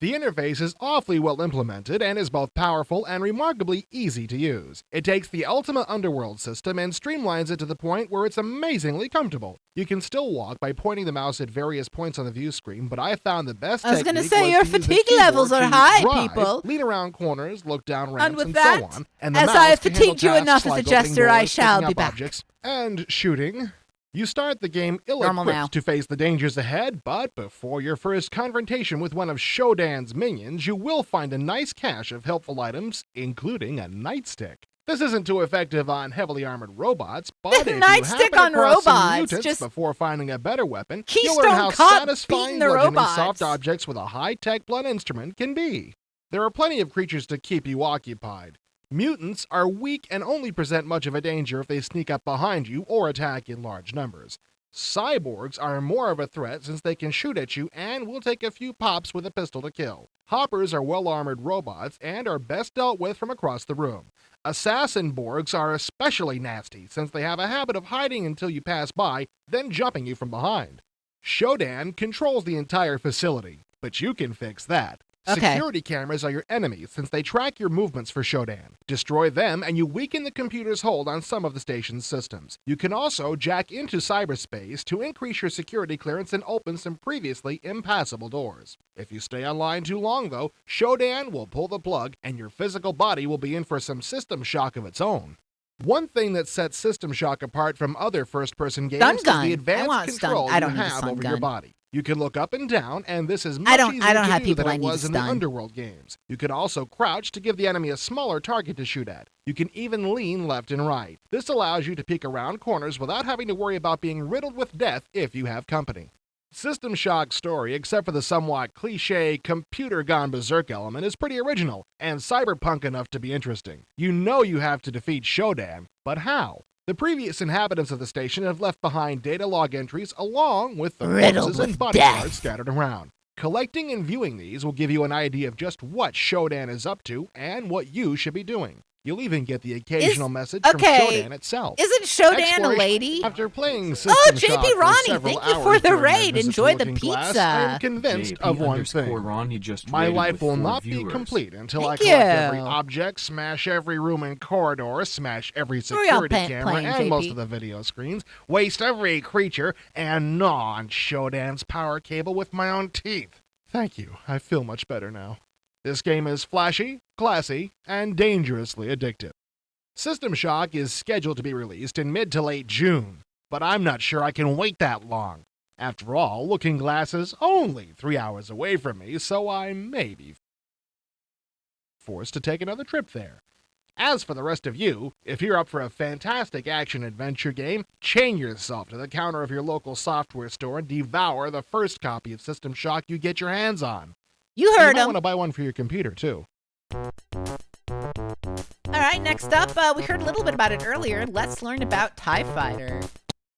B: The interface is awfully well implemented and is both powerful and remarkably easy to use. It takes the Ultima Underworld system and streamlines it to the point where it's amazingly comfortable. You can still walk by pointing the mouse at various points on the view screen, but I found the best technique
A: I was going to say, your
B: to use the
A: fatigue
B: keyboard
A: levels are
B: to
A: high,
B: drive,
A: people.
B: lean around corners, look down ramps,
A: And with
B: and
A: that,
B: so on. And the
A: as
B: mouse
A: I have
B: can handle
A: fatigued you enough
B: tasks
A: as a
B: like opening
A: jester, I
B: doors,
A: shall
B: picking
A: be
B: up
A: back.
B: objects, and shooting. You start the game
A: Normal now.
B: ill-equipped to face the dangers ahead, but before your first confrontation with one of Shodan's minions, you will find a nice cache of helpful items, including a nightstick. This isn't too effective on heavily armored robots, but if you
A: Nightstick
B: happen
A: on
B: across some
A: robots,
B: mutants
A: just
B: before finding a better weapon, you'll
A: Keystone
B: learn how
A: Cop
B: satisfying
A: beating the
B: bludgeoning
A: robots.
B: soft objects with a high-tech blunt instrument can be. There are plenty of creatures to keep you occupied. Mutants are weak and only present much of a danger if they sneak up behind you or attack in large numbers. Cyborgs are more of a threat since they can shoot at you and will take a few pops with a pistol to kill. Hoppers are well-armored robots and are best dealt with from across the room. Assassin Borgs are especially nasty since they have a habit of hiding until you pass by, then jumping you from behind. Shodan controls the entire facility, but you can fix that.
A: Okay.
B: Security cameras are your enemies since they track your movements for Shodan. Destroy them and you weaken the computer's hold on some of the station's systems. You can also jack into cyberspace to increase your security clearance and open some previously impassable doors. If you stay online too long though, Shodan will pull the plug and your physical body will be in for some system shock of its own. One thing that sets System Shock apart from other first-person games
A: Stun
B: is
A: gun.
B: the
A: I
B: advanced
A: want stun.
B: control
A: I don't
B: you
A: need a
B: have
A: stun
B: over
A: gun.
B: your body. You can look up and down, and this is much
A: I don't
B: easier
A: have
B: to do
A: people
B: than
A: I
B: it
A: need to
B: was in the
A: stun.
B: Underworld games. You can also crouch to give the enemy a smaller target to shoot at. You can even lean left and right. This allows you to peek around corners without having to worry about being riddled with death if you have company. System Shock's story, except for the somewhat cliché computer gone berserk element, is pretty original and cyberpunk enough to be interesting. You know you have to defeat Shodan, but how? The previous inhabitants of the station have left behind data log entries along with the
A: Riddled
B: corpses and
A: with
B: bodyguards
A: death.
B: scattered around. Collecting and viewing these will give you an idea of just what Shodan is up to and what you should be doing. You'll even get the occasional message from Shodan itself.
A: Isn't Shodan a
B: Exploration-
A: lady?
B: After playing System
A: Oh,
B: Shock
A: JP
B: for
A: Ronnie,
B: several
A: thank you
B: hours
A: for the
B: during my
A: raid.
B: visit to
A: Enjoy the
B: Looking Glass,
A: pizza.
B: I am convinced of one thing.
J: Ronnie just
B: My
J: raided
B: life
J: with
B: will
J: 4
B: not be
J: viewers.
B: complete until I
A: Thank
B: collect every
A: you.
B: object, smash every room and corridor, smash every
A: Where are y'all
B: security camera
A: playing,
B: and
A: JP?
B: most of the video screens, waste every creature, and gnaw on Shodan's power cable with my own teeth. Thank you. I feel much better now. This game is flashy, classy, and dangerously addictive. System Shock is scheduled to be released in mid to late June, but I'm not sure I can wait that long. After all, Looking Glass is only 3 hours away from me, so I may be forced to take another trip there. As for the rest of you, if you're up for a fantastic action-adventure game, chain yourself to the counter of your local software store and devour the first copy of System Shock you get your hands on.
A: You
B: You
A: heard
B: might
A: him.
B: want to buy one for your computer, too.
A: All right, next up, we heard a little bit about it earlier. Let's learn about TIE Fighter.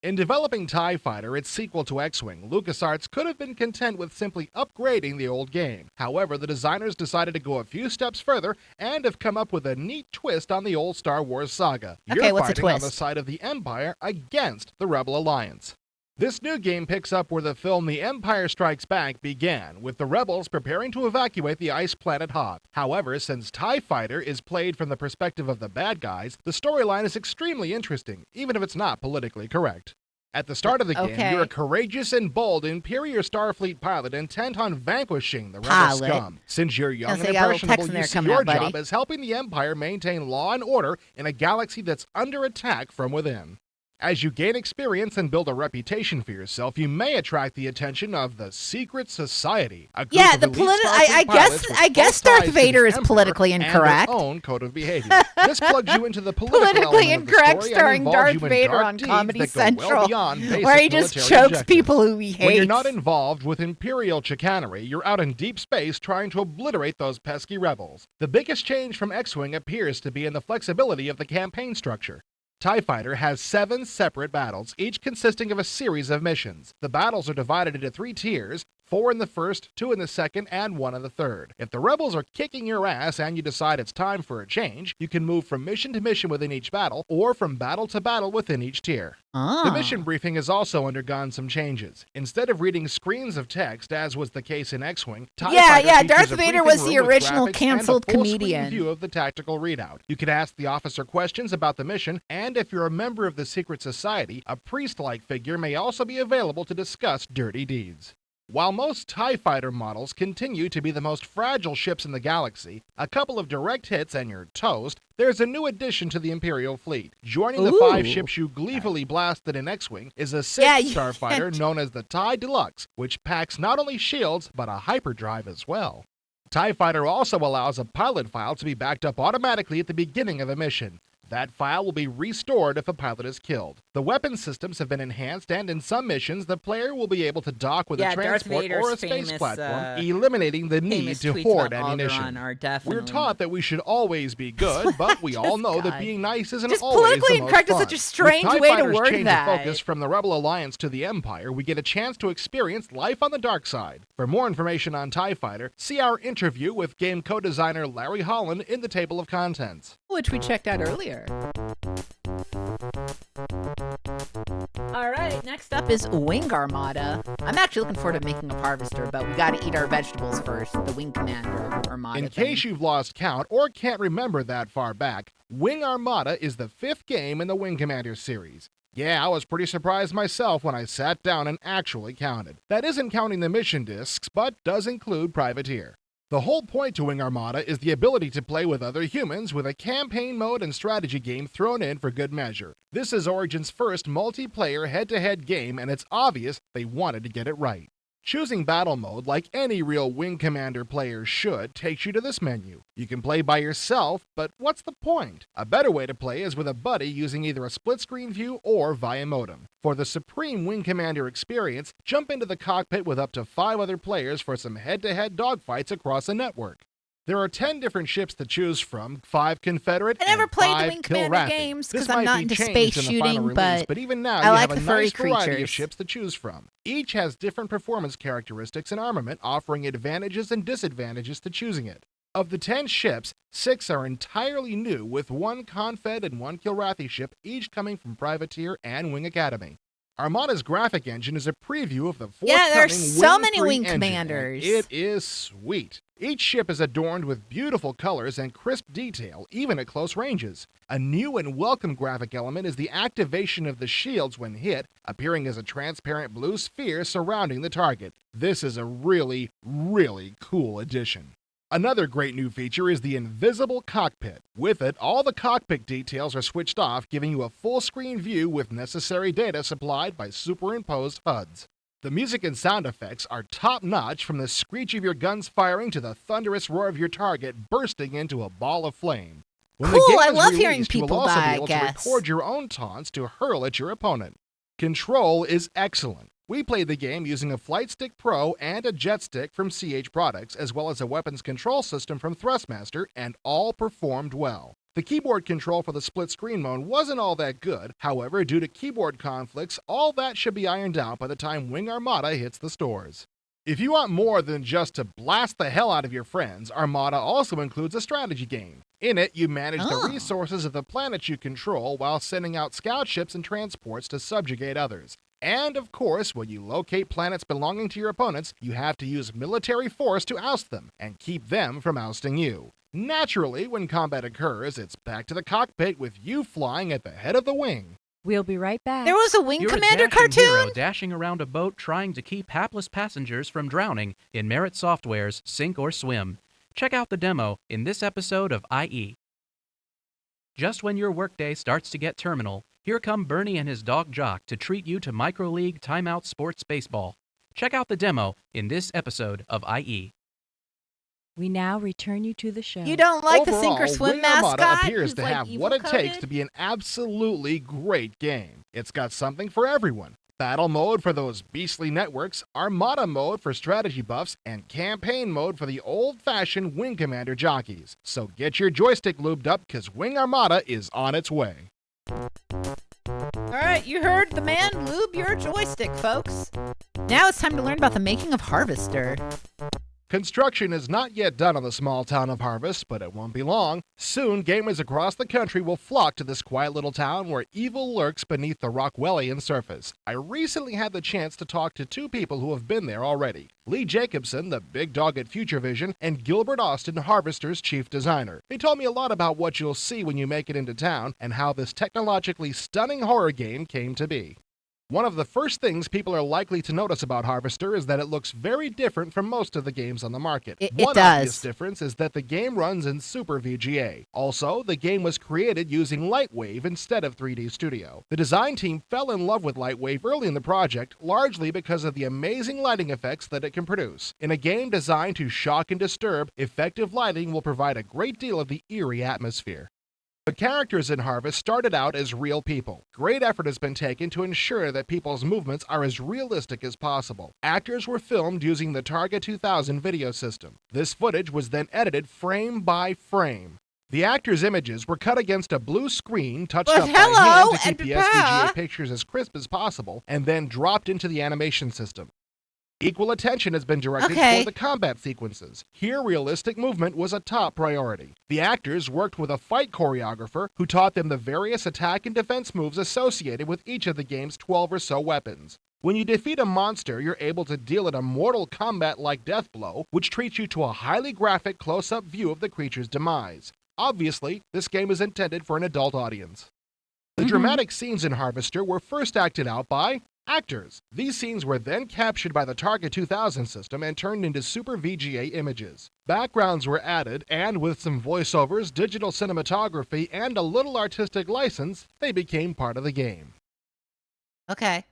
B: In developing TIE Fighter, its sequel to X-Wing, LucasArts could have been content with simply upgrading the old game. However, the designers decided to go a few steps further and have come up with a neat twist on the old Star Wars saga.
A: Okay,
B: You're
A: what's the
B: fighting on the
A: twist?
B: side of the Empire against the Rebel Alliance. This new game picks up where the film The Empire Strikes Back began, with the rebels preparing to evacuate the ice planet Hoth. However, since TIE Fighter is played from the perspective of the bad guys, the storyline is extremely interesting, even if it's not politically correct. At the start of the game,
A: Okay.
B: you're a courageous and bold Imperial Starfleet pilot intent on vanquishing the rebel
A: Pilot.
B: scum. Since you're young
A: Gonna
B: and
A: say, got a little
B: impressionable,
A: text in
B: you
A: there
B: see
A: coming
B: your
A: out, buddy.
B: job as helping the Empire maintain law and order in a galaxy that's under attack from within. As you gain experience and build a reputation for yourself, you may attract the attention of the Secret Society. A group
A: Yeah,
B: of
A: the
B: elite
A: politi-
B: Starfleet
A: I
B: pilots with
A: guess
B: close
A: Darth
B: ties to
A: Vader
B: the
A: is
B: Emperor
A: politically
B: and
A: incorrect.
B: their own code of behavior. This plugs you into the political
A: Politically
B: element of the
A: incorrect,
B: story and
A: starring
B: involves
A: Darth
B: you in
A: Vader
B: dark
A: on
B: deeds
A: Comedy
B: that go well
A: Central,
B: beyond basic
A: where he just
B: military
A: chokes
B: objectives.
A: people who he hates.
B: When you're not involved with Imperial chicanery, you're out in deep space trying to obliterate those pesky rebels. The biggest change from X-Wing appears to be in the flexibility of the campaign structure. TIE Fighter has 7 separate battles, each consisting of a series of missions. The battles are divided into 3 tiers, 4 in the first, 2 in the second, and 1 in the third. If the rebels are kicking your ass and you decide it's time for a change, you can move from mission to mission within each battle, or from battle to battle within each tier. The mission briefing has also undergone some changes. Instead of reading screens of text, as was the case in X-Wing, TIE Fighter features
A: Darth
B: a
A: Vader
B: briefing
A: was the
B: room with
A: original
B: graphics
A: canceled
B: and a full-screen
A: comedian.
B: view of the tactical readout. You can ask the officer questions about the mission, and if you're a member of the secret society, a priest-like figure may also be available to discuss dirty deeds. While most TIE Fighter models continue to be the most fragile ships in the galaxy, a couple of direct hits and you're toast, there's a new addition to the Imperial fleet. Joining the 5 ships you gleefully blasted in X-Wing is a 6th starfighter known as the TIE Deluxe, which packs not only shields, but a hyperdrive as well. TIE Fighter also allows a pilot file to be backed up automatically at the beginning of a mission. That file will be restored if a pilot is killed. The weapon systems have been enhanced, and in some missions, the player will be able to dock with a transport or a space platform, eliminating the need to hoard ammunition. We're taught that we should always be good, but we all know that being nice isn't always the most fun.
A: Is such a strange
B: With TIE
A: way to
B: Fighters
A: word
B: change
A: that.
B: of focus from the Rebel Alliance to the Empire, we get a chance to experience life on the dark side. For more information on TIE Fighter, see our interview with game co-designer Larry Holland in the table of contents,
A: which we checked out earlier. All right, next up is Wing Armada. I'm actually looking forward to making a harvester, but we got to eat our vegetables first. The Wing Commander Armada.
B: In case you've lost count or can't remember that far back, Wing Armada is the 5th game in the Wing Commander series. Yeah, I was pretty surprised myself when I sat down and actually counted. That isn't counting the mission discs, but does include Privateer. The whole point to Wing Armada is the ability to play with other humans with a campaign mode and strategy game thrown in for good measure. This is Origin's first multiplayer head-to-head game, and it's obvious they wanted to get it right. Choosing battle mode, like any real Wing Commander player should, takes you to this menu. You can play by yourself, but what's the point? A better way to play is with a buddy using either a split-screen view or via modem. For the supreme Wing Commander experience, jump into the cockpit with up to 5 other players for some head-to-head dogfights across a network. There are 10 different ships to choose from, 5 Confederate
A: I never
B: and
A: played
B: 5
A: the Wing Commander
B: Kilrathi.
A: games
B: This
A: because I'm
B: might
A: not
B: be
A: into
B: changed
A: space
B: in the final
A: shooting,
B: release, but even now
A: I
B: you
A: like
B: have a
A: the furry
B: nice variety of
A: creatures.
B: ships to choose from. Each has different performance characteristics and armament, offering advantages and disadvantages to choosing it. Of the 10 ships, 6 are entirely new, with 1 Confed and 1 Kilrathi ship, each coming from Privateer and Wing Academy. Armada's graphic engine is a preview of the forthcoming
A: there's so many
B: Wing 3
A: Wing
B: engine,
A: Commanders.
B: and it is sweet. Each ship is adorned with beautiful colors and crisp detail, even at close ranges. A new and welcome graphic element is the activation of the shields when hit, appearing as a transparent blue sphere surrounding the target. This is a really, really cool addition. Another great new feature is the invisible cockpit. With it, all the cockpit details are switched off, giving you a full-screen view with necessary data supplied by superimposed HUDs. The music and sound effects are top-notch, from the screech of your guns firing to the thunderous roar of your target bursting into a ball of flame. When the game
A: I
B: is
A: love
B: released,
A: hearing people
B: you will also
A: die,
B: be able to record your own taunts to hurl at your opponent. Control is excellent. We played the game using a Flight Stick Pro and a Jet Stick from CH Products, as well as a weapons control system from Thrustmaster, and all performed well. The keyboard control for the split-screen mode wasn't all that good. However, due to keyboard conflicts, all that should be ironed out by the time Wing Armada hits the stores. If you want more than just to blast the hell out of your friends, Armada also includes a strategy game. In it, you manage the resources of the planets you control while sending out scout ships and transports to subjugate others. And of course, when you locate planets belonging to your opponents, you have to use military force to oust them and keep them from ousting you. Naturally, when combat occurs, it's back to the cockpit with you flying at the head of the wing.
H: We'll be right back.
A: There was a Wing
G: You're
A: Commander
G: a dashing
A: cartoon?
G: hero dashing around a boat trying to keep hapless passengers from drowning in Merit Software's Sink or Swim. Check out the demo in this episode of IE. Just when your workday starts to get terminal, here come Bernie and his dog Jock to treat you to Micro League Timeout Sports Baseball. Check out the demo in this episode of IE.
H: We now return you to the show.
A: You don't like the
B: Overall,
A: Sink or Swim
B: Wing Armada
A: mascot?
B: appears
A: who's,
B: to
A: like,
B: have
A: evil
B: what it takes
A: coded?
B: to be an absolutely great game. It's got something for everyone. Battle mode for those beastly networks, Armada mode for strategy buffs, and campaign mode for the old-fashioned Wing Commander jockeys. So get your joystick lubed up, because Wing Armada is on its way.
A: right, you heard the man. Lube your joystick, folks. Now it's time to learn about the making of Harvester.
B: Construction is not yet done on the small town of Harvest, but it won't be long. Soon, gamers across the country will flock to this quiet little town where evil lurks beneath the Rockwellian surface. I recently had the chance to talk to two people who have been there already. Lee Jacobson, the big dog at Future Vision, and Gilbert Austin, Harvester's chief designer. They told me a lot about what you'll see when you make it into town and how this technologically stunning horror game came to be. One of the first things people are likely to notice about Harvester is that it looks very different from most of the games on the market. One obvious difference is that the game runs in Super VGA. Also, the game was created using Lightwave instead of 3D Studio. The design team fell in love with Lightwave early in the project, largely because of the amazing lighting effects that it can produce. In a game designed to shock and disturb, effective lighting will provide a great deal of the eerie atmosphere. The characters in Harvest started out as real people. Great effort has been taken to ensure that people's movements are as realistic as possible. Actors were filmed using the Targa 2000 video system. This footage was then edited frame by frame. The actors' images were cut against a blue screen, touched up by hand to keep the SVGA pictures as crisp as possible, and then dropped into the animation system. Equal attention has been directed toward the combat sequences. Here, realistic movement was a top priority. The actors worked with a fight choreographer who taught them the various attack and defense moves associated with each of the game's 12 or so weapons. When you defeat a monster, you're able to deal it a Mortal Kombat-like death blow, which treats you to a highly graphic close-up view of the creature's demise. Obviously, this game is intended for an adult audience. The dramatic scenes in Harvester were first acted out by actors. These scenes were then captured by the Targa 2000 system and turned into Super VGA images. Backgrounds were added, and with some voiceovers, digital cinematography, and a little artistic license, they became part of the game.
A: Okay.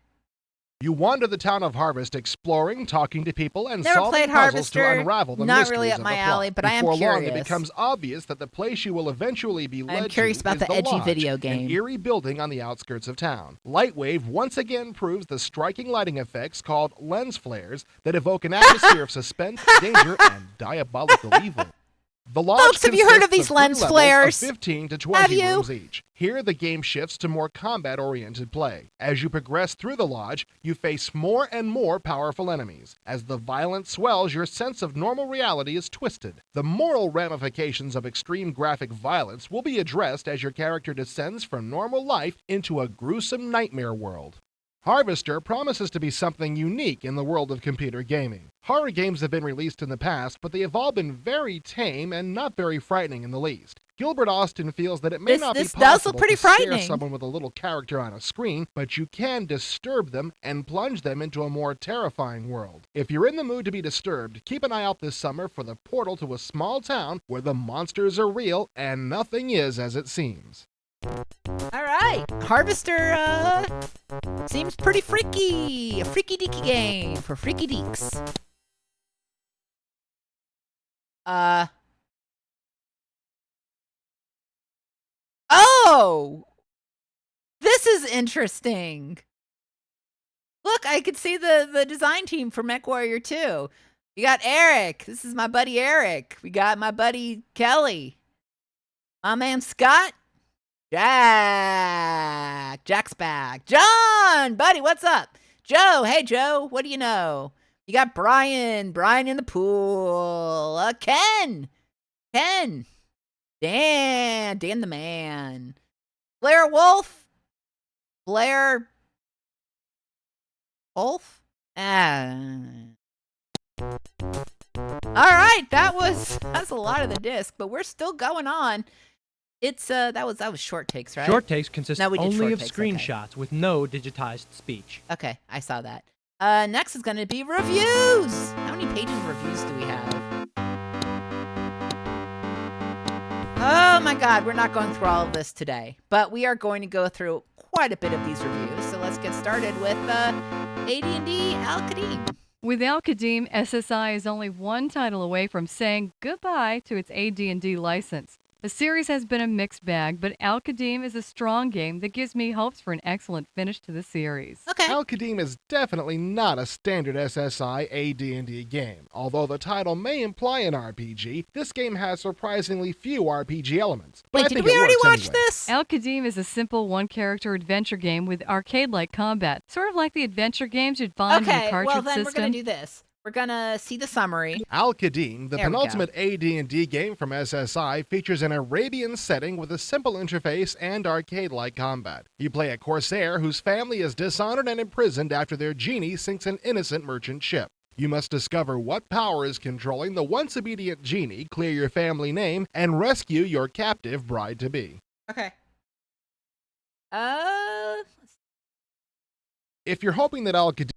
B: You wander the town of Harvest exploring, talking to people, and
A: Never
B: solving
A: played
B: puzzles to
A: Harvester.
B: unravel the
A: Not
B: mysteries
A: really up
B: of
A: my
B: the plot.
A: alley, but I am
B: Before long,
A: curious.
B: it becomes obvious that the place you will eventually be led
A: I'm curious
B: to
A: about
B: is
A: the edgy
B: Lodge,
A: video game.
B: an eerie building on the outskirts of town. Lightwave once again proves the striking lighting effects called lens flares that evoke an atmosphere of suspense, danger, and diabolical evil. The Lodge
A: Folks, have you heard of
B: consists
A: these lens
B: 3 levels
A: flares?
B: of 15 to
A: Have
B: 20
A: you?
B: rooms each. Here, the game shifts to more combat-oriented play. As you progress through the Lodge, you face more and more powerful enemies. As the violence swells, your sense of normal reality is twisted. The moral ramifications of extreme graphic violence will be addressed as your character descends from normal life into a gruesome nightmare world. Harvester promises to be something unique in the world of computer gaming. Horror games have been released in the past, but they have all been very tame and not very frightening in the least. Gilbert Austin feels that it may not be
A: This does
B: possible
A: look pretty
B: to scare
A: frightening.
B: someone with a little character on a screen, but you can disturb them and plunge them into a more terrifying world. If you're in the mood to be disturbed, keep an eye out this summer for the portal to a small town where the monsters are real and nothing is as it seems.
A: All right. Harvester seems pretty freaky. A freaky deaky game for freaky deeks. Oh! This is interesting. Look, I could see the design team for MechWarrior 2. You got Eric. This is my buddy Eric. We got my buddy Kelly. My man Scott. Jack's back. John, buddy, what's up? Joe, hey Joe, what do you know? You got Brian in the pool. Ken, Dan the man. Blair Wolf. All right, that's a lot of the disc, but we're still going on. It's that was short takes, right?
J: Short takes consist
A: No, we did
J: only
A: short
J: of
A: takes,
J: screenshots with no digitized speech.
A: Okay, I saw that. Next is going to be reviews. How many pages of reviews do we have? Oh my God, we're not going through all of this today, but we are going to go through quite a bit of these reviews. So let's get started with AD&D Al-Qadim.
C: With Al-Qadim, SSI is only one title away from saying goodbye to its AD&D license. The series has been a mixed bag, but Al-Qadim is a strong game that gives me hopes for an excellent finish to the series.
A: Okay.
B: Al-Qadim is definitely not a standard SSI AD&D game. Although the title may imply an RPG, this game has surprisingly few RPG elements. But
A: Wait,
B: I
A: did
B: think
A: we
B: it
A: already
B: works
A: watch
B: anyway.
A: this?
C: Al-Qadim is a simple one-character adventure game with arcade-like combat, sort of like the adventure games you'd find in a
A: Okay,
C: cartridge
A: well then we're
C: system.
A: going to do this. We're going to see the summary.
B: Al-Qadim, the
A: There we go.
B: penultimate AD&D game from SSI, features an Arabian setting with a simple interface and arcade-like combat. You play a corsair whose family is dishonored and imprisoned after their genie sinks an innocent merchant ship. You must discover what power is controlling the once obedient genie, clear your family name, and rescue your captive bride-to-be.
A: Okay.
B: If you're hoping that Al-Qadim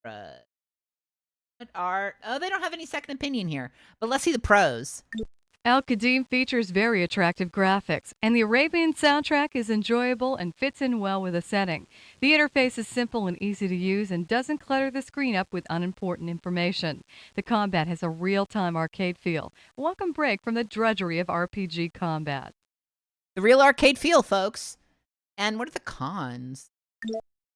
A: What are... Oh, they don't have any second opinion here. But let's see the pros.
C: Al-Qadim features very attractive graphics, and the Arabian soundtrack is enjoyable and fits in well with the setting. The interface is simple and easy to use and doesn't clutter the screen up with unimportant information. The combat has a real-time arcade feel. A welcome break from the drudgery of RPG combat.
A: The real arcade feel, folks. And what are the cons?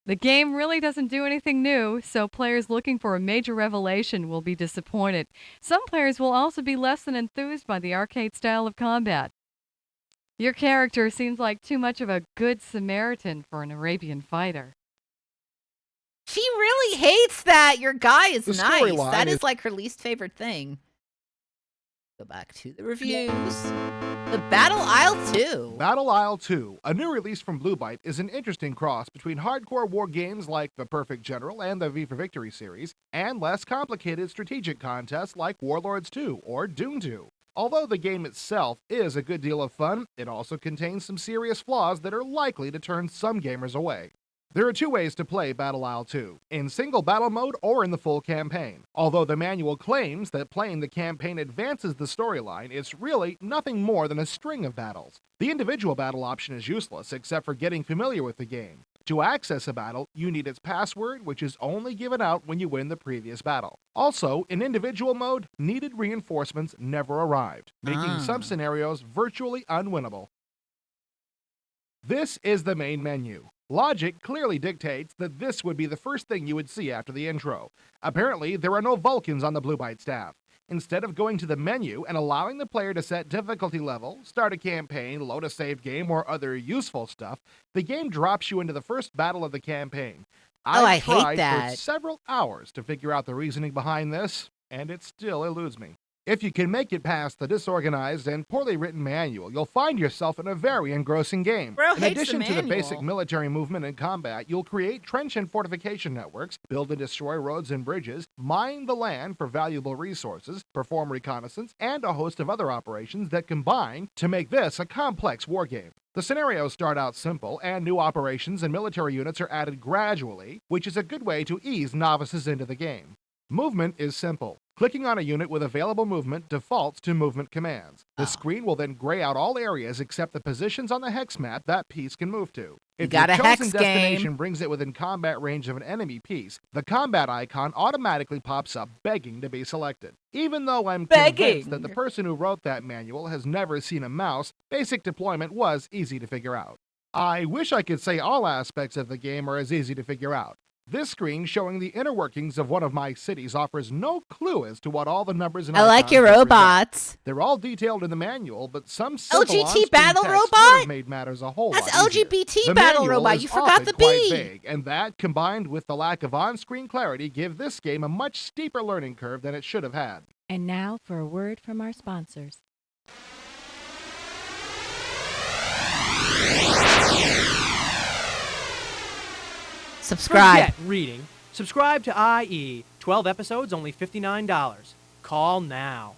C: The game really doesn't do anything new, so players looking for a major revelation will be disappointed. Some players will also be less than enthused by the arcade style of combat. Your character seems like too much of a good Samaritan for an Arabian fighter.
A: She really hates that. Your guy is
B: The
A: nice.
B: storyline
A: That is
B: is-
A: like her least favorite thing. Go back to the reviews. The Battle Isle 2.
B: Battle Isle 2, a new release from Blue Byte, is an interesting cross between hardcore war games like The Perfect General and the V for Victory series, and less complicated strategic contests like Warlords 2 or Dune 2. Although the game itself is a good deal of fun, it also contains some serious flaws that are likely to turn some gamers away. There are two ways to play Battle Isle 2, in single battle mode or in the full campaign. Although the manual claims that playing the campaign advances the storyline, it's really nothing more than a string of battles. The individual battle option is useless except for getting familiar with the game. To access a battle, you need its password, which is only given out when you win the previous battle. Also, in individual mode, needed reinforcements never arrived, making some scenarios virtually unwinnable. This is the main menu. Logic clearly dictates that this would be the first thing you would see after the intro. Apparently, there are no Vulcans on the Blue Byte staff. Instead of going to the menu and allowing the player to set difficulty level, start a campaign, load a save game, or other useful stuff, the game drops you into the first battle of the campaign.
A: I hate
B: tried
A: that.
B: for several hours to figure out the reasoning behind this, and it still eludes me. If you can make it past the disorganized and poorly written manual, you'll find yourself in a very engrossing game.
A: Bro
B: In
A: hates the
B: addition to the
A: manual.
B: basic military movement and combat, you'll create trench and fortification networks, build and destroy roads and bridges, mine the land for valuable resources, perform reconnaissance, and a host of other operations that combine to make this a complex war game. The scenarios start out simple, and new operations and military units are added gradually, which is a good way to ease novices into the game. Movement is simple. Clicking on a unit with available movement defaults to movement commands. The screen will then gray out all areas except the positions on the hex map that piece can move to. If
A: got
B: your
A: a
B: chosen
A: hex
B: destination
A: game.
B: brings it within combat range of an enemy piece, the combat icon automatically pops up begging to be selected. Even though I'm convinced that the person who wrote that manual has never seen a mouse, basic deployment was easy to figure out. I wish I could say all aspects of the game are as easy to figure out. This screen showing the inner workings of one of my cities offers no clue as to what all the numbers and
A: I like
B: icons
A: your
B: represent.
A: robots.
B: They're all detailed in the manual, but some simple
A: LGT
B: on-screen
A: battle
B: text would
A: robot?
B: have made matters a whole
A: That's
B: lot easier.
A: LGBT
B: The
A: battle
B: manual
A: robot.
B: is
A: You forgot
B: often
A: the
B: quite
A: B.
B: vague, and that, combined with the lack of on-screen clarity, give this game a much steeper learning curve than it should have had.
H: And now for a word from our sponsors.
A: Subscribe.
J: Forget reading. Subscribe to IE. 12 episodes, only $59. Call now.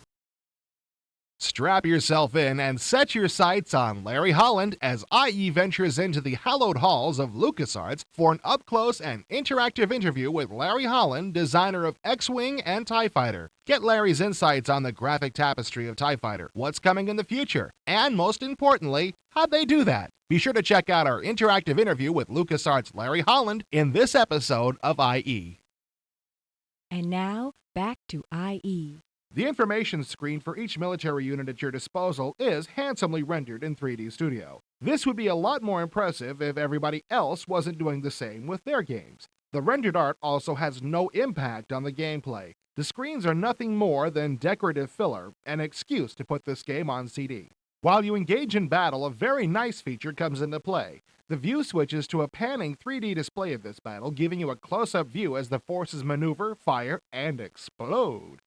B: Strap yourself in and set your sights on Larry Holland as IE ventures into the hallowed halls of LucasArts for an up-close and interactive interview with Larry Holland, designer of X-Wing and TIE Fighter. Get Larry's insights on the graphic tapestry of TIE Fighter, what's coming in the future, and most importantly, how'd they do that? Be sure to check out our interactive interview with LucasArts' Larry Holland in this episode of IE.
H: And now, back to IE.
B: The information screen for each military unit at your disposal is handsomely rendered in 3D Studio. This would be a lot more impressive if everybody else wasn't doing the same with their games. The rendered art also has no impact on the gameplay. The screens are nothing more than decorative filler, an excuse to put this game on CD. While you engage in battle, a very nice feature comes into play. The view switches to a panning 3D display of this battle, giving you a close-up view as the forces maneuver, fire, and explode.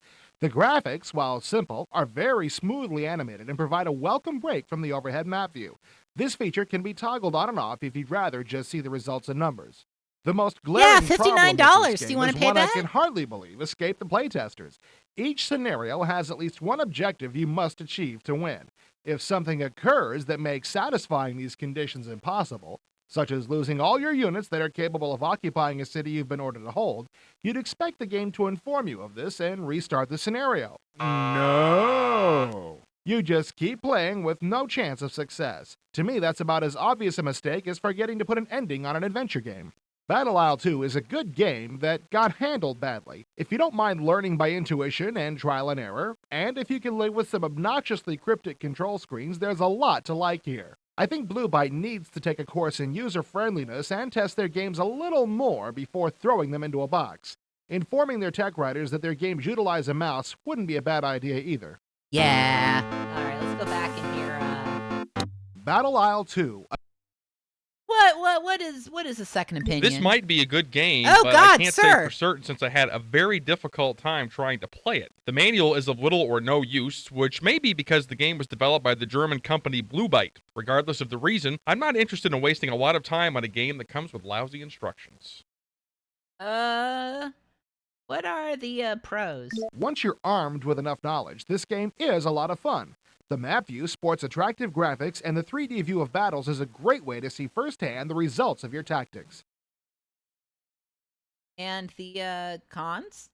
B: The graphics, while simple, are very smoothly animated and provide a welcome break from the overhead map view. This feature can be toggled on and off if you'd rather just see the results in numbers. The most glaring problem with this
A: Do you
B: game
A: want
B: is
A: to pay
B: one
A: that?
B: I can hardly believe escaped the playtesters. Each scenario has at least one objective you must achieve to win. If something occurs that makes satisfying these conditions impossible, such as losing all your units that are capable of occupying a city you've been ordered to hold, you'd expect the game to inform you of this and restart the scenario. No! You just keep playing with no chance of success. To me, that's about as obvious a mistake as forgetting to put an ending on an adventure game. Battle Isle 2 is a good game that got handled badly. If you don't mind learning by intuition and trial and error, and if you can live with some obnoxiously cryptic control screens, there's a lot to like here. I think Blue Byte needs to take a course in user-friendliness and test their games a little more before throwing them into a box. Informing their tech writers that their games utilize a mouse wouldn't be a bad idea either.
A: Yeah. All right, let's go back in here.
B: Battle Isle 2.
A: What is a second opinion?
E: This might be a good game,
A: Oh,
E: but
A: God,
E: I can't
A: sir.
E: say for certain since I had a very difficult time trying to play it. The manual is of little or no use, which may be because the game was developed by the German company Blue Byte. Regardless of the reason, I'm not interested in wasting a lot of time on a game that comes with lousy instructions.
A: What are the pros?
B: Once you're armed with enough knowledge, this game is a lot of fun. The map view sports attractive graphics, and the 3D view of battles is a great way to see firsthand the results of your tactics.
A: And the cons?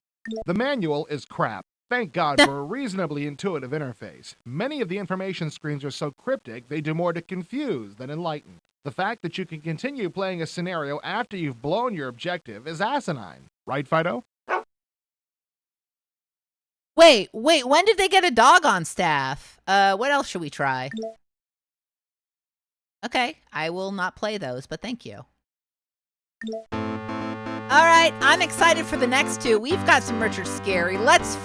B: The manual is crap. Thank God for a reasonably intuitive interface. Many of the information screens are so cryptic they do more to confuse than enlighten. The fact that you can continue playing a scenario after you've blown your objective is asinine. Right, Fido?
A: Wait, when did they get a dog on staff? What else should we try? Okay, I will not play those, but thank you. All right, I'm excited for the next two. We've got some Richard Scary. Let's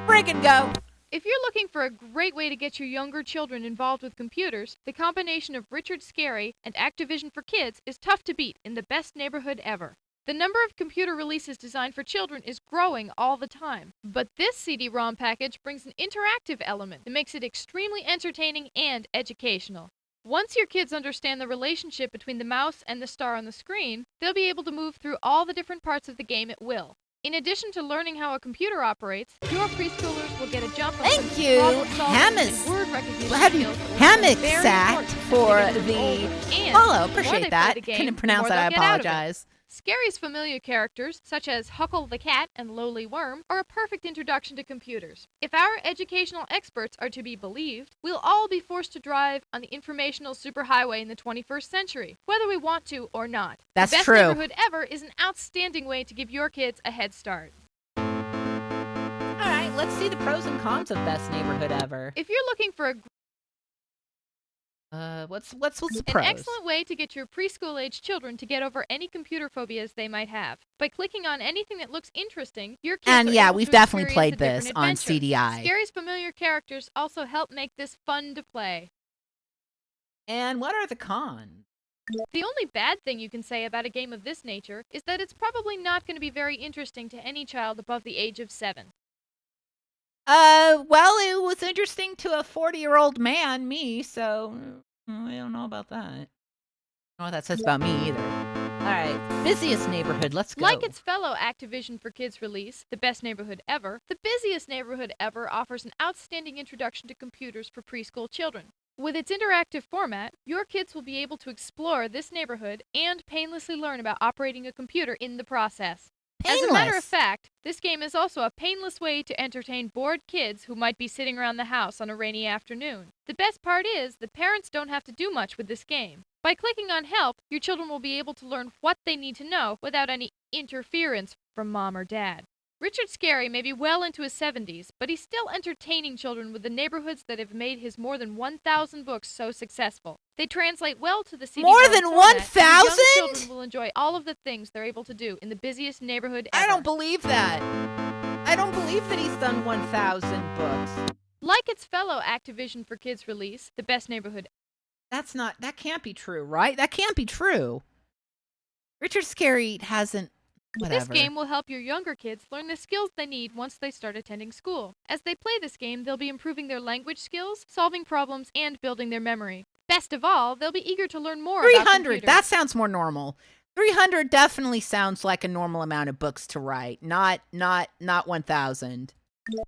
A: friggin' go.
K: If you're looking for a great way to get your younger children involved with computers, the combination of Richard Scary and Activision for Kids is tough to beat in the best neighborhood ever. The number of computer releases designed for children is growing all the time, but this CD-ROM package brings an interactive element that makes it extremely entertaining and educational. Once your kids understand the relationship between the mouse and the star on the screen, they'll be able to move through all the different parts of the game at will. In addition to learning how a computer operates, your preschoolers will get a jump on
A: Thank
K: some
A: you,
K: problem-solving and word recognition skills that will be
A: Hammock
K: very
A: Sack,
K: important
A: for
K: as they get
A: the
K: older. And
A: follow.
K: the more they
A: Appreciate
K: play
A: that.
K: the game,
A: Couldn't
K: the
A: pronounce
K: more
A: that. I
K: they'll get out of it.
A: apologize.
K: Scary's familiar characters, such as Huckle the Cat and Lowly Worm, are a perfect introduction to computers. If our educational experts are to be believed, we'll all be forced to drive on the informational superhighway in the 21st century, whether we want to or not.
A: That's
K: the Best
A: true.
K: Neighborhood Ever is an outstanding way to give your kids a head start.
A: All right, let's see the pros and cons of Best Neighborhood Ever.
K: If you're looking for
A: What's the
K: an
A: pros?
K: excellent way to get your preschool-age children to get over any computer phobias they might have. By clicking on anything that looks interesting, your kids
A: And
K: are
A: yeah,
K: able
A: we've
K: to
A: definitely
K: experience
A: played
K: a
A: this
K: different
A: on
K: adventure.
A: CDI.
K: Scary's familiar characters also help make this fun to play.
A: And what are the cons?
K: The only bad thing you can say about a game of this nature is that it's probably not going to be very interesting to any child above the age of 7.
A: Well, it was interesting to a 40-year-old man, me, so I don't know about that. I don't know what that says about me either. All right, busiest neighborhood, let's go.
K: Like its fellow Activision for Kids release, The Best Neighborhood Ever, The Busiest Neighborhood Ever offers an outstanding introduction to computers for preschool children. With its interactive format, your kids will be able to explore this neighborhood and painlessly learn about operating a computer in the process. As a matter of fact, this game is also a painless way to entertain bored kids who might be sitting around the house on a rainy afternoon. The best part is that parents don't have to do much with this game. By clicking on Help, your children will be able to learn what they need to know without any interference from mom or dad. Richard Scarry may be well into his 70s, but he's still entertaining children with the neighborhoods that have made his more than 1,000 books so successful. They translate well to the CD-ROM
A: More than
K: format, and
A: 1,000?
K: young children will enjoy all of the things they're able to do in the busiest neighborhood ever.
A: I don't believe that. I don't believe that he's done 1,000 books.
K: Like its fellow Activision for Kids release, The Best Neighborhood.
A: That can't be true, right? That can't be true. Richard Scarry hasn't. Whatever.
K: This game will help your younger kids learn the skills they need once they start attending school. As they play this game, they'll be improving their language skills, solving problems, and building their memory. Best of all, they'll be eager to learn more about
A: 300.
K: computers.
A: That sounds more normal. 300 definitely sounds like a normal amount of books to write. Not 1,000.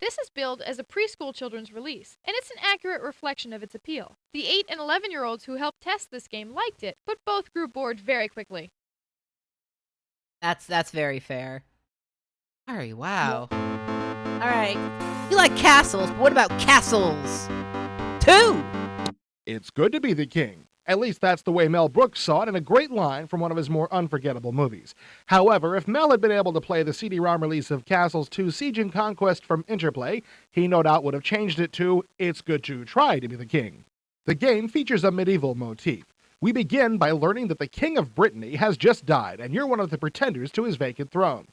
K: This is billed as a preschool children's release, and it's an accurate reflection of its appeal. The 8 and 11-year-olds who helped test this game liked it, but both grew bored very quickly.
A: That's very fair. All right, wow. All right. You like castles, but what about Castles 2?
B: It's good to be the king. At least that's the way Mel Brooks saw it in a great line from one of his more unforgettable movies. However, if Mel had been able to play the CD-ROM release of Castles 2 Siege and Conquest from Interplay, he no doubt would have changed it to It's Good to Try to be the King. The game features a medieval motif. We begin by learning that the King of Brittany has just died, and you're one of the pretenders to his vacant throne.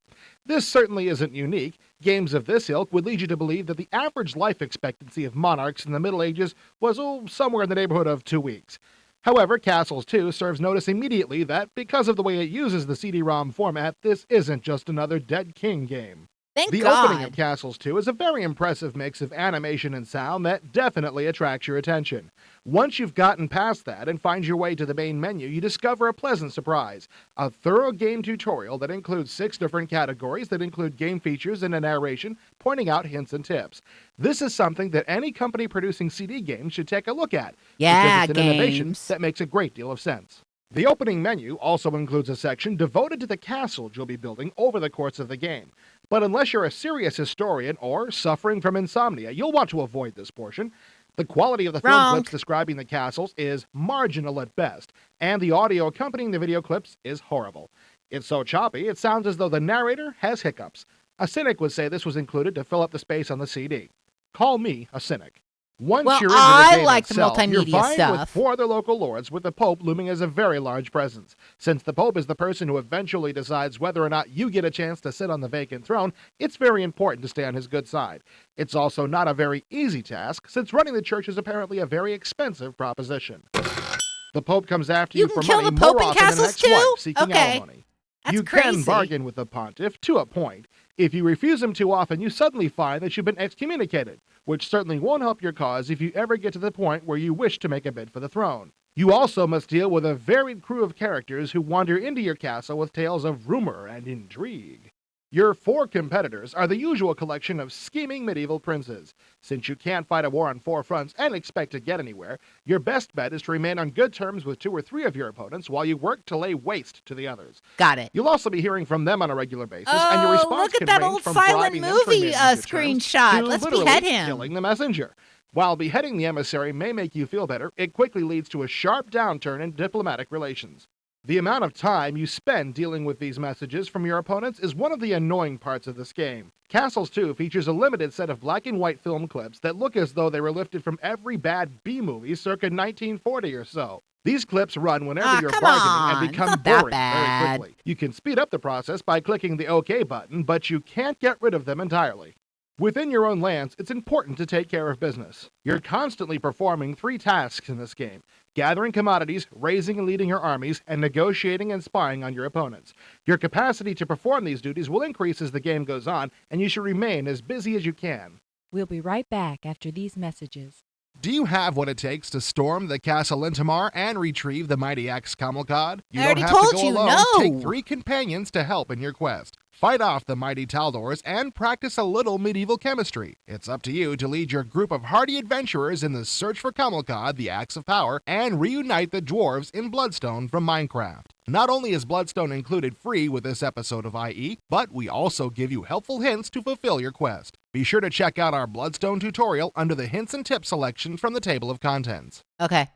B: This certainly isn't unique. Games of this ilk would lead you to believe that the average life expectancy of monarchs in the Middle Ages was somewhere in the neighborhood of 2 weeks. However, Castles 2 serves notice immediately that, because of the way it uses the CD-ROM format, this isn't just another Dead King game.
A: Thank
B: The
A: God.
B: opening of Castles 2 is a very impressive mix of animation and sound that definitely attracts your attention. Once you've gotten past that and find your way to the main menu, you discover a pleasant surprise. A thorough game tutorial that includes 6 different categories that include game features and a narration pointing out hints and tips. This is something that any company producing CD games should take a look at.
A: Yeah,
B: because it's an innovation
A: games.
B: that makes a great deal of sense. The opening menu also includes a section devoted to the castle you'll be building over the course of the game. But unless you're a serious historian or suffering from insomnia, you'll want to avoid this portion. The quality of the film clips describing the castles is marginal at best, and the audio accompanying the video clips is horrible. It's so choppy, it sounds as though the narrator has hiccups. A cynic would say this was included to fill up the space on the CD. Call me a cynic. Once
A: Well,
B: you're into
A: I
B: the game
A: like the
B: itself, you're
A: multimedia
B: vying
A: stuff.
B: with 4 other local lords, with the Pope looming as a very large presence. Since the Pope is the person who eventually decides whether or not you get a chance to sit on the vacant throne, it's very important to stay on his good side. It's also not a very easy task, since running the church is apparently a very expensive proposition. The Pope comes after you,
A: You
B: for
A: can kill
B: money
A: the Pope
B: more
A: in
B: often than an
A: Castles
B: ex-wife
A: too?
B: seeking
A: Okay.
B: alimony.
A: That's
B: You
A: crazy.
B: can bargain with the pontiff to a point. If you refuse him too often, you suddenly find that you've been excommunicated, which certainly won't help your cause if you ever get to the point where you wish to make a bid for the throne. You also must deal with a varied crew of characters who wander into your castle with tales of rumor and intrigue. Your 4 competitors are the usual collection of scheming medieval princes. Since you can't fight a war on 4 fronts and expect to get anywhere, your best bet is to remain on good terms with 2 or 3 of your opponents while you work to lay waste to the others.
A: Got it.
B: You'll also be hearing from them on a regular basis, and your
A: Oh,
B: response
A: look at
B: can
A: that
B: range
A: old
B: from
A: silent
B: bribing them for
A: movie
B: admitting good terms
A: screenshot.
B: to
A: Let's
B: literally
A: behead him.
B: killing the messenger. While beheading the emissary may make you feel better, it quickly leads to a sharp downturn in diplomatic relations. The amount of time you spend dealing with these messages from your opponents is one of the annoying parts of this game. Castles 2 features a limited set of black and white film clips that look as though they were lifted from every bad B-movie circa 1940 or so. These clips run whenever you're
A: come
B: bargaining
A: on.
B: and
A: It's
B: become
A: not that
B: boring very
A: bad.
B: quickly. You can speed up the process by clicking the OK button, but you can't get rid of them entirely. Within your own lands, it's important to take care of business. You're constantly performing 3 tasks in this game: gathering commodities, raising and leading your armies, and negotiating and spying on your opponents. Your capacity to perform these duties will increase as the game goes on, and you should remain as busy as you can.
H: We'll be right back after these messages.
B: Do you have what it takes to storm the Castle Lintamar and retrieve the mighty axe Camelcod? You
A: I
B: don't
A: already
B: have
A: told
B: to go
A: you,
B: alone.
A: no.
B: Take 3 companions to help in your quest. Fight off the mighty Taldors and practice a little medieval chemistry. It's up to you to lead your group of hardy adventurers in the search for Camelcod, the Axe of Power, and reunite the dwarves in Bloodstone from Minecraft. Not only is Bloodstone included free with this episode of IE, but we also give you helpful hints to fulfill your quest. Be sure to check out our Bloodstone tutorial under the Hints and Tips section from the table of contents.
A: Okay.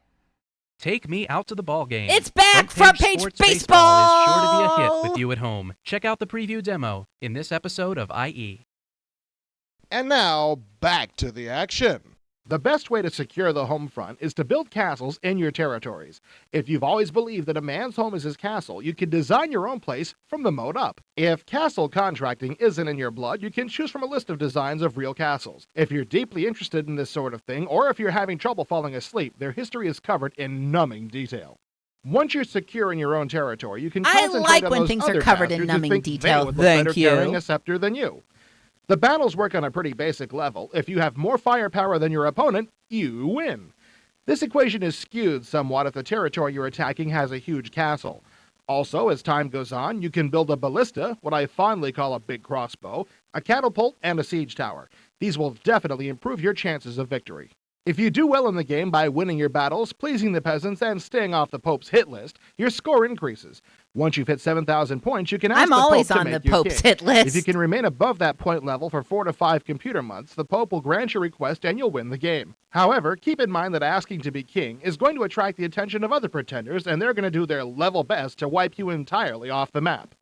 G: Take me out to the ball game.
A: It's back! Front page
G: Sports
A: baseball
G: is sure to be a hit with you at home. Check out the preview demo in this episode of IE.
B: And now, back to the action. The best way to secure the home front is to build castles in your territories. If you've always believed that a man's home is his castle, you can design your own place from the mode up. If castle contracting isn't in your blood, you can choose from a list of designs of real castles. If you're deeply interested in this sort of thing, or if you're having trouble falling asleep, their history is covered in numbing detail. Once you're secure in your own territory, you can concentrate
A: like
B: on
A: when
B: those
A: things
B: other
A: are covered in
B: bastards who
A: numbing
B: think
A: detail.
B: they would look
A: Thank
B: better
A: you.
B: carrying a scepter than you. The battles work on a pretty basic level. If you have more firepower than your opponent, you win. This equation is skewed somewhat if the territory you're attacking has a huge castle. Also, as time goes on, you can build a ballista, what I fondly call a big crossbow, a catapult, and a siege tower. These will definitely improve your chances of victory. If you do well in the game by winning your battles, pleasing the peasants, and staying off the Pope's hit list, your score increases. Once you've hit 7,000 points, you can ask
A: I'm
B: the
A: always
B: Pope to
A: on the
B: make you
A: Pope's
B: king.
A: hit list.
B: If you can remain above that point level for 4 to 5 computer months, the Pope will grant your request and you'll win the game. However, keep in mind that asking to be king is going to attract the attention of other pretenders, and they're going to do their level best to wipe you entirely off the map.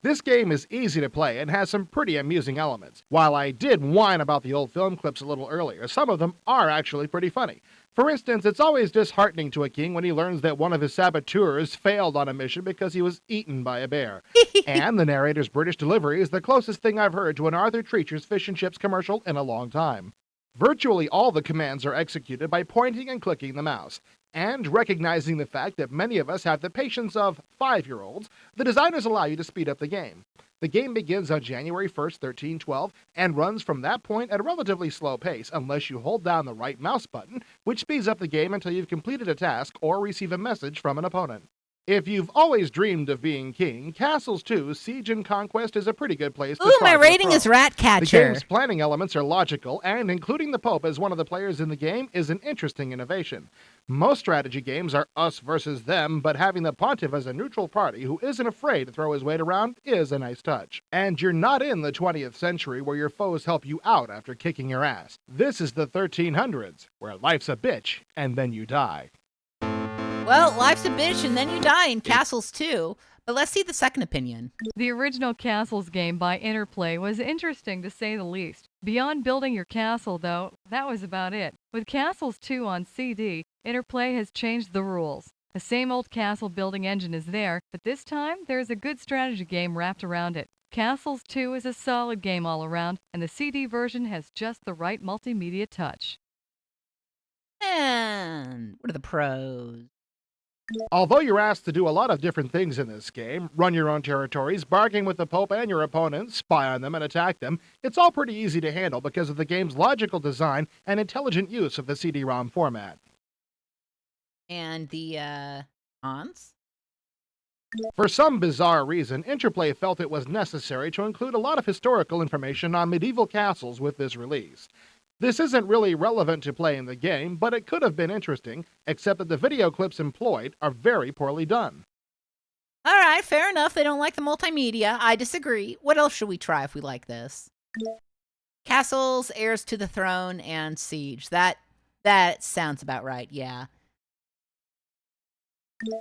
B: This game is easy to play and has some pretty amusing elements. While I did whine about the old film clips a little earlier, some of them are actually pretty funny. For instance, it's always disheartening to a king when he learns that one of his saboteurs failed on a mission because he was eaten by a bear. And the narrator's British delivery is the closest thing I've heard to an Arthur Treacher's Fish and Chips commercial in a long time. Virtually all the commands are executed by pointing and clicking the mouse. And recognizing the fact that many of us have the patience of 5-year-olds, the designers allow you to speed up the game. The game begins on January 1st, 1312, and runs from that point at a relatively slow pace unless you hold down the right mouse button, which speeds up the game until you've completed a task or receive a message from an opponent. If you've always dreamed of being king, Castles 2 Siege and Conquest is a pretty good place to
A: Ooh,
B: try
A: my
B: for a
A: rating
B: pro.
A: is Ratcatcher.
B: The game's planning elements are logical, and including the Pope as one of the players in the game is an interesting innovation. Most strategy games are us versus them, but having the Pontiff as a neutral party who isn't afraid to throw his weight around is a nice touch. And you're not in the 20th century where your foes help you out after kicking your ass. This is the 1300s, where life's a bitch, and then you die.
A: Well, life's a bitch and then you die in Castles too. But let's see the second opinion.
C: The original Castles game by Interplay was interesting to say the least. Beyond building your castle, though, that was about it. With Castles 2 on CD, Interplay has changed the rules. The same old castle building engine is there, but this time there's a good strategy game wrapped around it. Castles 2 is a solid game all around, and the CD version has just the right multimedia touch.
A: And what are the pros?
B: Although you're asked to do a lot of different things in this game, run your own territories, bargain with the Pope and your opponents, spy on them and attack them, it's all pretty easy to handle because of the game's logical design and intelligent use of the CD-ROM format.
A: And the cons?
B: For some bizarre reason, Interplay felt it was necessary to include a lot of historical information on medieval castles with this release. This isn't really relevant to playing the game, but it could have been interesting, except that the video clips employed are very poorly done.
A: All right, fair enough. They don't like the multimedia. I disagree. What else should we try if we like this? Castles, Heirs to the Throne, and Siege. That sounds about right, yeah.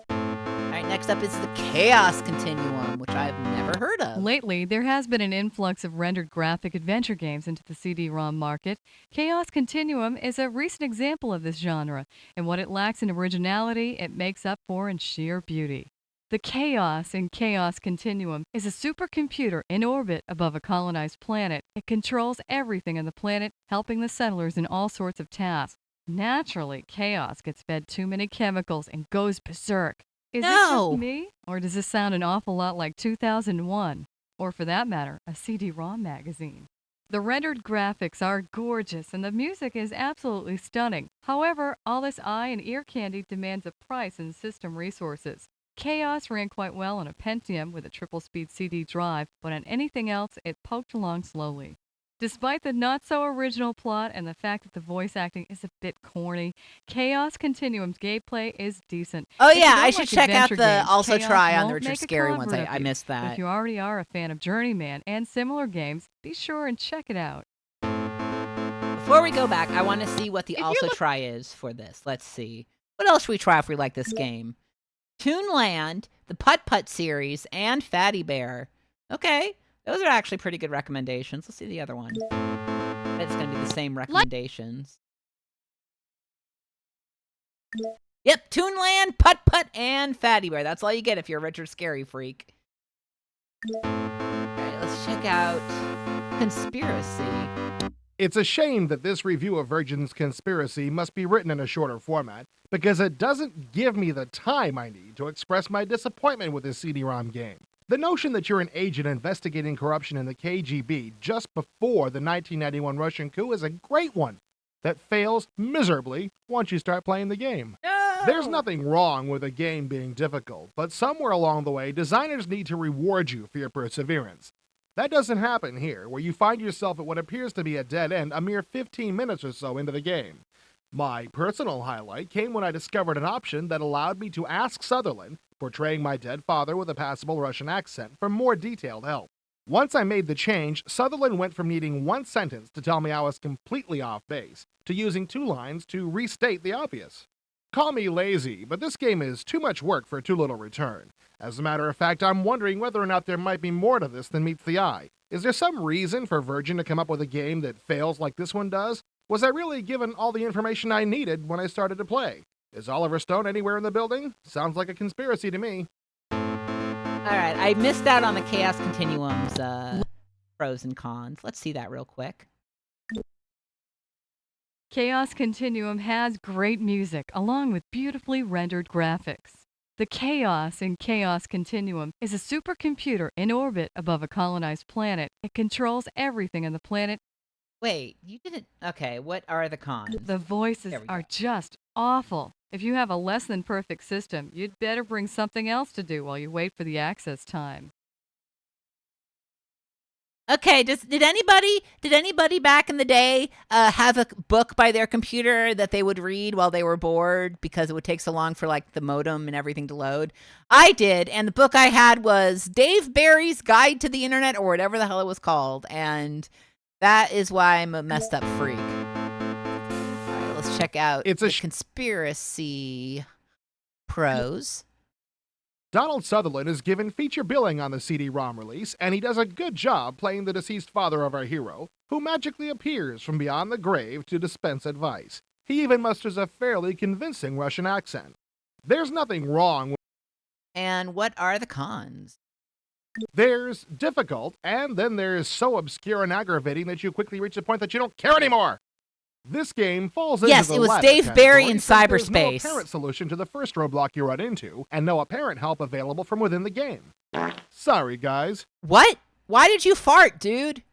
A: All right, next up is the Chaos Continuum, which I've never heard of.
C: Lately, there has been an influx of rendered graphic adventure games into the CD-ROM market. Chaos Continuum is a recent example of this genre, and what it lacks in originality, it makes up for in sheer beauty. The Chaos in Chaos Continuum is a supercomputer in orbit above a colonized planet. It controls everything on the planet, helping the settlers in all sorts of tasks. Naturally, Chaos gets fed too many chemicals and goes berserk. Is it just me? Or does this sound an awful lot like 2001? Or for that matter, a CD-ROM magazine? The rendered graphics are gorgeous and the music is absolutely stunning. However, all this eye and ear candy demands a price in system resources. Chaos ran quite well on a Pentium with a triple-speed CD drive, but on anything else, it poked along slowly. Despite the not-so-original plot and the fact that the voice acting is a bit corny, Chaos Continuum's gameplay is decent.
A: Oh
C: If you
A: yeah,
C: don't
A: I should
C: like
A: check out
C: adventure
A: the
C: games,
A: Also
C: Chaos
A: Try on the
C: won't
A: Richard
C: make a
A: Scary ones.
C: convert of
A: I
C: you.
A: missed
C: But
A: that.
C: if you already are a fan of Journeyman and similar games, be sure and check it out.
A: Before we go back, I want to see what the
K: If you
A: Also
K: look-
A: Try is for this. Let's see. What else should we try if we like this game? Toonland, the Putt Putt series, and Fatty Bear. Okay, those are actually pretty good recommendations. Let's see the other one. I bet it's going to be the same recommendations. Yep, Toonland, Putt Putt, and Fatty Bear. That's all you get if you're a Richard Scary freak. All right, let's check out Conspiracy.
B: It's a shame that this review of Virgin's Conspiracy must be written in a shorter format, because it doesn't give me the time I need to express my disappointment with this CD-ROM game. The notion that you're an agent investigating corruption in the KGB just before the 1991 Russian coup is a great one that fails miserably once you start playing the game.
A: No!
B: There's nothing wrong with a game being difficult, but somewhere along the way, designers need to reward you for your perseverance. That doesn't happen here, where you find yourself at what appears to be a dead end a mere 15 minutes or so into the game. My personal highlight came when I discovered an option that allowed me to ask Sutherland, portraying my dead father with a passable Russian accent, for more detailed help. Once I made the change, Sutherland went from needing one sentence to tell me I was completely off base, to using 2 lines to restate the obvious. Call me lazy, but this game is too much work for too little return. As a matter of fact, I'm wondering whether or not there might be more to this than meets the eye. Is there some reason for Virgin to come up with a game that fails like this one does? Was I really given all the information I needed when I started to play? Is Oliver Stone anywhere in the building? Sounds like a conspiracy to me.
A: Alright, I missed out on the Chaos Continuum's pros and cons. Let's see that real quick.
C: Chaos Continuum has great music along with beautifully rendered graphics. The Chaos in Chaos Continuum is a supercomputer in orbit above a colonized planet. It controls everything on the planet.
A: Wait, you didn't... Okay, what are the cons?
C: The voices are just awful. If you have a less than perfect system, you'd better bring something else to do while you wait for the access time.
A: Okay, did anybody back in the day have a book by their computer that they would read while they were bored because it would take so long for like the modem and everything to load? I did, and the book I had was Dave Barry's Guide to the Internet or whatever the hell it was called, and that is why I'm a messed up freak. All right, let's check out the Conspiracy pros.
B: Donald Sutherland is given feature billing on the CD-ROM release, and he does a good job playing the deceased father of our hero, who magically appears from beyond the grave to dispense advice. He even musters a fairly convincing Russian accent. There's nothing wrong with...
A: And what are the cons?
B: There's difficult, and then there's so obscure and aggravating that you quickly reach the point that you don't care anymore. This game falls into the
A: it was
B: latter
A: Dave Barry
B: category
A: in
B: since there's
A: cyberspace.
B: no apparent solution to the first roadblock you run into, and no apparent help available from within the game. Sorry, guys.
A: What? Why did you fart, dude?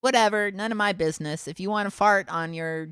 A: Whatever, none of my business. If you want to fart on your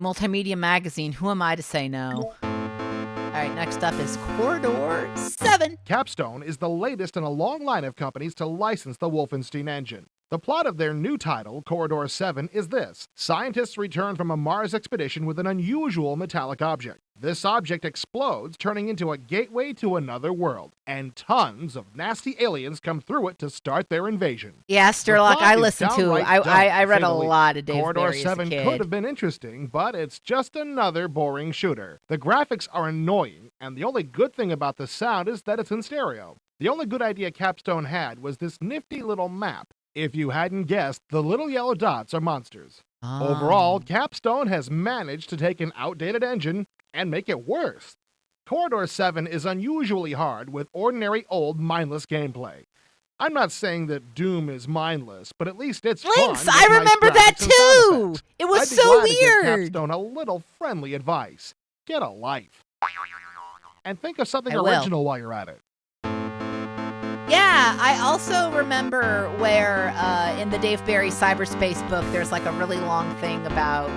A: multimedia magazine, who am I to say no? All right, next up is Corridor 7.
B: Capstone is the latest in a long line of companies to license the Wolfenstein engine. The plot of their new title, Corridor 7, is this. Scientists return from a Mars expedition with an unusual metallic object. This object explodes, turning into a gateway to another world, and tons of nasty aliens come through it to start their invasion.
A: Yeah, Sturlock, I listened to it. I read a lot of Dave
B: Corridor
A: Barry
B: 7
A: as a kid.
B: could have been interesting, but it's just another boring shooter. The graphics are annoying, and the only good thing about the sound is that it's in stereo. The only good idea Capstone had was this nifty little map. If you hadn't guessed, the little yellow dots are monsters. Overall, Capstone has managed to take an outdated engine and make it worse. Corridor 7 is unusually hard with ordinary old mindless gameplay. I'm not saying that Doom is mindless, but at least it's
A: Lynx,
B: fun.
A: I remember that too! It was
B: I'd be
A: so
B: glad to give
A: weird!
B: Capstone a little friendly advice. Get a life. And think of something
A: I will.
B: original while you're at it.
A: Yeah, I also remember where in the Dave Barry cyberspace book, there's like a really long thing about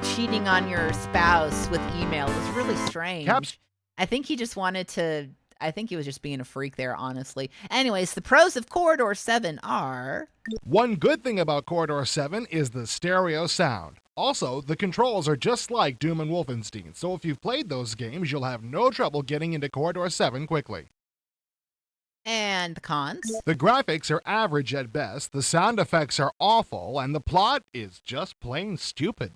A: cheating on your spouse with email. It was really strange. I think he just wanted to. I think he was just being a freak there, honestly. Anyways, the pros of Corridor 7 are...
B: One good thing about Corridor 7 is the stereo sound. Also, the controls are just like Doom and Wolfenstein, so if you've played those games, you'll have no trouble getting into Corridor 7 quickly.
A: And the cons?
B: The graphics are average at best, the sound effects are awful, and the plot is just plain stupid.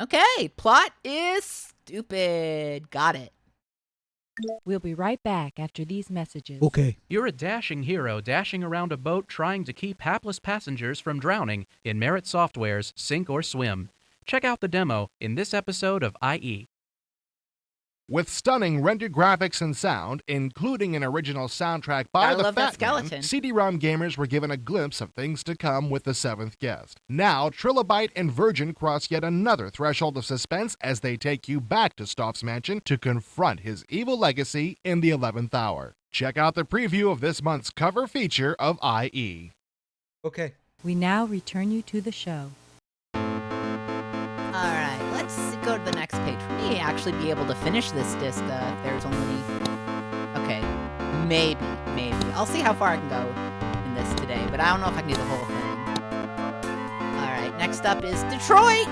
A: Okay, plot is stupid. Got it.
H: We'll be right back after these messages.
J: Okay.
G: You're a dashing hero dashing around a boat trying to keep hapless passengers from drowning in Merit Software's Sink or Swim. Check out the demo in this episode of IE.
B: With stunning rendered graphics and sound, including an original soundtrack by
A: Gotta
B: the
A: love that
B: Fat Man,
A: skeleton.
B: CD-ROM gamers were given a glimpse of things to come with the seventh guest. Now, Trilobite and Virgin cross yet another threshold of suspense as they take you back to Stoff's mansion to confront his evil legacy in the 11th hour. Check out the preview of this month's cover feature of IE.
J: Okay.
H: We now return you to the show.
A: All right, let's go to the next page. We may actually be able to finish this disc if there's only... Okay, maybe. I'll see how far I can go in this today, but I don't know if I can do the whole thing. All right, next up is Detroit.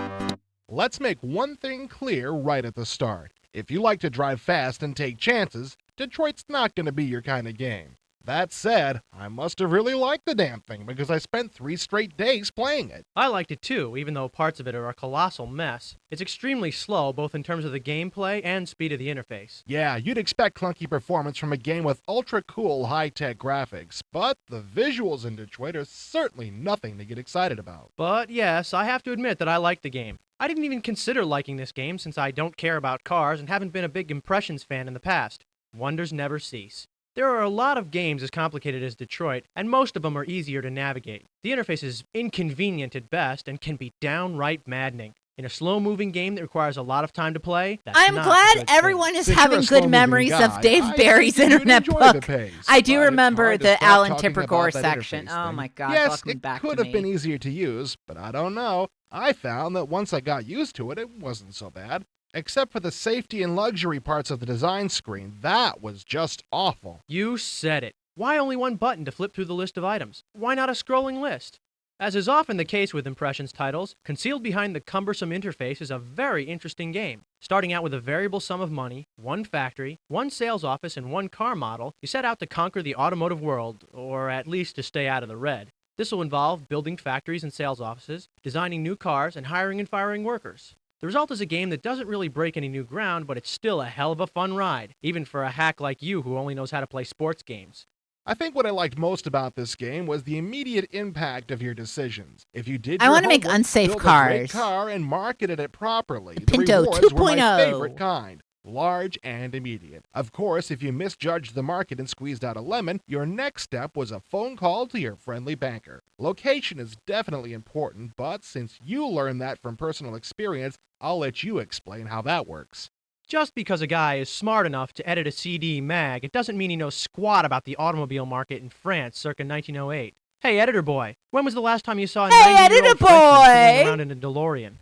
B: Let's make one thing clear right at the start. If you like to drive fast and take chances, Detroit's not going to be your kind of game. That said, I must have really liked the damn thing because I spent 3 straight days playing it.
J: I liked it too, even though parts of it are a colossal mess. It's extremely slow, both in terms of the gameplay and speed of the interface.
B: Yeah, you'd expect clunky performance from a game with ultra-cool high-tech graphics, but the visuals in Detroit are certainly nothing to get excited about.
J: But yes, I have to admit that I liked the game. I didn't even consider liking this game since I don't care about cars and haven't been a big Impressions fan in the past. Wonders never cease. There are a lot of games as complicated as Detroit, and most of them are easier to navigate. The interface is inconvenient at best and can be downright maddening. In a slow-moving game that requires a lot of time to play, that's
A: I'm
J: not a
A: glad
J: good
A: everyone
J: thing.
A: is
B: Since you're
A: having
B: a
A: good
B: slow-moving
A: memories
B: guy,
A: of Dave
B: I
A: Barry's
B: think you'd
A: internet
B: enjoy
A: book.
B: the pace,
A: I do
B: but it's
A: remember
B: hard to
A: the
B: stop
A: Alan
B: talking
A: Tipper
B: about
A: Gore
B: that
A: section.
B: interface
A: Oh
B: thing.
A: my God,
B: Yes,
A: welcome
B: it
A: back
B: could
A: to
B: have been
A: me.
B: easier to use, but I don't know. I found that once I got used to it, it wasn't so bad. Except for the safety and luxury parts of the design screen, that was just awful.
J: You said it. Why only one button to flip through the list of items? Why not a scrolling list? As is often the case with Impressions titles, concealed behind the cumbersome interface is a very interesting game. Starting out with a variable sum of money, one factory, one sales office, and one car model, you set out to conquer the automotive world, or at least to stay out of the red. This will involve building factories and sales offices, designing new cars, and hiring and firing workers. The result is a game that doesn't really break any new ground, but it's still a hell of a fun ride, even for a hack like you who only knows how to play sports games.
B: I think what I liked most about this game was the immediate impact of your decisions. If you did
A: I
B: your
A: wanna make
B: homework,
A: unsafe
B: build a great
A: cars.
B: car and marketed it properly. The
A: Pinto
B: rewards were my
A: 2.0.
B: favorite kind. Large and immediate. Of course, if you misjudged the market and squeezed out a lemon, your next step was a phone call to your friendly banker. Location is definitely important, but since you learned that from personal experience, I'll let you explain how that works.
J: Just because a guy is smart enough to edit a CD mag, it doesn't mean he knows squat about the automobile market in France circa 1908. Hey, editor boy, when was the last time you saw a
A: Hey,
J: 90-year-old
A: editor
J: Frenchman tooling
A: boy!
J: around in a DeLorean?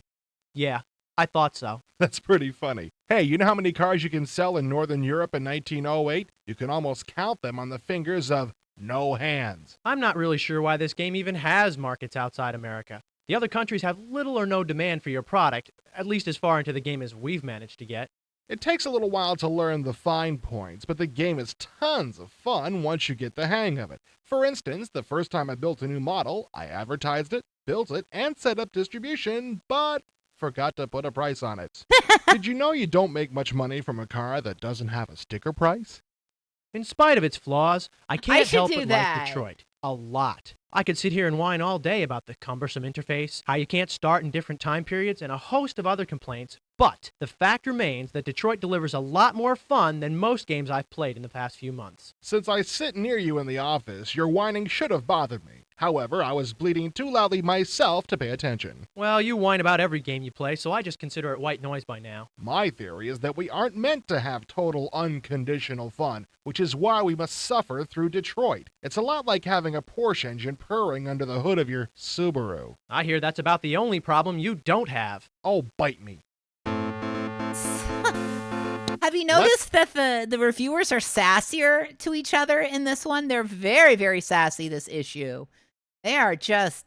J: Yeah, I thought so.
B: That's pretty funny. Hey, you know how many cars you can sell in Northern Europe in 1908? You can almost count them on the fingers of no hands.
J: I'm not really sure why this game even has markets outside America. The other countries have little or no demand for your product, at least as far into the game as we've managed to get.
B: It takes a little while to learn the fine points, but the game is tons of fun once you get the hang of it. For instance, the first time I built a new model, I advertised it, built it, and set up distribution, but forgot to put a price on it. Did you know you don't make much money from a car that doesn't have a sticker price?
J: In spite of its flaws, I can't
A: should
J: help
A: do
J: but
A: that.
J: like Detroit. A lot. I could sit here and whine all day about the cumbersome interface, how you can't start in different time periods, and a host of other complaints, but the fact remains that Detroit delivers a lot more fun than most games I've played in the past few months.
B: Since I sit near you in the office, your whining should have bothered me. However, I was bleating too loudly myself to pay attention.
J: Well, you whine about every game you play, so I just consider it white noise by now.
B: My theory is that we aren't meant to have total unconditional fun, which is why we must suffer through Detroit. It's a lot like having a Porsche engine purring under the hood of your Subaru.
J: I hear that's about the only problem you don't have.
B: Oh, bite me.
A: Have you noticed that the reviewers are sassier to each other in this one? They're very, very sassy this issue. They are just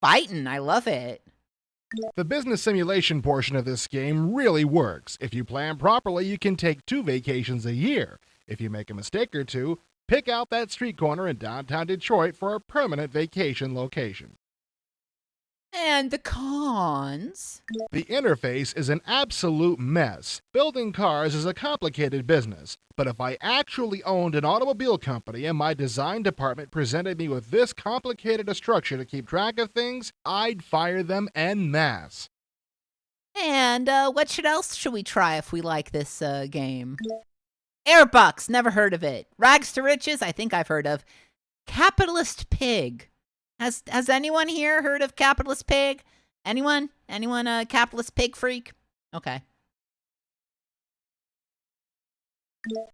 A: biting. I love it.
B: The business simulation portion of this game really works. If you plan properly, you can take 2 vacations a year. If you make a mistake or two, pick out that street corner in downtown Detroit for a permanent vacation location.
A: And the cons?
B: The interface is an absolute mess. Building cars is a complicated business, but if I actually owned an automobile company and my design department presented me with this complicated a structure to keep track of things, I'd fire them en masse.
A: And what else should we try if we like this game? Airbucks, never heard of it. Rags to Riches, I think I've heard of. Capitalist Pig. Has anyone here heard of Capitalist Pig? Anyone? Anyone a Capitalist Pig freak? Okay.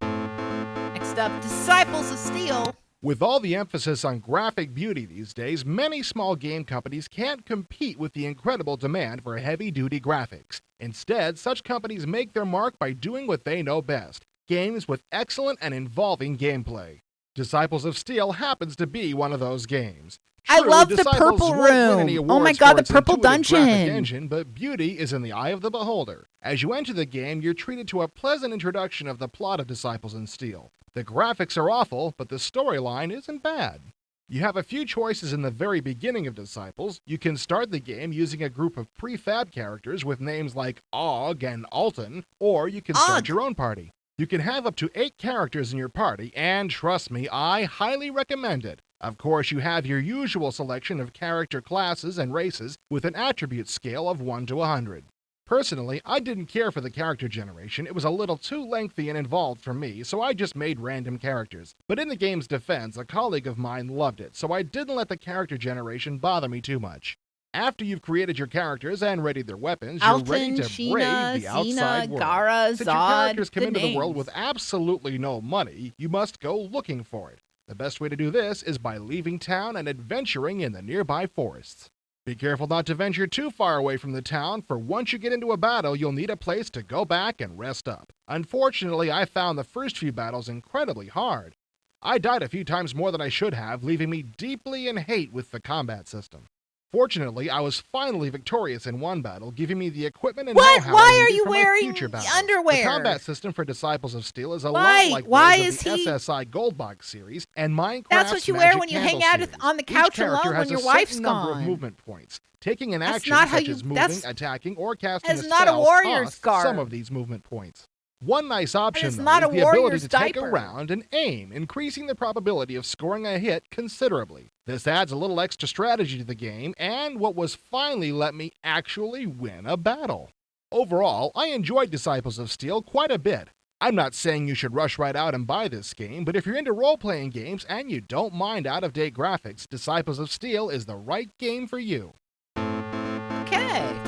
A: Next up, Disciples of Steel.
B: With all the emphasis on graphic beauty these days, many small game companies can't compete with the incredible demand for heavy-duty graphics. Instead, such companies make their mark by doing what they know best: games with excellent and involving gameplay. Disciples of Steel happens to be one of those games.
A: I
B: True,
A: love the
B: Disciples
A: purple
B: won't win any
A: room. Oh my
B: awards
A: god,
B: for
A: the
B: its
A: purple
B: intuitive graphic
A: dungeon.
B: engine, but beauty is in the eye of the beholder. As you enter the game, you're treated to a pleasant introduction of the plot of Disciples in Steel. The graphics are awful, but the storyline isn't bad. You have a few choices in the very beginning of Disciples. You can start the game using a group of prefab characters with names like Og and Alton, or you can start your own party. You can have up to 8 characters in your party, and trust me, I highly recommend it. Of course, you have your usual selection of character classes and races with an attribute scale of 1 to 100. Personally, I didn't care for the character generation. It was a little too lengthy and involved for me, so I just made random characters. But in the game's defense, a colleague of mine loved it, so I didn't let the character generation bother me too much. After you've created your characters and readied their weapons, you're ready to
A: Sheena,
B: brave the outside
A: Xena,
B: world.
A: Gara,
B: Since your
A: Zod,
B: characters come
A: good
B: into the world
A: names.
B: with absolutely no money, you must go looking for it. The best way to do this is by leaving town and adventuring in the nearby forests. Be careful not to venture too far away from the town, for once you get into a battle, you'll need a place to go back and rest up. Unfortunately, I found the first few battles incredibly hard. I died a few times more than I should have, leaving me deeply in hate with the combat system. Fortunately, I was finally victorious in one battle, giving me the equipment and know-how
A: Why
B: I
A: are
B: needed
A: you
B: for my
A: wearing
B: future battles.
A: underwear?
B: The combat system for Disciples of Steel is a
A: Why?
B: lot like
A: Why
B: those
A: is
B: of the
A: he-
B: SSI Goldbox series and Minecraft's
A: That's what you wear
B: Magic
A: when you
B: Candle
A: hang out
B: series.
A: on the
B: Each
A: couch
B: character
A: alone
B: has
A: when
B: a
A: your wife's
B: certain number of
A: gone.
B: movement points. Taking an
A: That's
B: action
A: not how
B: such
A: you-
B: as moving,
A: that's-
B: attacking, or casting
A: that's
B: a
A: not a
B: spell
A: warrior's
B: costs
A: garb.
B: some of these movement points. One nice option,
A: is
B: though,
A: not
B: is
A: a
B: the ability
A: warrior's
B: to take a
A: diaper.
B: round and aim, increasing the probability of scoring a hit considerably. This adds a little extra strategy to the game, and what was finally let me actually win a battle. Overall, I enjoyed Disciples of Steel quite a bit. I'm not saying you should rush right out and buy this game, but if you're into role-playing games and you don't mind out-of-date graphics, Disciples of Steel is the right game for you.
A: Okay.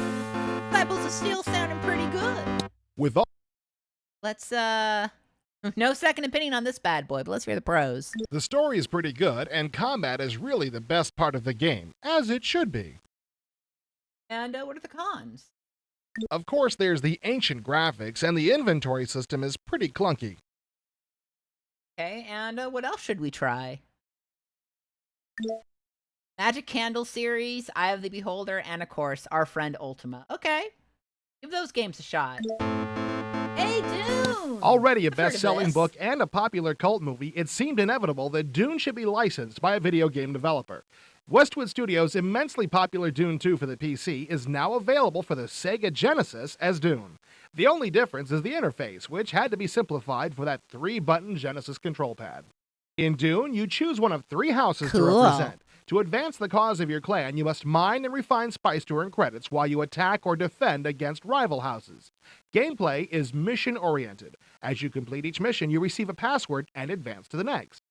A: Disciples of Steel sounding pretty good.
B: With all
A: Let's, no second opinion on this bad boy, but let's hear the pros.
B: the story is pretty good, and combat is really the best part of the game, as it should be.
A: And what are the cons?
B: Of course, there's the ancient graphics, and the inventory system is pretty clunky.
A: Okay, and what else should we try? Magic Candle series, Eye of the Beholder, and of course, our friend Ultima. Okay, give those games a shot. Hey, Dune!
B: Already a
A: I've heard of
B: best-selling
A: this.
B: book and a popular cult movie, it seemed inevitable that Dune should be licensed by a video game developer. Westwood Studios' immensely popular Dune 2 for the PC is now available for the Sega Genesis as Dune. The only difference is the interface, which had to be simplified for that 3-button Genesis control pad. In Dune, you choose one of 3 houses to
A: Cool.
B: represent. To advance the cause of your clan, you must mine and refine spice to earn credits while you attack or defend against rival houses. Gameplay is mission-oriented. As you complete each mission, you receive a password and advance to the next.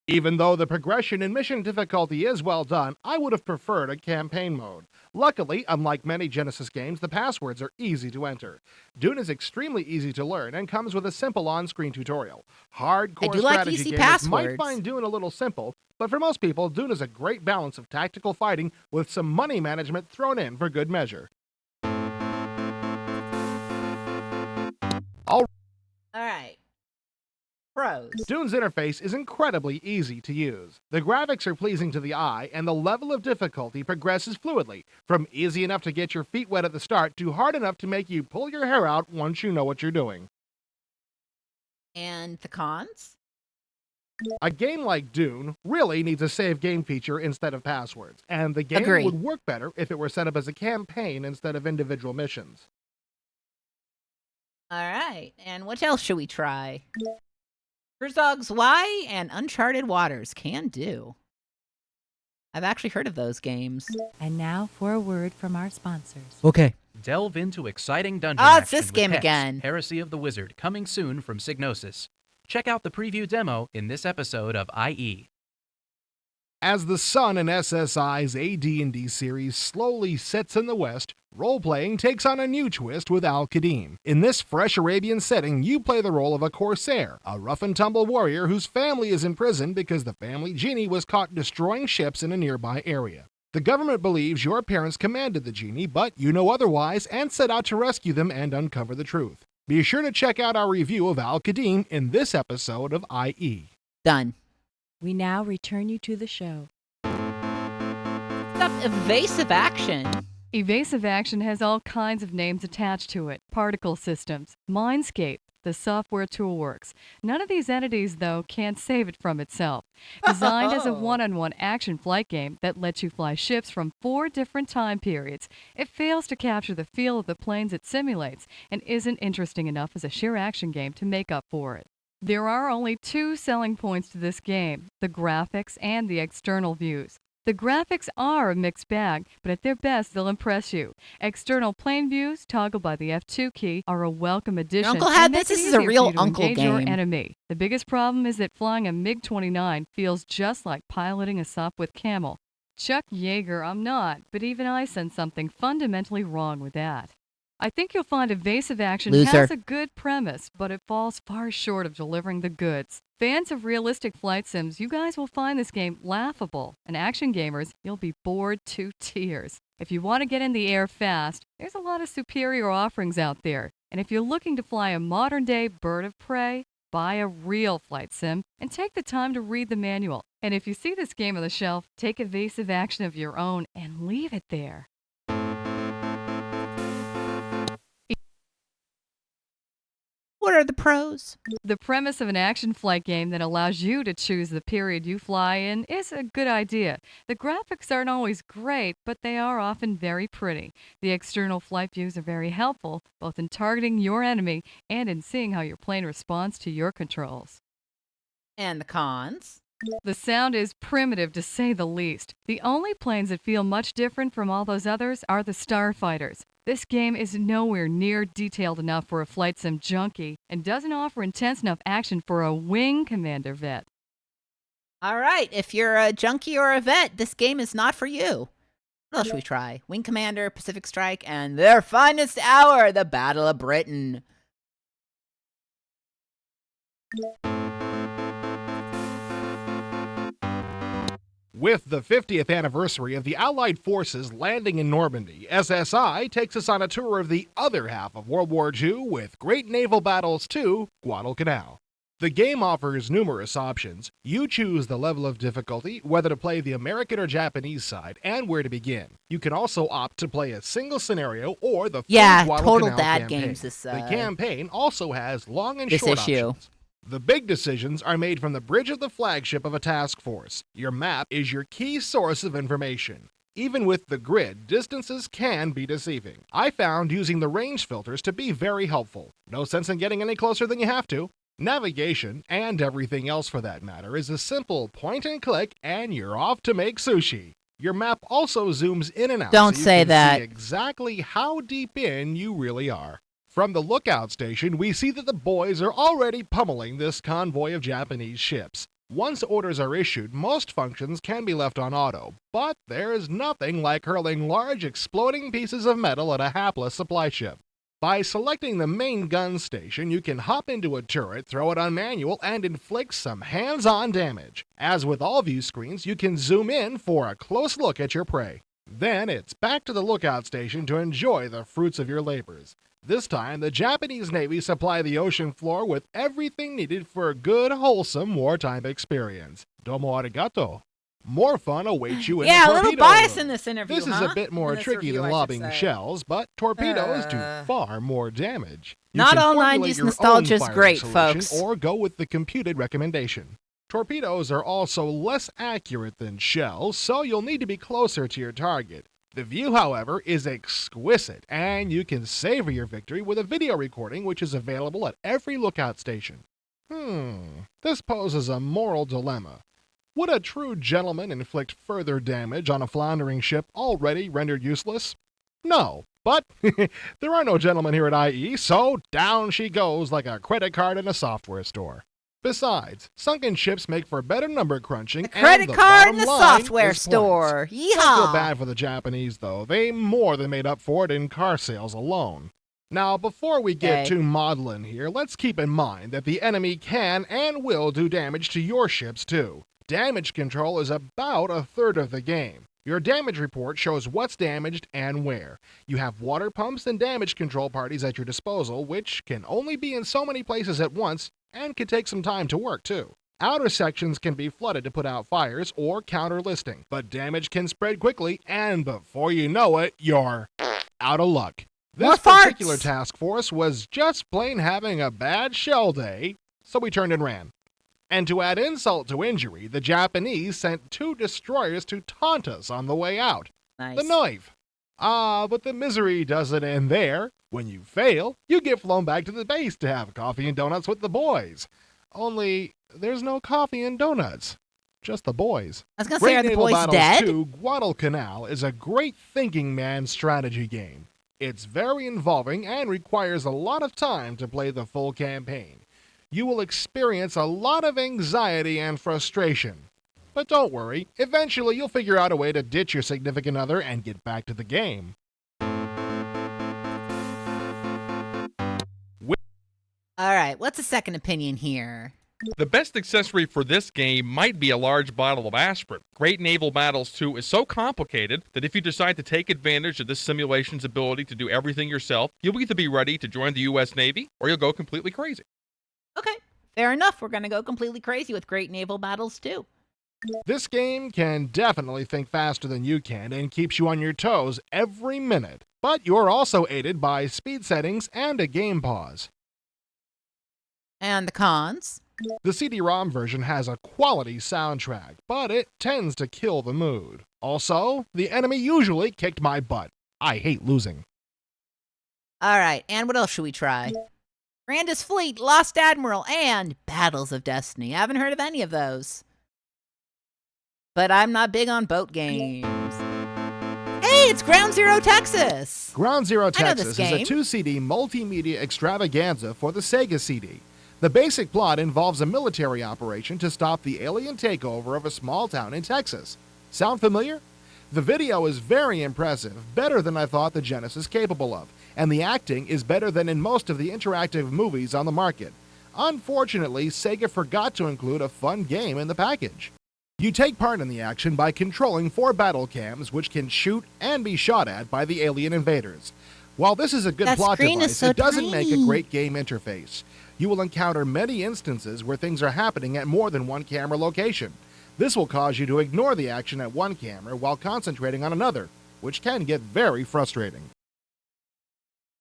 B: Even though the progression in mission difficulty is well done, I would have preferred a campaign mode. Luckily, unlike many Genesis games, the passwords are easy to enter. Dune is extremely easy to learn and comes with a simple on-screen tutorial. Hardcore
A: do like
B: strategy
A: easy
B: gamers might
A: passwords.
B: find Dune a little simple, but for most people, Dune is a great balance of tactical fighting with some money management thrown in for good measure.
A: All right. Pros.
B: Dune's interface is incredibly easy to use. The graphics are pleasing to the eye, and the level of difficulty progresses fluidly, from easy enough to get your feet wet at the start to hard enough to make you pull your hair out once you know what you're doing.
A: And the cons?
B: A game like Dune really needs a save game feature instead of passwords, and the game
A: Agree.
B: would work better if it were set up as a campaign instead of individual missions.
A: All right, and what else should we try? Herzog's Y and Uncharted Waters can do. I've actually heard of those games.
H: And now for a word from our sponsors.
A: Okay.
G: Delve into exciting dungeon
A: Oh, it's
G: action
A: this
G: with
A: game
G: Hex,
A: again.
G: Heresy of the Wizard, coming soon from Psygnosis. Check out the preview demo in this episode of IE.
B: As the sun in SSI's AD&D series slowly sets in the west, role-playing takes on a new twist with Al-Qadim. In this fresh Arabian setting, you play the role of a corsair, a rough-and-tumble warrior whose family is imprisoned because the family genie was caught destroying ships in a nearby area. The government believes your parents commanded the genie, but you know otherwise and set out to rescue them and uncover the truth. Be sure to check out our review of Al-Qadim in this episode of IE.
A: Done.
H: We now return you to the show.
A: Stop evasive action.
C: Evasive action has all kinds of names attached to it. Particle systems, Mindscape, the software toolworks. None of these entities, though, can't save it from itself. Designed as a one-on-one action flight game that lets you fly ships from 4 different time periods, it fails to capture the feel of the planes it simulates and isn't interesting enough as a sheer action game to make up for it. There are only 2 selling points to this game, the graphics and the external views. The graphics are a mixed bag, but at their best they'll impress you. External plane views, toggled by the F2 key, are a welcome addition.
A: Uncle had
C: and make
A: this.
C: it
A: This is a
C: easier for
A: real
C: you to
A: uncle
C: engage your
A: game.
C: enemy. The biggest problem is that flying a MiG-29 feels just like piloting a Sopwith Camel. Chuck Yeager, I'm not, but even I sense something fundamentally wrong with that. I think you'll find evasive action
A: Loser.
C: has a good premise, but it falls far short of delivering the goods. Fans of realistic flight sims, you guys will find this game laughable, and action gamers, you'll be bored to tears. If you want to get in the air fast, there's a lot of superior offerings out there. And if you're looking to fly a modern-day bird of prey, buy a real flight sim and take the time to read the manual. And if you see this game on the shelf, take evasive action of your own and leave it there.
A: What are the pros?
C: The premise of an action flight game that allows you to choose the period you fly in is a good idea. The graphics aren't always great, but they are often very pretty. The external flight views are very helpful, both in targeting your enemy and in seeing how your plane responds to your controls.
A: And the cons?
C: The sound is primitive to say the least. The only planes that feel much different from all those others are the starfighters. This game is nowhere near detailed enough for a flight sim junkie and doesn't offer intense enough action for a wing commander vet.
A: All right, if you're a junkie or a vet, this game is not for you. What else should we try? Wing Commander, Pacific Strike, and their finest hour, the Battle of Britain.
B: With the 50th anniversary of the Allied forces landing in Normandy, SSI takes us on a tour of the other half of World War II with great naval battles to Guadalcanal. The game offers numerous options. You choose the level of difficulty, whether to play the American or Japanese side, and where to begin. You can also opt to play a single scenario or the full Guadalcanal
A: total dad
B: campaign.
A: games this,
B: The campaign also has long and
A: this
B: short
A: issue.
B: options. The big decisions are made from the bridge of the flagship of a task force. Your map is your key source of information. Even with the grid, distances can be deceiving. I found using the range filters to be very helpful. No sense in getting any closer than you have to. Navigation, and everything else for that matter, is a simple point and click and you're off to make sushi. Your map also zooms in and out
A: Don't
B: so you
A: say
B: can
A: that.
B: see exactly how deep in you really are. From the lookout station, we see that the boys are already pummeling this convoy of Japanese ships. Once orders are issued, most functions can be left on auto, but there's nothing like hurling large exploding pieces of metal at a hapless supply ship. By selecting the main gun station, you can hop into a turret, throw it on manual, and inflict some hands-on damage. As with all view screens, you can zoom in for a close look at your prey. Then it's back to the lookout station to enjoy the fruits of your labors. This time, the Japanese Navy supply the ocean floor with everything needed for a good, wholesome wartime experience. Domo arigato. More fun awaits you in the
A: Yeah, a
B: torpedo
A: little bias
B: room.
A: in this interview,
B: This is
A: huh?
B: a bit more
A: In this
B: tricky
A: review,
B: than
A: I should
B: lobbing
A: say.
B: shells, but torpedoes do far more damage. You
A: Not
B: can
A: all
B: formulate
A: 90s
B: your own
A: nostalgia is
B: firing
A: great,
B: solution
A: folks.
B: Or go with the computed recommendation. Torpedoes are also less accurate than shells, so you'll need to be closer to your target. The view, however, is exquisite, and you can savor your victory with a video recording which is available at every lookout station. This poses a moral dilemma. Would a true gentleman inflict further damage on a floundering ship already rendered useless? No, but there are no gentlemen here at IE, so down she goes like a credit card in a software store. Besides, sunken ships make for better number crunching.
A: A credit
B: and the
A: card in
B: bottom
A: the
B: line
A: software
B: is points.
A: store.
B: Don't feel
A: Yeehaw!
B: bad for the Japanese, though. They more than made up for it in car sales alone. Now, before we get too maudlin here, let's keep in mind that the enemy can and will do damage to your ships, too. Damage control is about a third of the game. Your damage report shows what's damaged and where. You have water pumps and damage control parties at your disposal, which can only be in so many places at once and can take some time to work, too. Outer sections can be flooded to put out fires or counter listing, but damage can spread quickly, and before you know it, you're out of luck.
A: More
B: This
A: farts!
B: particular task force was just plain having a bad shell day, so we turned and ran. And to add insult to injury, the Japanese sent 2 destroyers to taunt us on the way out.
A: Nice.
B: The knife. But the misery doesn't end there. When you fail, you get flown back to the base to have coffee and donuts with the boys. Only, there's no coffee and donuts. Just the boys.
A: I was going to say, are the
B: Naval
A: boys
B: Battles
A: dead?
B: 2 Guadalcanal is a great thinking man strategy game. It's very involving and requires a lot of time to play the full campaign. You will experience a lot of anxiety and frustration. But don't worry, eventually you'll figure out a way to ditch your significant other and get back to the game.
A: All right, what's a second opinion here?
E: The best accessory for this game might be a large bottle of aspirin. Great Naval Battles 2 is so complicated that if you decide to take advantage of this simulation's ability to do everything yourself, you'll either be ready to join the US Navy or you'll go completely crazy.
A: Okay, fair enough. We're going to go completely crazy with Great Naval Battles too.
B: This game can definitely think faster than you can and keeps you on your toes every minute. But you're also aided by speed settings and a game pause.
A: And the cons?
B: The CD-ROM version has a quality soundtrack, but it tends to kill the mood. Also, the enemy usually kicked my butt. I hate losing.
A: All right, and what else should we try? Grandest Fleet, Lost Admiral, and Battles of Destiny. I haven't heard of any of those. But I'm not big on boat games. Hey, it's Ground Zero Texas!
B: Ground Zero
A: I know
B: Texas
A: this
B: is a
A: game.
B: 2-CD multimedia extravaganza for the Sega CD. The basic plot involves a military operation to stop the alien takeover of a small town in Texas. Sound familiar? The video is very impressive, better than I thought the Genesis is capable of, and the acting is better than in most of the interactive movies on the market. Unfortunately, Sega forgot to include a fun game in the package. You take part in the action by controlling 4 battle cams which can shoot and be shot at by the alien invaders. While this is a good
A: That
B: plot
A: screen is
B: device,
A: so
B: it doesn't make a
A: tiny.
B: great game interface. You will encounter many instances where things are happening at more than one camera location. This will cause you to ignore the action at one camera while concentrating on another, which can get very frustrating.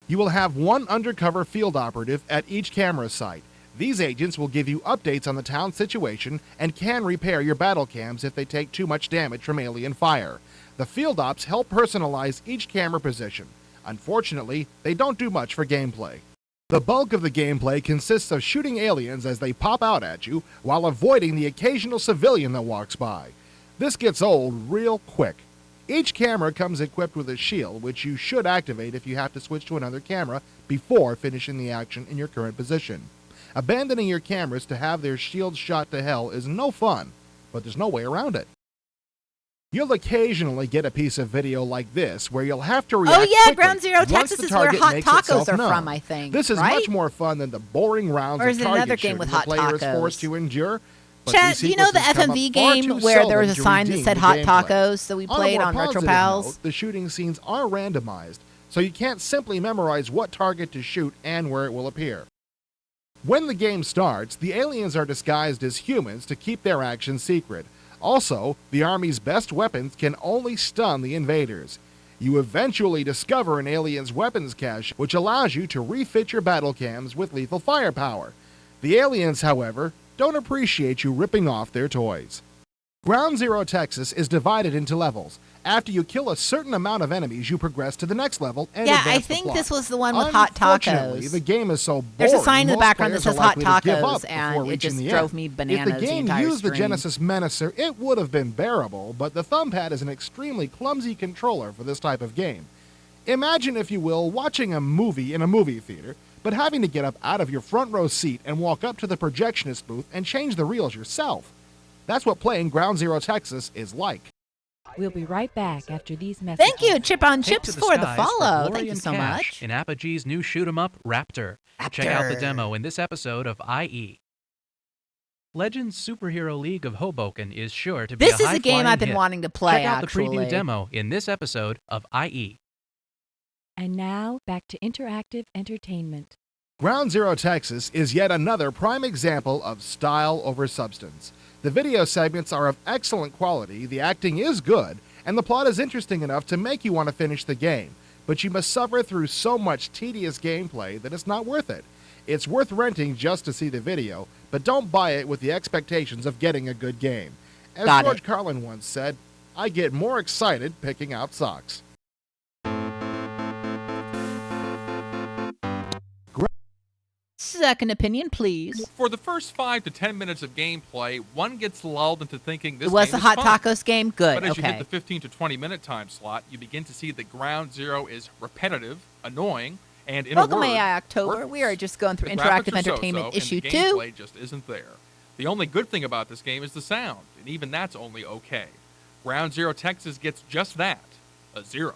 B: You will have one undercover field operative at each camera site. These agents will give you updates on the town situation and can repair your battle cams if they take too much damage from alien fire. The field ops help personalize each camera position. Unfortunately, they don't do much for gameplay. The bulk of the gameplay consists of shooting aliens as they pop out at you while avoiding the occasional civilian that walks by. This gets old real quick. Each camera comes equipped with a shield, which you should activate if you have to switch to another camera before finishing the action in your current position. Abandoning your cameras to have their shields shot to hell is no fun, but there's no way around it. You'll occasionally get a piece of video like this where you'll have to react
A: Oh yeah,
B: quickly
A: Ground Zero
B: once
A: Texas
B: the
A: is where
B: target
A: hot
B: makes
A: tacos
B: itself
A: are
B: known.
A: from, I think.
B: This is
A: right?
B: much more fun than the boring rounds
A: Or
B: of
A: is it
B: target
A: another game
B: shooting
A: with
B: the
A: hot
B: player is forced
A: tacos?
B: to endure. But
A: Chet,
B: these
A: you know the
B: sequences come up
A: FMV
B: far
A: game
B: too
A: where there was
B: seldom
A: a
B: to
A: sign that
B: redeem
A: said
B: the
A: hot
B: gameplay.
A: tacos that we
B: On a
A: played
B: more
A: on
B: positive
A: RetroPals?
B: note, the shooting scenes are randomized, so you can't simply memorize what target to shoot and where it will appear. When the game starts, the aliens are disguised as humans to keep their actions secret. Also, the Army's best weapons can only stun the invaders. You eventually discover an alien's weapons cache, which allows you to refit your battle cams with lethal firepower. The aliens, however, don't appreciate you ripping off their toys. Ground Zero Texas is divided into levels. After you kill a certain amount of enemies, you progress to the next level and
A: Yeah,
B: advance
A: I
B: the
A: think
B: plot.
A: this was the one with hot
B: Unfortunately,
A: tacos.
B: the game is so boring.
A: There's a sign in the
B: most
A: background that
B: players
A: says
B: are
A: hot
B: likely to give up
A: tacos,
B: before
A: and it
B: reaching
A: just
B: the
A: drove
B: end.
A: me
B: If
A: bananas
B: the
A: the
B: game
A: entire
B: used the
A: stream.
B: Genesis Menacer, it would have been bearable, but the thumbpad is an extremely clumsy controller for this type of game. Imagine, if you will, watching a movie in a movie theater, but having to get up out of your front row seat and walk up to the projectionist booth and change the reels yourself. That's what playing Ground Zero Texas is like.
H: We'll be right back after these messages.
A: Thank you, Chip on
G: Take
A: Chips,
G: to
A: for the
G: skies
A: follow.
G: glory
A: Thank you
G: and
A: so
G: cash
A: much.
G: in Apogee's new shoot 'em up, Raptor. Check out the demo in this episode of IE. Legends Superhero League of Hoboken is sure to be
A: This
G: a
A: is a game I've been
G: hit.
A: wanting to play,
G: Check out
A: actually.
G: the preview demo in this episode of IE.
H: And now, back to interactive entertainment.
B: Ground Zero Texas is yet another prime example of style over substance. The video segments are of excellent quality, the acting is good, and the plot is interesting enough to make you want to finish the game, but you must suffer through so much tedious gameplay that it's not worth it. It's worth renting just to see the video, but don't buy it with the expectations of getting a good game. As
A: Got
B: George
A: it.
B: Carlin once said, I get more excited picking out socks.
A: Second opinion, please.
E: For the first 5 to 10 minutes of gameplay, one gets lulled into thinking this
A: It was
E: game
A: the
E: is
A: Hot
E: fun.
A: Tacos game? Good,
E: But as you hit
A: okay.
E: the 15 to 20 minute time slot, you begin to see that Ground Zero is repetitive, annoying, and in
A: Welcome
E: a word,
A: AI October.
E: worthless.
A: We are just going through
E: The
A: Interactive
E: graphics are
A: Entertainment
E: so-so,
A: Issue
E: and the
A: 2.
E: gameplay just isn't there. The only good thing about this game is the sound, and even that's only okay. Ground Zero Texas gets just that, a 0.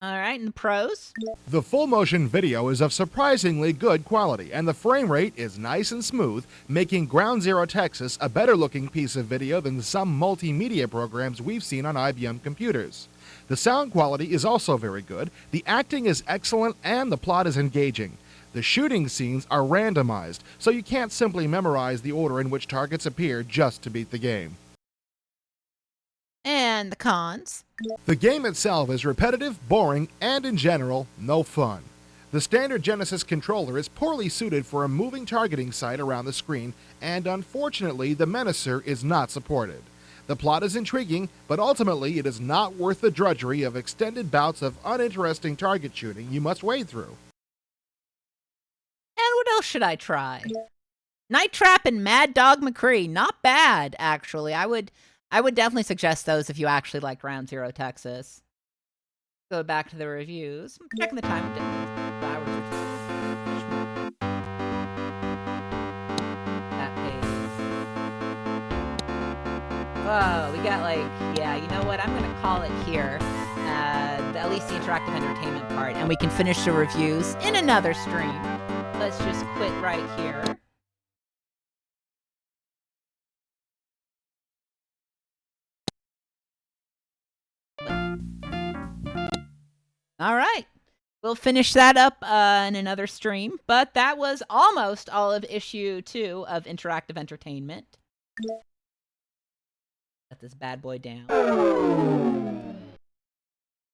A: All right, and the pros?
B: The full motion video is of surprisingly good quality, and the frame rate is nice and smooth, making Ground Zero Texas a better looking piece of video than some multimedia programs we've seen on IBM computers. The sound quality is also very good, the acting is excellent, and the plot is engaging. The shooting scenes are randomized, so you can't simply memorize the order in which targets appear just to beat the game.
A: And the cons?
B: The game itself is repetitive, boring, and in general, no fun. The standard Genesis controller is poorly suited for a moving targeting sight around the screen, and unfortunately, the Menacer is not supported. The plot is intriguing, but ultimately it is not worth the drudgery of extended bouts of uninteresting target shooting you must wade through.
A: And what else should I try? Night Trap and Mad Dog McCree. Not bad, actually. I would definitely suggest those if you actually like Ground Zero Texas. Go back to the reviews. I'm checking the time. 2 hours or so. That page. Whoa, we got yeah, you know what? I'm going to call it here. At least the interactive entertainment part. And we can finish the reviews in another stream. Let's just quit right here. All right. We'll finish that up in another stream, but that was almost all of issue 2 of Interactive Entertainment. Let this bad boy down.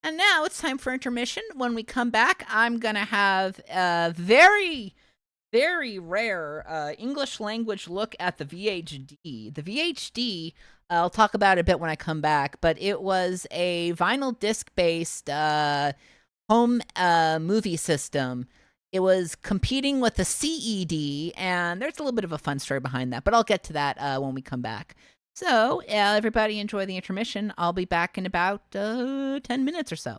A: And now it's time for intermission. When we come back, I'm going to have a very, very rare English language look at the VHD. The VHD, I'll talk about it a bit when I come back, but it was a vinyl disc-based home movie system. It was competing with the CED, and there's a little bit of a fun story behind that, but I'll get to that when we come back. So, everybody enjoy the intermission. I'll be back in about 10 minutes or so.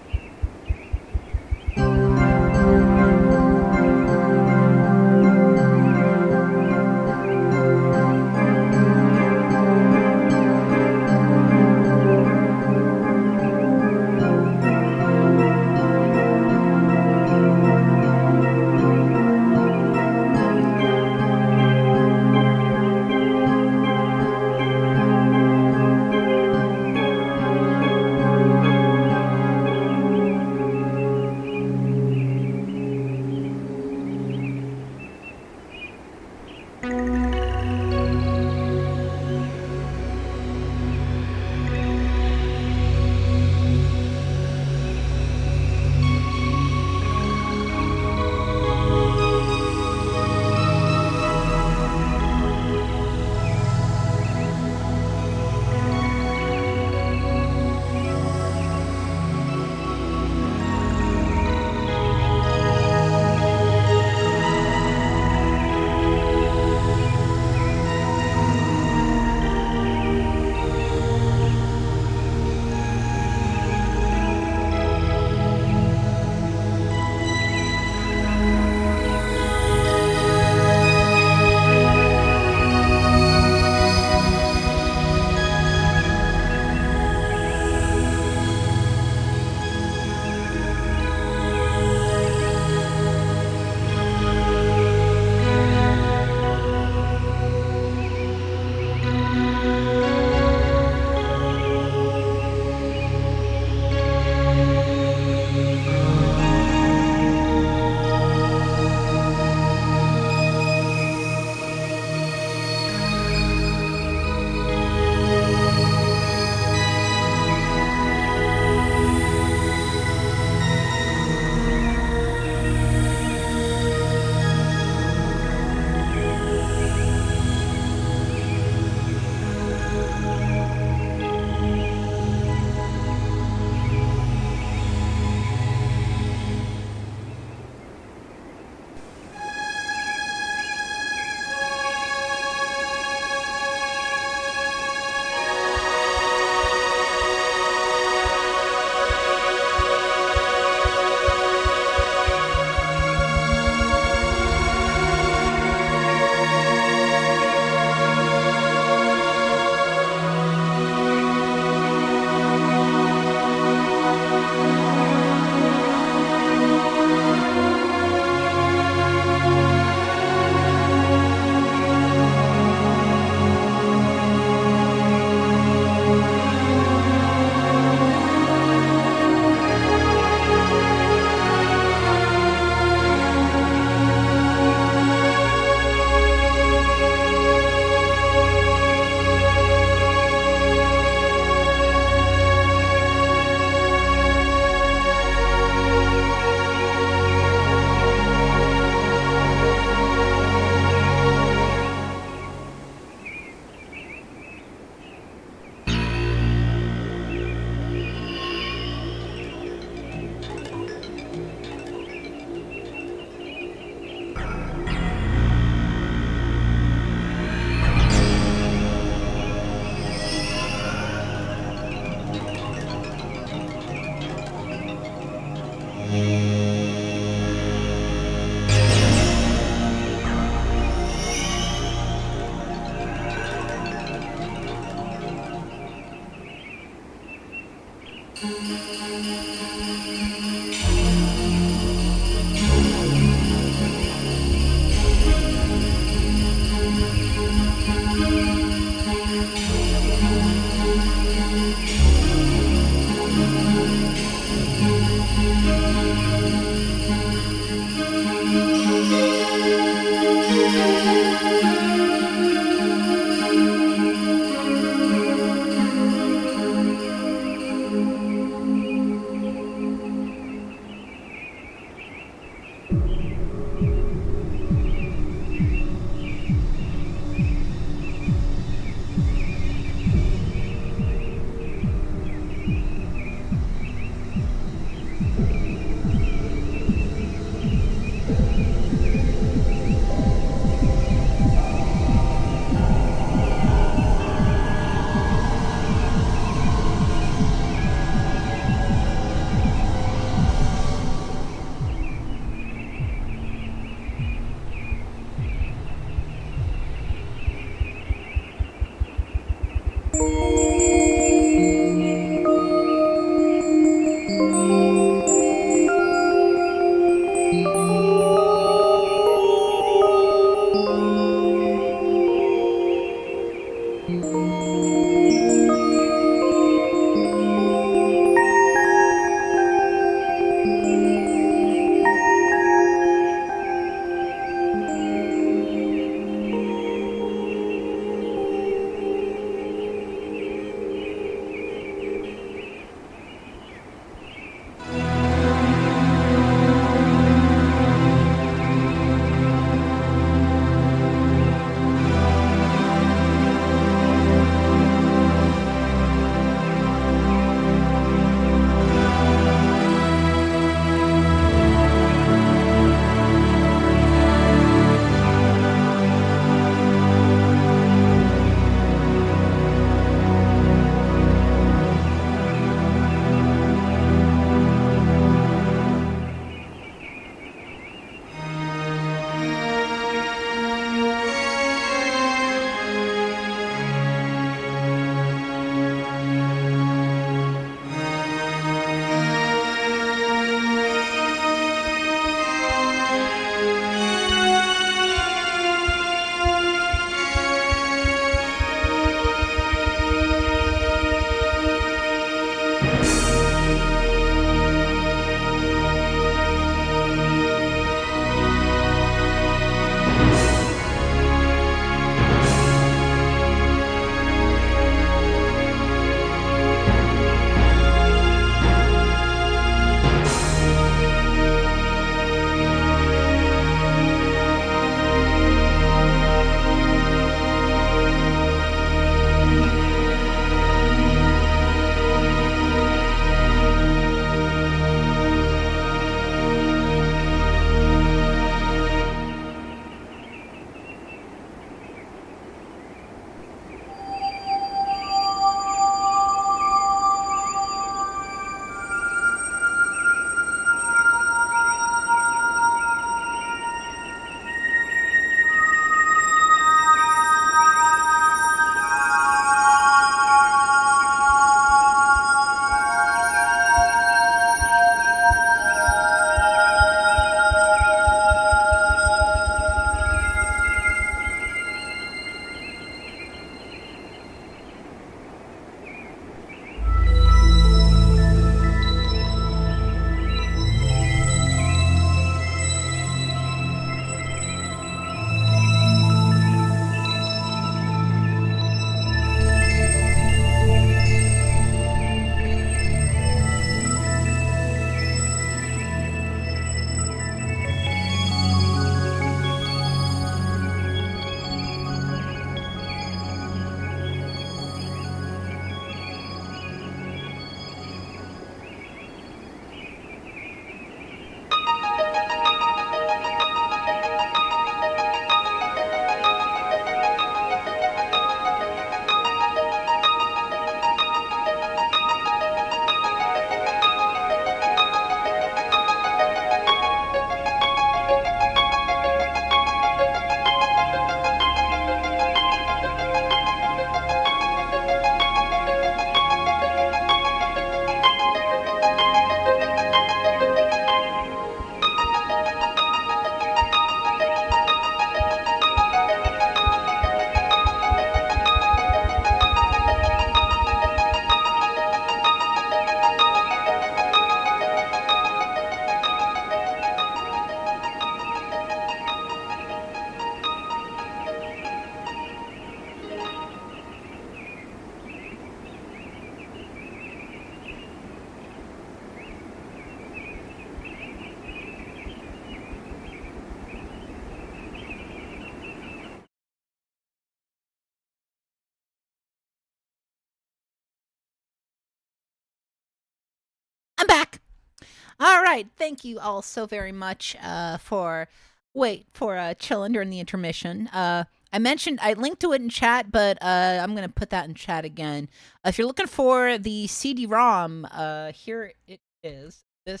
A: All right. Thank you all so very much for chilling during the intermission. I linked to it in chat, but I'm going to put that in chat again. If you're looking for the CD-ROM, here it is. The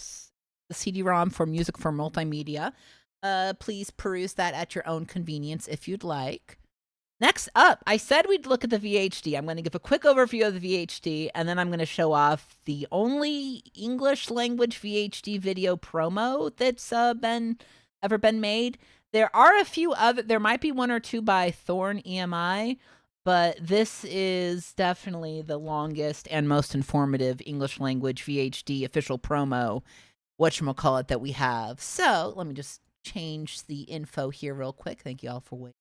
A: CD-ROM for Music for Multimedia. Please peruse that at your own convenience if you'd like. Next up, I said we'd look at the VHD. I'm going to give a quick overview of the VHD, and then I'm going to show off the only English language VHD video promo that's ever been made. There are a few other. There might be one or two by Thorn EMI, but this is definitely the longest and most informative English language VHD official promo, whatchamacallit, that we have. So let me just change the info here real quick. Thank you all for waiting.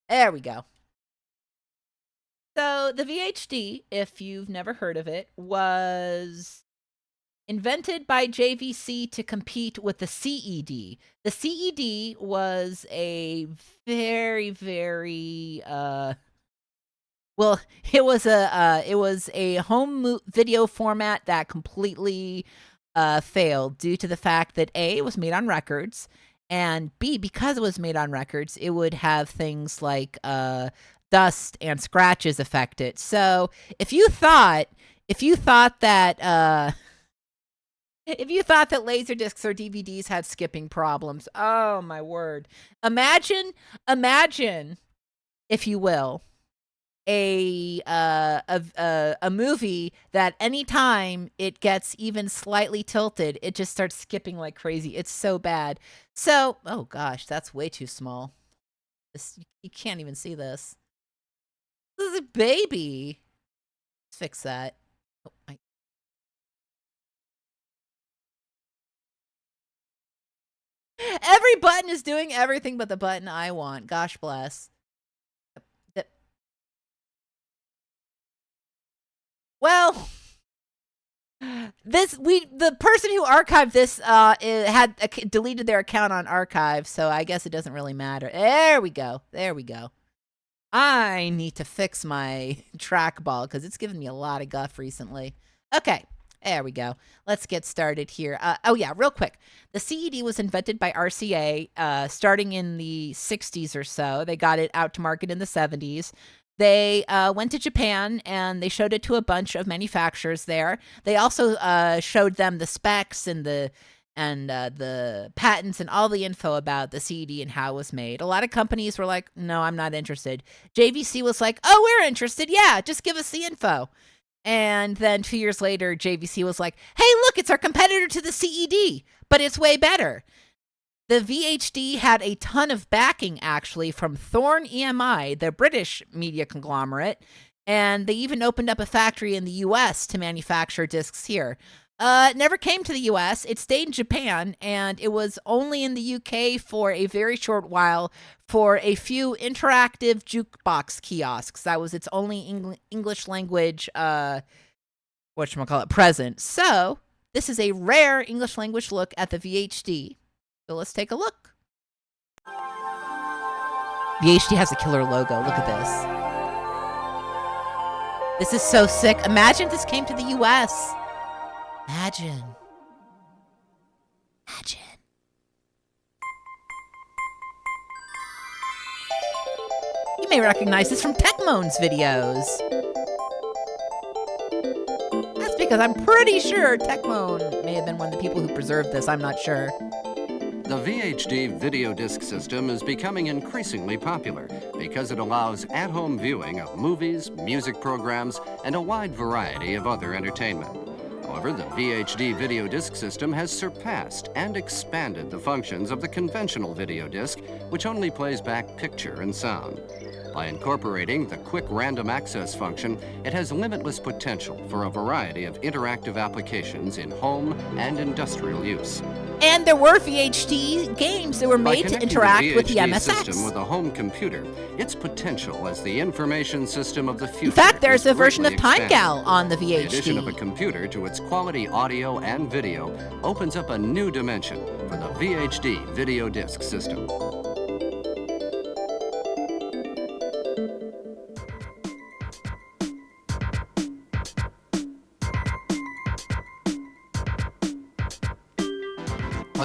A: There we go. So the VHD, if you've never heard of it, was invented by JVC to compete with the CED. The CED was a very, very it was a home video format that completely failed due to the fact that A, it was made on records, and B, because it was made on records, it would have things like dust and scratches affect it. So if you thought that Laserdiscs or DVDs had skipping problems, oh my word! Imagine, if you will, a movie that anytime it gets even slightly tilted, it just starts skipping like crazy. It's so bad. So, oh gosh, that's way too small. You can't even see this. This is a baby. Let's fix that. Oh, every button is doing everything but the button I want. Gosh bless. Well, the person who archived this had deleted their account on archive, so I guess it doesn't really matter. There we go. I need to fix my trackball because it's given me a lot of guff recently. Okay, there we go. Let's get started here. Real quick. The CED was invented by RCA starting in the 60s or so. They got it out to market in the 70s. They went to Japan and they showed it to a bunch of manufacturers there. They also showed them the specs and the patents and all the info about the CD and how it was made. A lot of companies were like, no, I'm not interested. JVC was like, oh, we're interested. Yeah, just give us the info. And then 2 years later, JVC was like, hey, look, it's our competitor to the CED, but it's way better. The VHD had a ton of backing, actually, from Thorn EMI, the British media conglomerate, and they even opened up a factory in the U.S. to manufacture discs here. It never came to the U.S. It stayed in Japan, and it was only in the U.K. for a very short while for a few interactive jukebox kiosks. That was its only English language, present. So, this is a rare English language look at the VHD. So let's take a look. VHD has a killer logo. Look at this. This is so sick. Imagine if this came to the US. Imagine. You may recognize this from Tecmone's videos. That's because I'm pretty sure Tecmone may have been one of the people who preserved this. I'm not sure.
L: The VHD video disc system is becoming increasingly popular because it allows at-home viewing of movies, music programs, and a wide variety of other entertainment. However, the VHD video disc system has surpassed and expanded the functions of the conventional video disc, which only plays back picture and sound. By incorporating the quick random access function, it has limitless potential for a variety of interactive applications in home and industrial use.
A: And there were VHD games that were made to interact with the MSX
L: system with a home computer, its potential as the information system of the future.
A: In fact, there's a version of Time Gal on the VHD.
L: The addition of a computer to its quality audio and video opens up a new dimension for the VHD video disc system.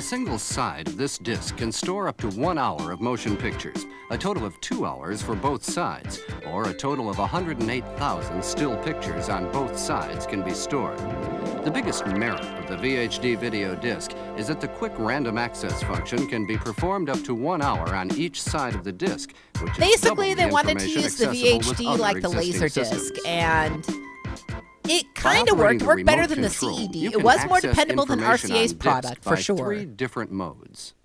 L: single side of this disc can store up to 1 hour of motion pictures, a total of 2 hours for both sides, or a total of 108,000 still pictures on both sides can be stored. The biggest merit of the VHD video disc is that the quick random access function can be performed up to 1 hour on each side of the disc, which is
A: Basically,
L: double
A: they wanted to
L: information
A: use the
L: accessible with
A: VHD
L: other
A: like the
L: existing
A: Laserdisc,
L: systems.
A: and it
L: By
A: kind of
L: operating
A: worked better
L: remote
A: than the
L: control,
A: CED.
L: you
A: It
L: can
A: was more
L: access
A: dependable than
L: information on
A: RCA's
L: disc
A: product, for
L: by
A: sure.
L: 3 different modes.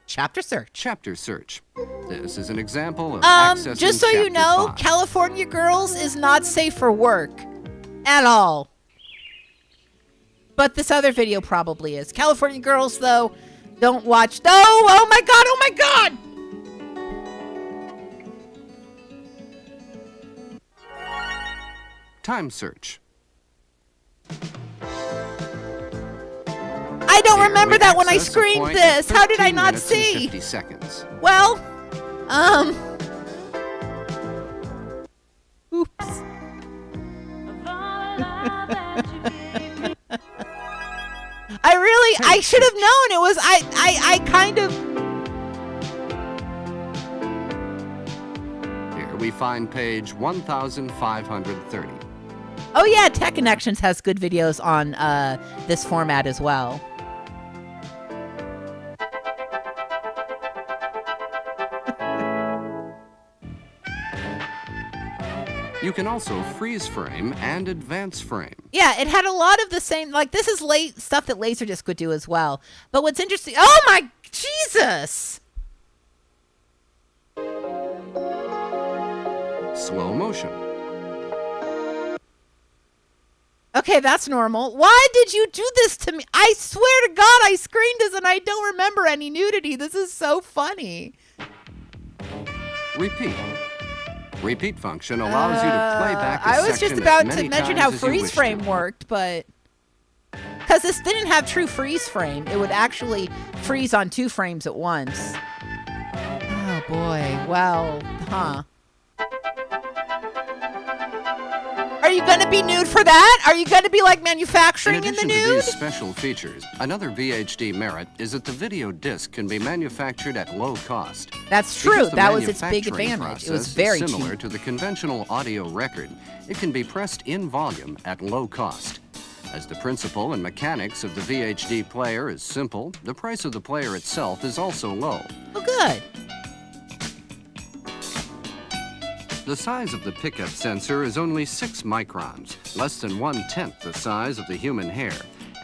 A: Chapter search.
L: Chapter search. This is an example of accessing
A: Just so you
L: Chapter
A: know,
L: 5.
A: California Girls is not safe for work. At all. But this other video probably is. California Girls, though, don't watch. No! Oh my god! Oh my god!
L: Time search.
A: I don't
L: Here
A: remember
L: we
A: that when I
L: access a
A: screened
L: point at
A: this. How did I
L: 13
A: not
L: minutes and
A: see?
L: 50 seconds.
A: Well, oops. I should have known. It was, I kind of.
L: Here we find page 1530.
A: Oh yeah, Tech Connections has good videos on this format as well.
L: You can also freeze frame and advance frame.
A: Yeah, it had a lot of the same, like this is stuff that Laserdisc would do as well. But what's interesting, oh my Jesus!
L: Slow motion.
A: Okay, that's normal. Why did you do this to me? I swear to God, I screened this and I don't remember any nudity. This is so funny.
L: Repeat. Repeat function allows you to play back a
A: I was
L: section
A: just about
L: as
A: to
L: many
A: mention
L: times
A: how
L: as you
A: freeze
L: wish to.
A: frame worked, but because this didn't have true freeze frame, it would actually freeze on 2 frames at once. Oh boy, well, huh. Are you going to be nude for that? Are you going to be like manufacturing in the
L: addition
A: nude?
L: to these special features, another VHD merit is that the video disc can be manufactured at low cost.
A: That's true.
L: Because the
A: That was its big
L: manufacturing
A: advantage. It was
L: process
A: very
L: is similar
A: cheap.
L: to the conventional audio record. It can be pressed in volume at low cost. As the principle and mechanics of the VHD player is simple, the price of the player itself is also low.
A: Oh, good.
L: The size of the pickup sensor is only 6 microns, less than 1/10 the size of the human hair.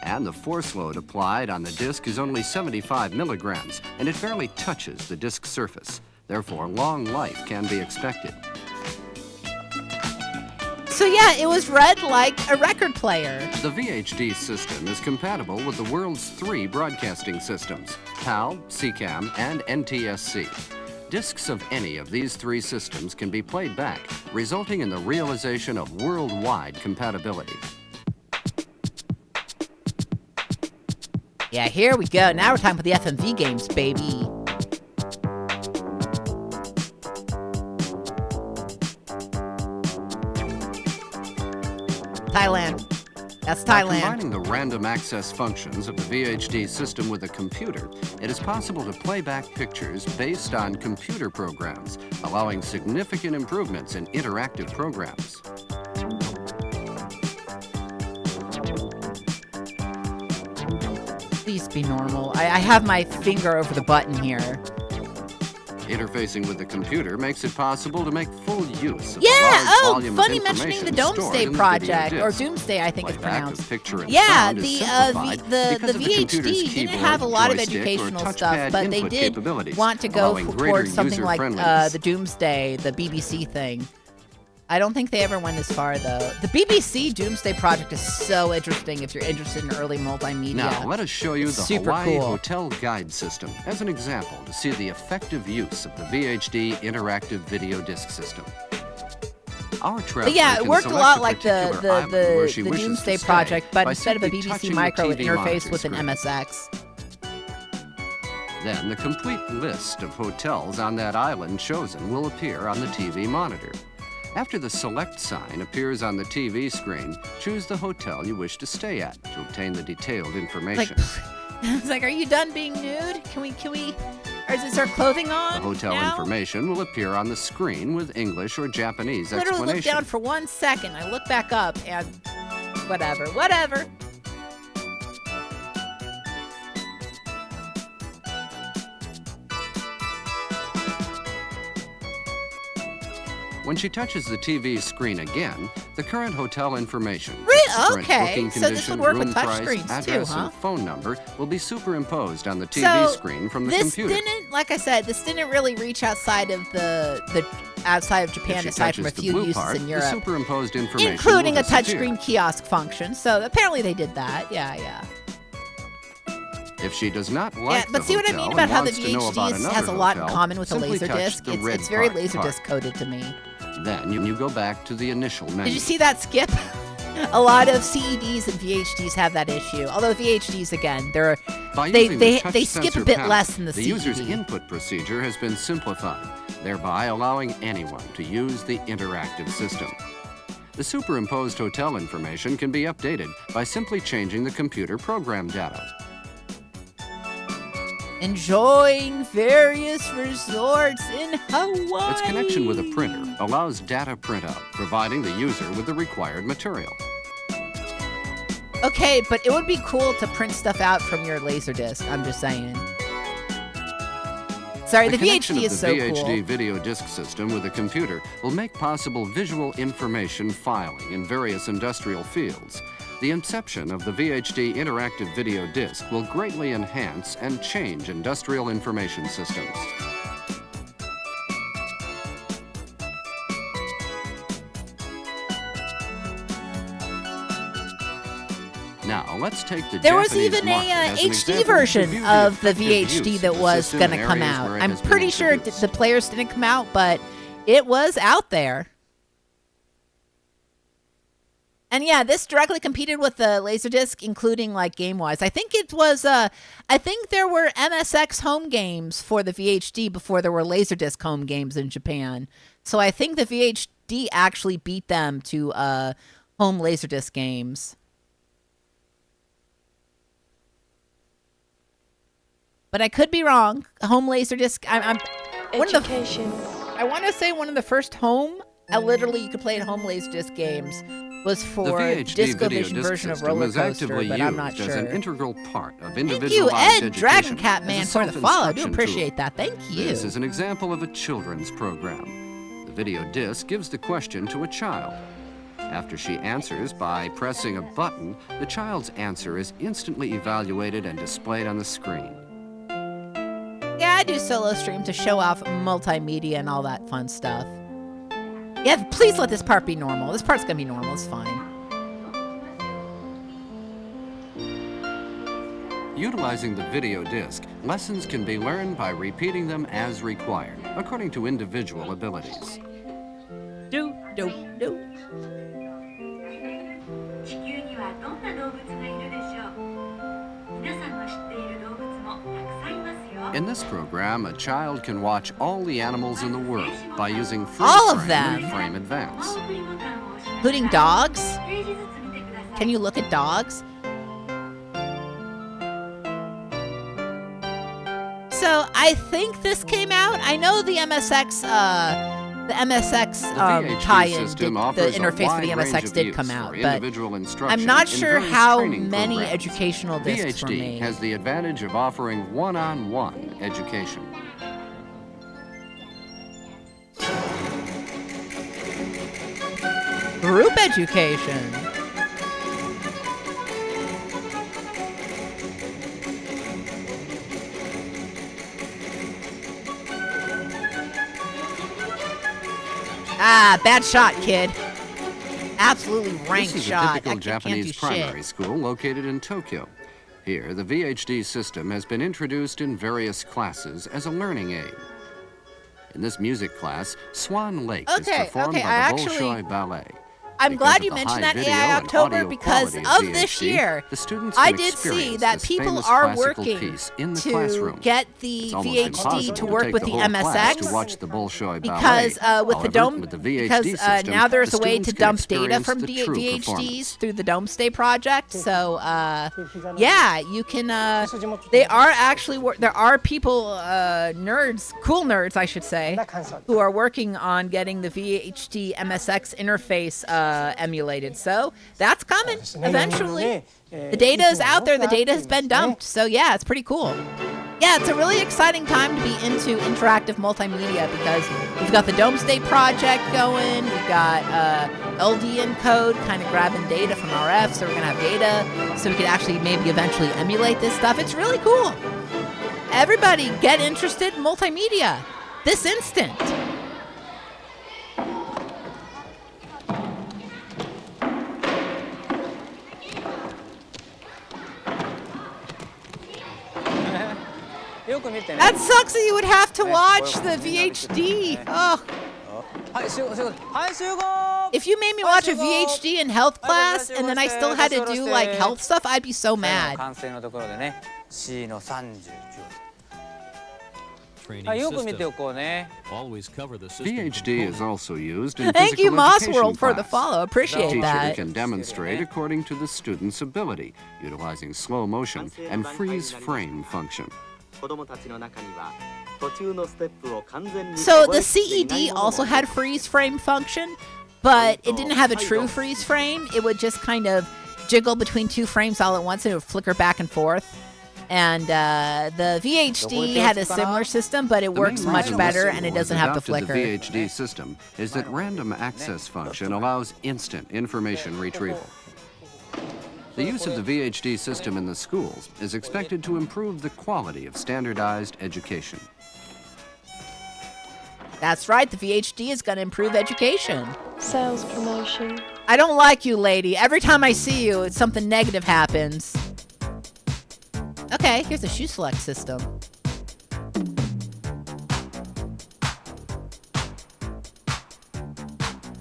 L: And the force load applied on the disc is only 75 milligrams, and it barely touches the disc surface. Therefore, long life can be expected.
A: So yeah, it was read like a record player.
L: The VHD system is compatible with the world's 3 broadcasting systems, PAL, CCAM, and NTSC. Discs of any of these 3 systems can be played back, resulting in the realization of worldwide compatibility.
A: Yeah, here we go. Now we're talking about the FMV games, baby. Thailand. That's
L: By
A: Thailand.
L: combining the random access functions of the VHD system with a computer, it is possible to play back pictures based on computer programs, allowing significant improvements in interactive programs.
A: Please be normal. I have my finger over the button here.
L: Interfacing with the computer makes it possible to make full use of
A: Yeah,
L: the large
A: oh,
L: volume of
A: funny mentioning the
L: information stored
A: Doomsday
L: in the
A: Project,
L: video
A: or
L: disc.
A: Doomsday, I think it's
L: Playback of
A: pronounced.
L: picture and
A: Yeah,
L: sound is
A: the
L: simplified
A: the
L: because of the computer's
A: VHD didn't
L: keyboard,
A: have a lot of
L: joystick, or
A: educational
L: touchpad
A: stuff, but they
L: input
A: did
L: capabilities,
A: want to go
L: allowing greater
A: towards something like
L: user-friendliness.
A: the Doomsday, the BBC thing. I don't think they ever went as far, though. The BBC Doomsday Project is so interesting if you're interested in early multimedia.
L: Now, let us show you the
A: Super
L: Hawaii
A: cool.
L: Hotel Guide System as an example to see the effective use of the VHD interactive video disc system. Our traveler
A: But yeah, it
L: can
A: worked a
L: select
A: lot
L: a
A: like
L: particular
A: the
L: island where she
A: the
L: wishes to
A: Doomsday
L: stay
A: Project, but
L: by
A: instead of a
L: simply
A: BBC
L: touching the
A: Micro, it
L: TV
A: interfaced
L: monitor
A: with an
L: screen.
A: MSX.
L: Then the complete list of hotels on that island chosen will appear on the TV monitor. After the Select sign appears on the TV screen, choose the hotel you wish to stay at to obtain the detailed information.
A: It's like, are you done being nude? Can we, or is our clothing on?
L: The hotel
A: now?
L: information will appear on the screen with English or Japanese
A: I literally
L: explanation.
A: look down for 1 second. I look back up and whatever.
L: When she touches the TV screen again, the current hotel information,
A: Really?
L: current
A: Okay,
L: booking
A: so
L: condition,
A: this would work with
L: room
A: touch
L: price,
A: screens too,
L: address,
A: huh?
L: and phone number will be superimposed on the TV screen from the computer.
A: This didn't, like I said, this didn't really reach outside of the outside of
L: If
A: Japan
L: she
A: aside from a
L: touches the
A: few
L: blue
A: uses
L: part,
A: in
L: the
A: Europe,
L: superimposed information
A: including
L: will
A: a
L: disappear.
A: touchscreen kiosk function. So apparently they did that. Yeah.
L: If she does not like
A: But
L: the
A: see what I
L: hotel
A: mean
L: and
A: about how the
L: wants to know about
A: VHD has
L: another
A: a lot in
L: hotel,
A: common with a
L: simply touch
A: Laserdisc.
L: the red
A: It's very
L: part
A: Laserdisc coded to me.
L: Then you go back to the initial menu.
A: Did you see that skip? A lot of CEDs and VHDs have that issue. Although VHDs, again,
L: By
A: they
L: using the touch
A: skip a
L: sensor
A: bit
L: panel,
A: less than the CED.
L: user's input procedure has been simplified, thereby allowing anyone to use the interactive system. The superimposed hotel information can be updated by simply changing the computer program data.
A: Enjoying various resorts in Hawaii.
L: Its connection with a printer allows data printout, providing the user with the required material.
A: Okay, but it would be cool to print stuff out from your Laserdisc. I'm just saying. Sorry, the
L: connection
A: VHD
L: of
A: is
L: the
A: so
L: VHD
A: cool.
L: video disc system with a computer will make possible visual information filing in various industrial fields. The inception of the VHD interactive video disc will greatly enhance and change industrial information systems. Now, let's take the
A: There was
L: Japanese
A: even
L: market
A: a
L: as an
A: HD
L: example to
A: version
L: view
A: of the
L: effective
A: VHD
L: use
A: that
L: of the
A: was
L: system
A: going to
L: in
A: come
L: areas
A: out.
L: where it
A: I'm
L: has been
A: pretty sure
L: introduced.
A: the players didn't come out, but it was out there. And yeah, this directly competed with the Laserdisc, including like game-wise. I think it was. I think there were MSX home games for the VHD before there were Laserdisc home games in Japan. So I think the VHD actually beat them to home Laserdisc games. But I could be wrong. Home Laserdisc. I'm
M: Education.
A: I want to say one of the first home. Literally, you could play at home Laserdisc games. Was for
L: The VHD video
A: DiscoVision
L: disc
A: version of
L: system
A: Roller
L: is
A: Coaster,
L: actively
A: but I'm not
L: used as an
A: sure.
L: integral part of
A: Thank you,
L: individualized
A: Ed
L: education
A: Dragon Cat
L: as a
A: Man, for the follow. I do
L: self-instruction
A: appreciate
L: tool.
A: that. Thank you.
L: This is an example of a children's program. The video disc gives the question to a child. After she answers by pressing a button, the child's answer is instantly evaluated and displayed on the screen.
A: Yeah, I do solo stream to show off multimedia and all that fun stuff. Yeah, please let this part be normal. This part's gonna be normal. It's fine.
L: Utilizing the video disc, lessons can be learned by repeating them as required, according to individual abilities.
A: Do.
N: 地球にはどんな動物がいるでしょう。皆さんの知っている動物もたくさんいますよ。
L: In this program, a child can watch all the animals in the world by using freeze
A: All of
L: frame
A: them?
L: and frame advance.
N: 青振りボタンを押しながら
A: Including dogs?
N: ページずつ見てください。
A: Can you look at dogs? So I think this came out. I know the MSX,
L: The VHD
A: tie-in,
L: system
A: the
L: offers a
A: interface for the
L: wide range
A: MSX
L: of
A: did
L: use
A: come
L: for
A: out, but
L: individual instruction
A: I'm not
L: in
A: sure
L: various
A: how
L: training
A: many
L: programs.
A: educational discs were
L: VHD
A: made.
L: has the advantage of offering one-on-one education.
A: Group education. Ah, bad shot, kid. Absolutely ranked
L: This is
A: shot.
L: a typical
A: That kid can't do
L: Japanese primary
A: shit.
L: school located in Tokyo. Here, the VHD system has been introduced in various classes as a learning aid. In this music class, Swan Lake is
A: Okay,
L: performed
A: okay,
L: by
A: I
L: the
A: actually-
L: Bolshoi Ballet.
A: I'm glad you mentioned that AI October because of this year, I did see that people are working to get the VHD to work with the MSX because with the dome, because now there's a way to dump data from VHDs through the Domestay project. So yeah, you can. They are actually there are people, nerds, cool nerds, I should say, who are working on getting the VHD MSX interface emulated. So that's coming eventually. The data is out there. The data has been dumped. So yeah, it's pretty cool. Yeah, it's a really exciting time to be into interactive multimedia because we've got the Domestay project going. We've got LD encode kind of grabbing data from RF. So we're going to have data so we could actually maybe eventually emulate this stuff. It's really cool. Everybody get interested in multimedia this instant. That sucks that you would have to watch the VHD. Oh. If you made me watch a VHD in health class and then I still had to do like health stuff, I'd be so mad.
L: VHD is also used in
A: Thank you, Moss World, for the
L: class.
A: follow. Appreciate
L: The teacher
A: that.
L: can demonstrate according to the student's ability, utilizing slow motion and freeze frame function.
A: So the CED also had freeze frame function, but it didn't have a true freeze frame. It would just kind of jiggle between two frames all at once and it would flicker back and forth. And the VHD had a similar system, but it works much better and it doesn't have the flicker.
L: The VHD system is that random access function allows instant information retrieval. The use of the VHD system in the schools is expected to improve the quality of standardized education.
A: That's right, the VHD is going to improve education.
M: Sales promotion.
A: I don't like you, lady. Every time I see you, something negative happens. Okay, here's a shoe select system.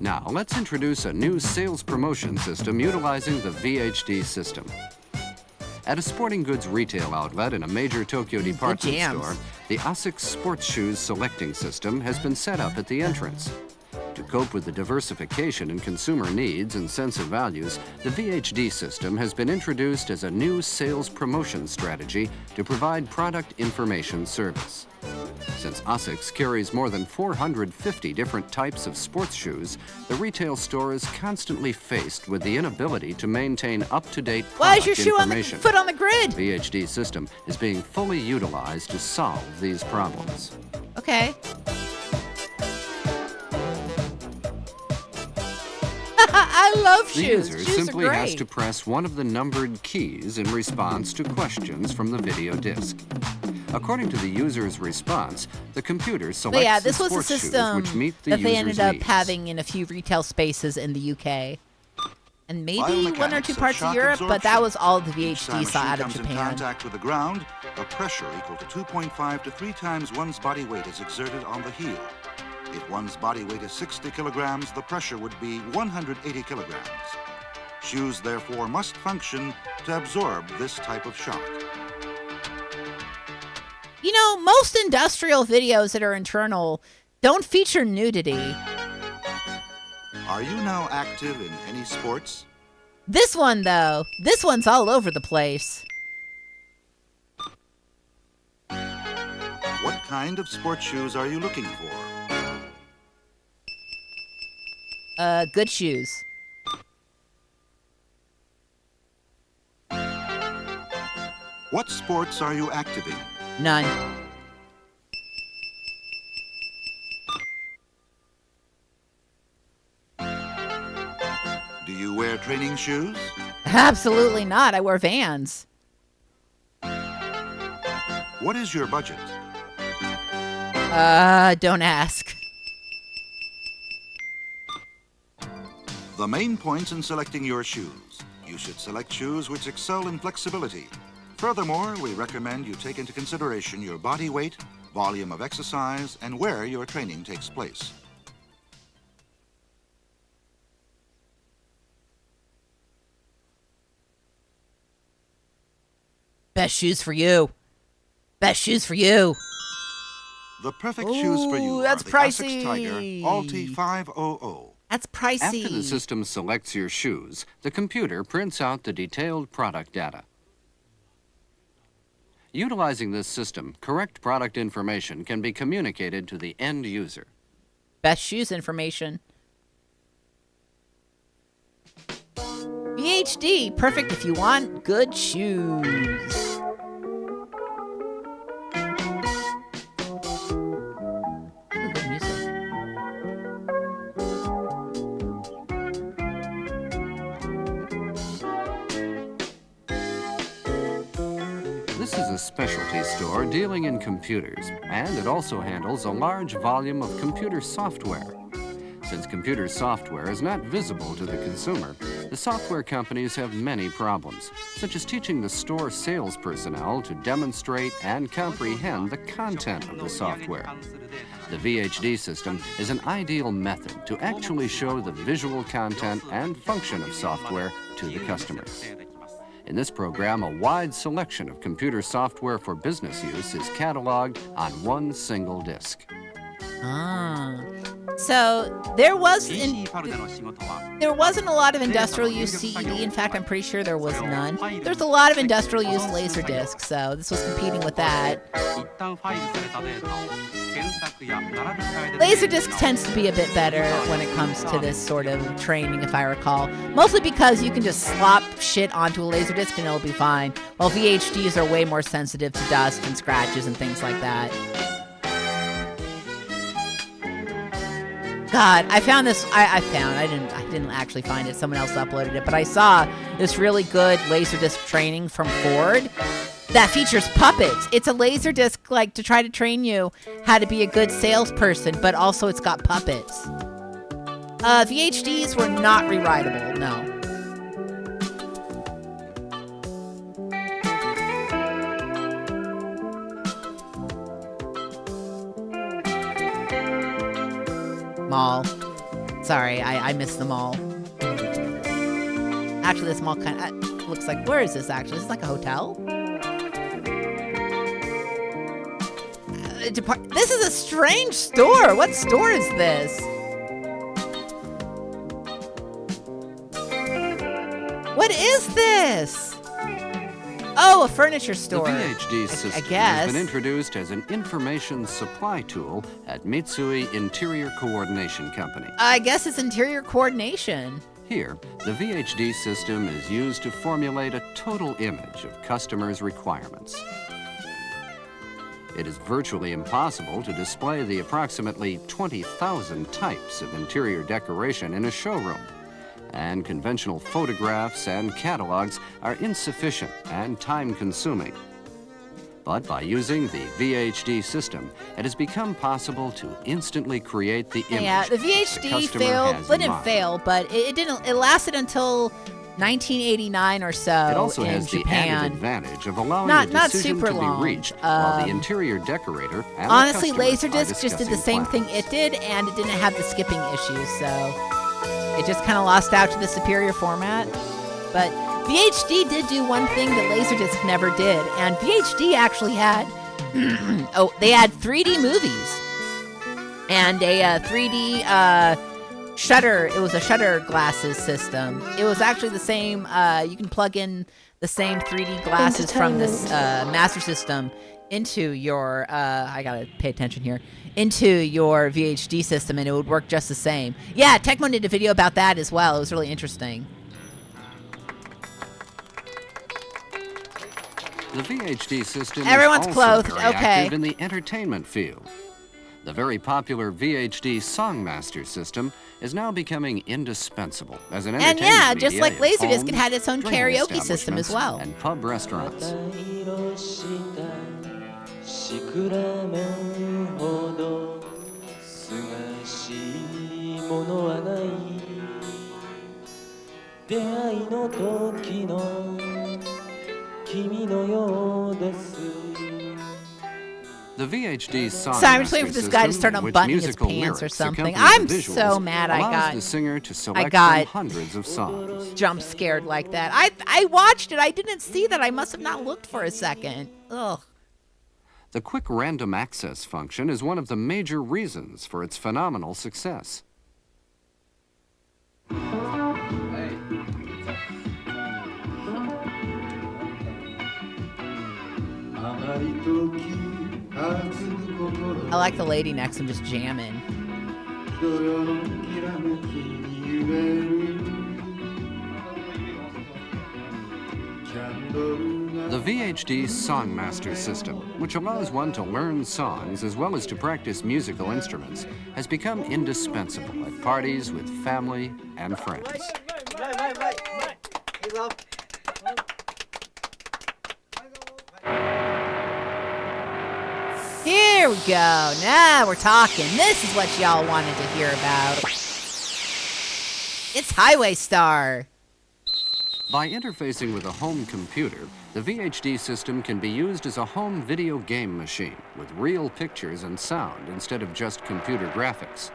L: Now, let's introduce a new sales promotion system utilizing the VHD system. At a sporting goods retail outlet in a major Tokyo department store, the ASICS Sports Shoes Selecting System has been set up at the entrance. To cope with the diversification in consumer needs and sense of values, the VHD system has been introduced as a new sales promotion strategy to provide product information service. Since ASICS carries more than 450 different types of sports shoes, the retail store is constantly faced with the inability to maintain up-to-date
A: Why is
L: product
A: your shoe on the
L: information.
A: foot on the grid?
L: The VHD system is being fully utilized to solve these problems.
A: Okay. I love
L: The
A: shoes.
L: user
A: Shoes
L: simply
A: are
L: has
A: great.
L: to press one of the numbered keys in response to questions from the video disc. According to the user's response, the computer selects
A: But yeah, this
L: the
A: was a
L: sports shoes
A: system
L: which meet the
A: that they
L: user's
A: ended up
L: needs.
A: having in a few retail spaces in the UK. And maybe one or
O: Biomechanics
A: two
O: of
A: parts of
O: shock
A: Europe, but that
O: absorption.
A: was all the
O: Each time
A: VHD
O: a
A: saw
O: shoe
A: out of
O: comes in
A: Japan.
O: contact with the ground, a pressure equal to 2.5 to 3 times one's body weight is exerted on the heel. If one's body weight is 60 kilograms, the pressure would be 180 kilograms. Shoes, therefore, must function to absorb this type of shock.
A: You know, most industrial videos that are internal don't feature nudity.
O: Are you now active in any sports?
A: This one, though, this one's all over the place.
O: What kind of sports shoes are you looking for?
A: Good shoes.
O: What sports are you active in?
A: None.
O: Do you wear training shoes?
A: Absolutely not. I wear Vans.
O: What is your budget?
A: Don't ask.
O: The main points in selecting your shoes. You should select shoes which excel in flexibility. Furthermore, we recommend you take into consideration your body weight, volume of exercise, and where your training takes place.
A: Best shoes for you. Best shoes for you.
O: The perfect shoes for you
A: That's
O: are the
A: pricey.
O: Essex Tiger Alti 500.
A: That's pricey.
L: After the system selects your shoes, the computer prints out the detailed product data. Utilizing this system, correct product information can be communicated to the end user.
A: Best shoes information. VHD, perfect if you want good shoes. Ooh, good music.
L: This is a specialty store dealing in computers, and it also handles a large volume of computer software. Since computer software is not visible to the consumer, the software companies have many problems, such as teaching the store sales personnel to demonstrate and comprehend the content of the software. The VHD system is an ideal method to actually show the visual content and function of software to the customer. In this program, a wide selection of computer software for business use is cataloged on one single disc.
A: So there wasn't a lot of industrial use CED. In fact, I'm pretty sure there was none. There's a lot of industrial use Laserdisc, so this was competing with that. Laserdisc tends to be a bit better when it comes to this sort of training, if I recall. Mostly because you can just slop shit onto a Laserdisc and it'll be fine, while VHDs are way more sensitive to dust and scratches and things like that. God, I found this. I didn't actually find it. Someone else uploaded it, but I saw this really good Laserdisc training from Ford that features puppets. It's a Laserdisc like to try to train you how to be a good salesperson, but also it's got puppets. VHDs were not rewritable. No. Mall. Sorry, I missed the mall. Actually, this mall kind of looks like... Where is this, actually? Is this like a hotel? This is a strange store. What store is this? What is this? Oh, a furniture store.
L: The VHD system has been introduced as an information supply tool at Mitsui Interior Coordination Company.
A: I guess it's interior coordination.
L: Here, the VHD system is used to formulate a total image of customers' requirements. It is virtually impossible to display the approximately 20,000 types of interior decoration in a showroom, and conventional photographs and catalogs are insufficient and time-consuming. But by using the VHD system, it has become possible to instantly create the image.
A: Yeah, the VHD failed. Didn't fail, but it didn't. It lasted until 1989 or so.
L: It also has
A: Japan.
L: the added advantage of allowing
A: not
L: the decision
A: super
L: to
A: long.
L: be reached while the interior decorator and
A: honestly,
L: the customer are
A: Laserdisc just did the
L: discussing
A: same
L: plans.
A: thing it did, and it didn't have the skipping issues, so it just kind of lost out to the superior format. But VHD did do one thing that Laserdisc never did, and VHD actually had they had 3D movies and a 3D shutter. It was a shutter glasses system. It was actually the same. You can plug in the same 3D glasses from this Master System into your. I gotta pay attention here. Into your VHD system, and it would work just the same. Yeah, Tecmo did a video about that as well. It was really interesting.
L: The VHD system
A: Everyone's
L: is also
A: clothed.
L: very
A: Okay.
L: active in the entertainment field. The very popular VHD Songmaster system is now becoming indispensable as an
A: And
L: entertainment
A: yeah, just
L: media
A: like
L: in
A: Laserdisc,
L: homes,
A: it had its own
L: drinking
A: karaoke system as
L: establishments,
A: well.
L: and pub restaurants.
P: しくらめんほどすがしいものはない出会いの時の君のようです
L: The VHD song
A: Sorry, I'm just waiting for this guy to start
L: system, which
A: unbuttoning his
L: musical
A: pants or
L: lyrics
A: something.
L: accompany
A: I'm
L: the visuals,
A: so mad I
L: allows
A: got
L: the singer to select
A: got
L: from hundreds of songs.
A: jump scared like that. I watched it. I didn't see that. I must have not looked for a second. Ugh.
L: The quick random access function is one of the major reasons for its phenomenal success.
A: I like the lady next to him just jamming.
L: The VHD Songmaster system, which allows one to learn songs as well as to practice musical instruments, has become indispensable at parties with family and friends.
A: Here we go. Now we're talking. This is what y'all wanted to hear about. It's Highway Star.
L: By interfacing with a home computer, the VHD system can be used as a home video game machine with real pictures and sound instead of just computer graphics.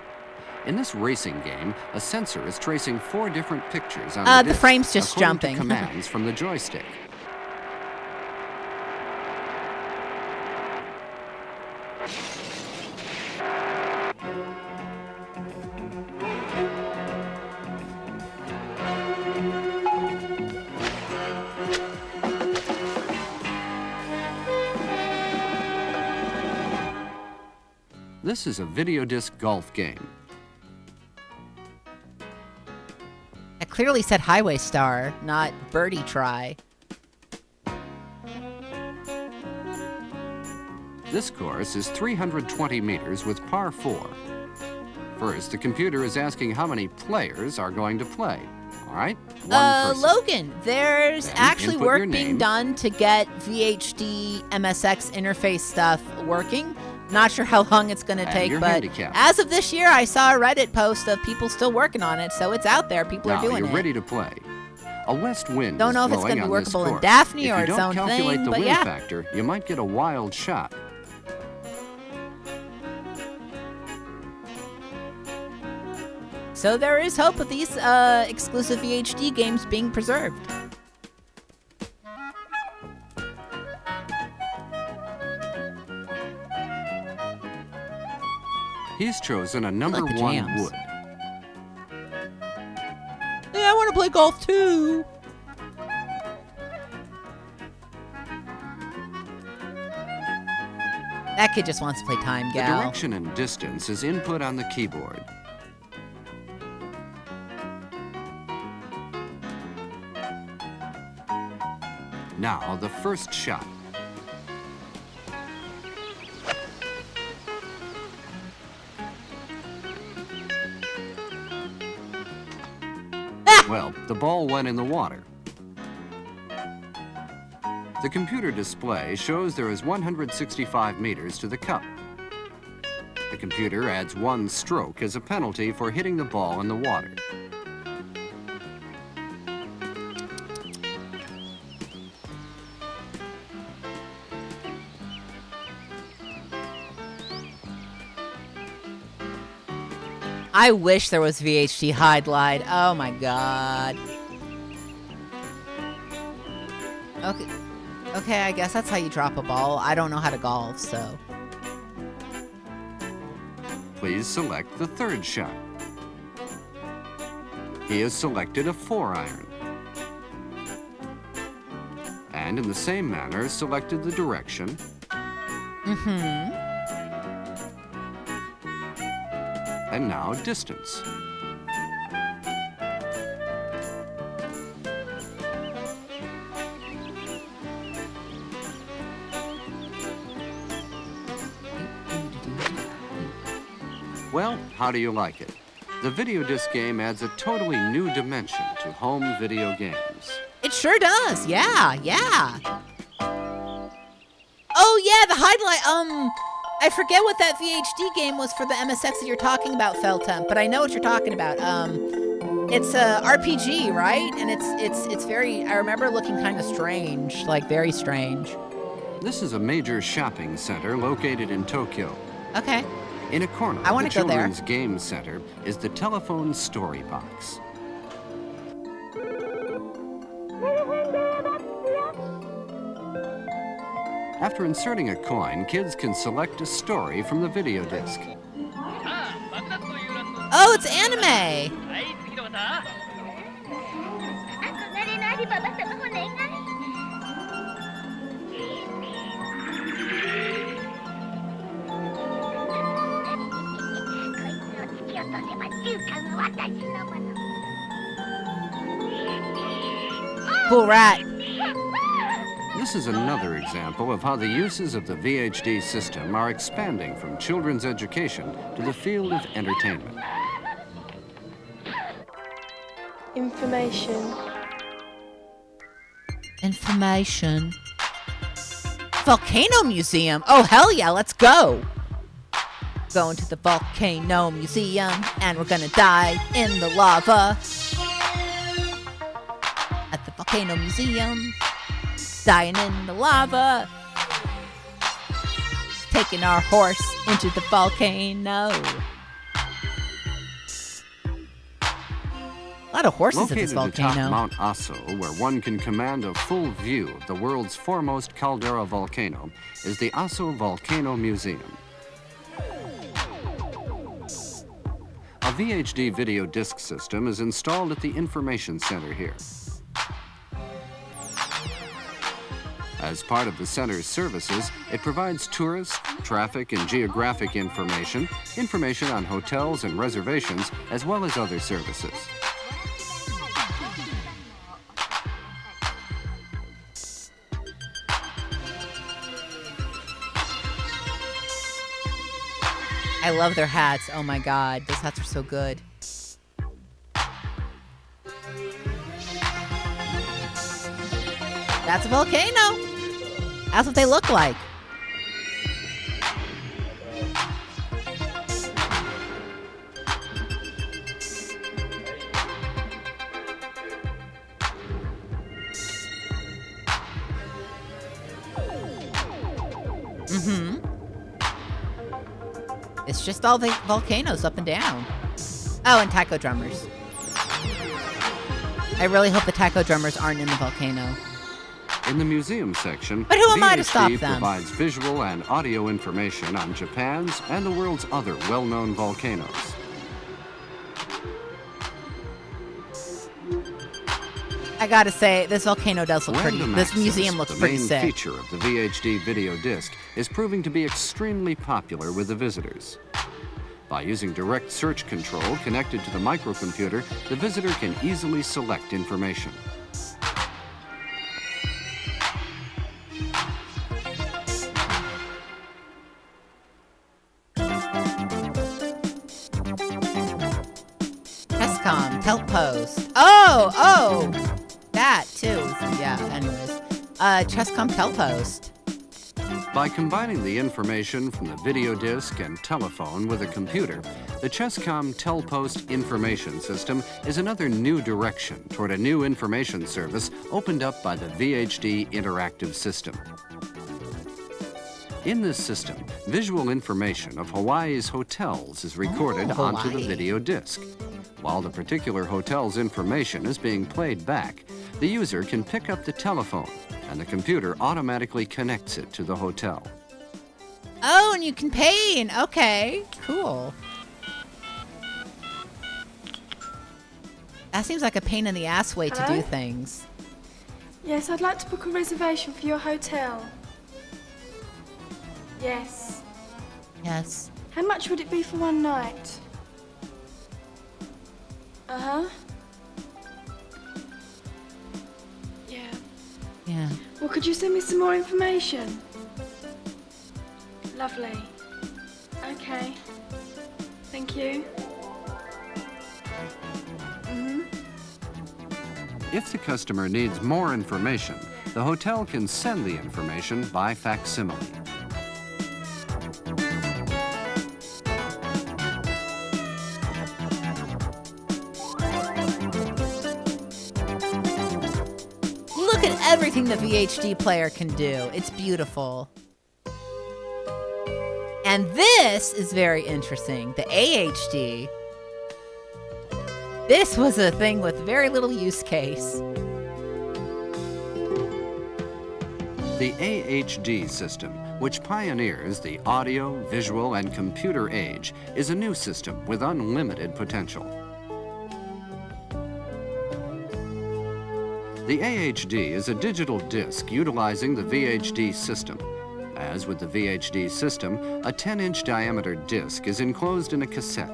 L: In this racing game, a sensor is tracing 4 different pictures on the disc
A: frame's just
L: according
A: jumping.
L: to commands from the joystick. This is a video disc golf game.
A: It clearly said Highway Star, not Birdie Try.
L: This course is 320 meters with par 4. First, the computer is asking how many players are going to play. All right? One person.
A: Logan, there's
L: Then
A: actually
L: input
A: work
L: your
A: being
L: name.
A: done to get VHD MSX interface stuff working. Not sure how long it's going to
L: And
A: take,
L: your
A: but
L: handicap.
A: as of this year, I saw a Reddit post of people still working on it, so it's out there. People
L: Now
A: are doing
L: you're
A: it.
L: ready to play. A west wind
A: Don't
L: is
A: know if it's
L: blowing
A: gonna be
L: on this
A: workable in
L: course.
A: Daphne or
L: if you
A: its
L: don't
A: own
L: calculate
A: thing,
L: the
A: but
L: wind
A: yeah.
L: factor, you might get a wild shot.
A: So there is hope of these exclusive VHD games being preserved.
L: He's chosen a number
A: like the
L: 1
A: jams.
L: wood.
A: Yeah, I want to play golf too. That kid just wants to play time,
L: The
A: gal.
L: direction and distance is input on the keyboard. Now, the first shot. Well, the ball went in the water. The computer display shows there is 165 meters to the cup. The computer adds 1 stroke as a penalty for hitting the ball in the water.
A: I wish there was VHD Highlight. Oh my god. Okay, I guess that's how you drop a ball. I don't know how to golf, so.
L: Please select the third shot. He has selected a 4-iron. And in the same manner, selected the direction.
A: Mm-hmm.
L: And now distance. Well, how do you like it? The video disc game adds a totally new dimension to home video games.
A: It sure does. Yeah, yeah. Oh yeah, the highlight. I forget what that VHD game was for the MSX that you're talking about, Feltemp, but I know what you're talking about. It's a RPG, right? And it's very. I remember looking kind of strange, like very strange.
L: This is a major shopping center located in Tokyo.
A: Okay.
L: In a corner
A: I
L: of
A: wanna
L: the
A: go there.
L: children's game center is the telephone story box. After inserting a coin, kids can select a story from the video disc.
A: Oh, it's anime. Cool rat.
L: This is another example of how the uses of the VHD system are expanding from children's education to the field of entertainment.
M: Information.
A: Information. Volcano Museum. Oh, hell yeah, let's go. Going to the Volcano Museum, and we're gonna die in the lava. At the Volcano Museum, dying in the lava. Taking our horse into the volcano. A lot of horses at this
L: Located atop
A: volcano.
L: Mount Aso, where one can command a full view of the world's foremost caldera volcano, is the Aso Volcano Museum. A VHD video disc system is installed at the information center here. As part of the center's services, it provides tourist, traffic, and geographic information, information on hotels and reservations, as well as other services.
A: I love their hats. Oh my god, those hats are so good. That's a volcano. That's what they look like. Mm-hmm. It's just all the volcanoes up and down. Oh, and taiko drummers. I really hope the taiko drummers aren't in the volcano.
L: In the museum section,
A: But who am I to stop
L: VHD
A: them?
L: provides visual and audio information on Japan's and the world's other well-known volcanoes.
A: I gotta say, this volcano does look pretty.
L: Random
A: This
L: access,
A: museum looks
L: the
A: pretty
L: main
A: sick.
L: feature of the VHD video disc, is proving to be extremely popular with the visitors. By using direct search control connected to the microcomputer, the visitor can easily select information.
A: Tescom, Telpost. Oh! That, too. Yeah, anyways. Chescom Telpost.
L: By combining the information from the video disc and telephone with a computer, the Chescom Telpost Information System is another new direction toward a new information service opened up by the VHD Interactive System. In this system, visual information of Hawaii's hotels is recorded onto the
A: Hawaii.
L: video disc. While the particular hotel's information is being played back, the user can pick up the telephone and the computer automatically connects it to the hotel.
A: Oh, and you can pay. And okay, cool. That seems like a pain in the ass way to do
M: Hello?
A: things.
M: Yes, I'd like to book a reservation for your hotel. Yes.
A: Yes.
M: How much would it be for one night? Uh-huh. Yeah.
A: Yeah.
M: Well, could you send me some more information? Lovely. Okay. Thank you. Mm-hmm.
L: If the customer needs more information, the hotel can send the information by facsimile.
A: Look at everything the VHD player can do. It's beautiful. And this is very interesting. The AHD. This was a thing with very little use case.
L: The AHD system, which pioneers the audio, visual, and computer age, is a new system with unlimited potential. The AHD is a digital disc utilizing the VHD system. As with the VHD system, a 10-inch diameter disc is enclosed in a cassette.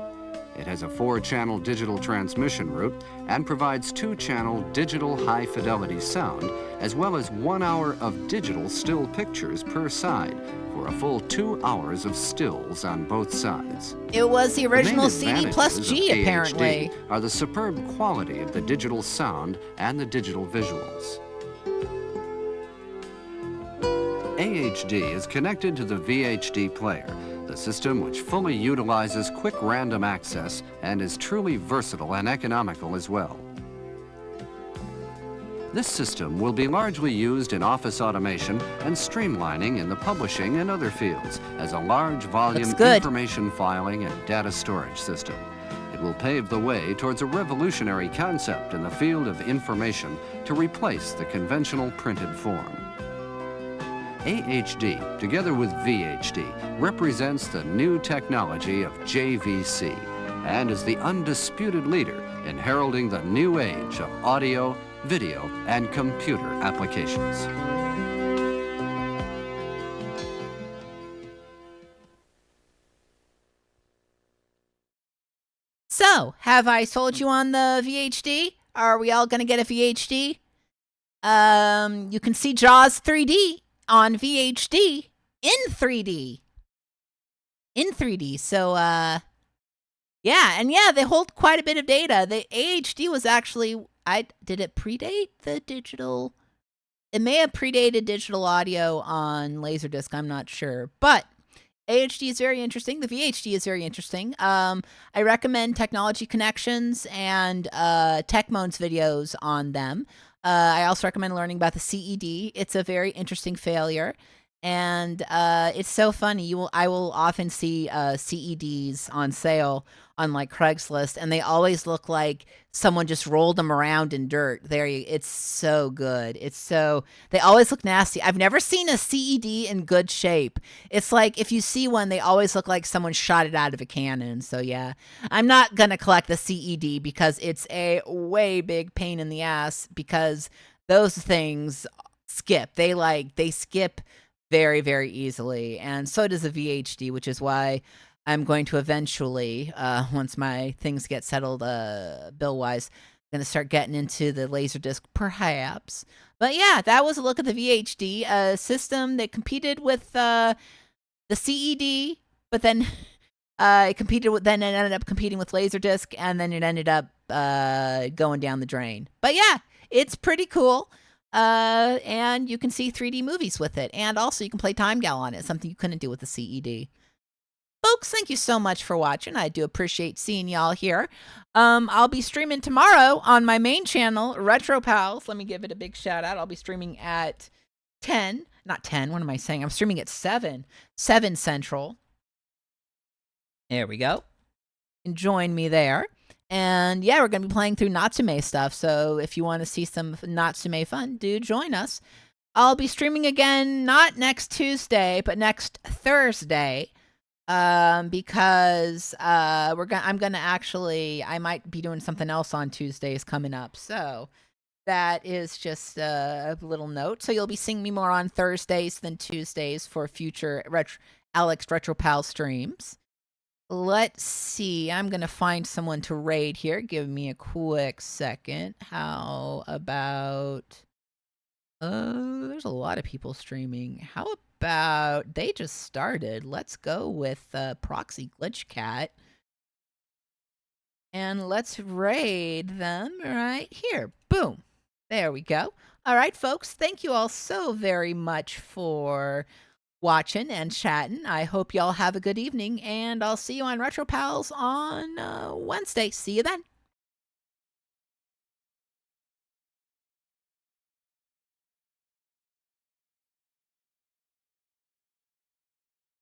L: It has a 4-channel digital transmission route and provides 2-channel digital high-fidelity sound, as well as 1 hour of digital still pictures per side, for a full 2 hours of stills on both sides.
A: It was the original
L: main
A: CD plus
L: advantages
A: G,
L: of AHD
A: apparently.
L: Are the superb quality of the digital sound and the digital visuals. AHD is connected to the VHD player, the system which fully utilizes quick random access and is truly versatile and economical as well. This system will be largely used in office automation and streamlining in the publishing and other fields as a large volume information filing and data storage system. It will pave the way towards a revolutionary concept in the field of information to replace the conventional printed form. AHD, together with VHD, represents the new technology of JVC and is the undisputed leader in heralding the new age of audio, video, and computer applications.
A: So, have I sold you on the VHD? Are we all going to get a VHD? You can see Jaws 3D on VHD in 3D. So, yeah, they hold quite a bit of data. The AHD was actually, did it predate the digital? It may have predated digital audio on Laserdisc, I'm not sure. But AHD is very interesting. The VHD is very interesting. I recommend Technology Connections and TechMoan's videos on them. I also recommend learning about the CED. It's a very interesting failure. And it's so funny. I will often see CEDs on sale on like Craigslist, and they always look like someone just rolled them around in dirt. It's so good. They always look nasty. I've never seen a CED in good shape. It's like if you see one, they always look like someone shot it out of a cannon. So yeah, I'm not gonna collect the CED because it's a way big pain in the ass because those things skip. They skip very, very easily. And so does the VHD, which is why I'm going to eventually, once my things get settled bill-wise, going to start getting into the Laserdisc perhaps. But yeah, that was a look at the VHD system that competed with the CED, but then it ended up competing with Laserdisc, and then it ended up going down the drain. But yeah, it's pretty cool. And you can see 3D movies with it. And also you can play Time Gal on it, something you couldn't do with the CED. Folks, thank you so much for watching. I do appreciate seeing y'all here. I'll be streaming tomorrow on my main channel, Retro Pals. Let me give it a big shout out. I'll be streaming at 10. Not 10, what am I saying? I'm streaming at 7 Central. There we go. And join me there. And yeah, we're going to be playing through Natsume stuff. So if you want to see some Natsume fun, do join us. I'll be streaming again, not next Tuesday, but next Thursday. Because I might be doing something else on Tuesdays coming up. So that is just a little note. So you'll be seeing me more on Thursdays than Tuesdays for future Alex Retro Pal streams. Let's see. I'm going to find someone to raid here. Give me a quick second. How about... there's a lot of people streaming. How about... They just started. Let's go with Proxy Glitch Cat. And let's raid them right here. Boom. There we go. All right, folks. Thank you all so very much for watching and chatting. I hope y'all have a good evening, and I'll see you on Retro Pals on Wednesday. See you then.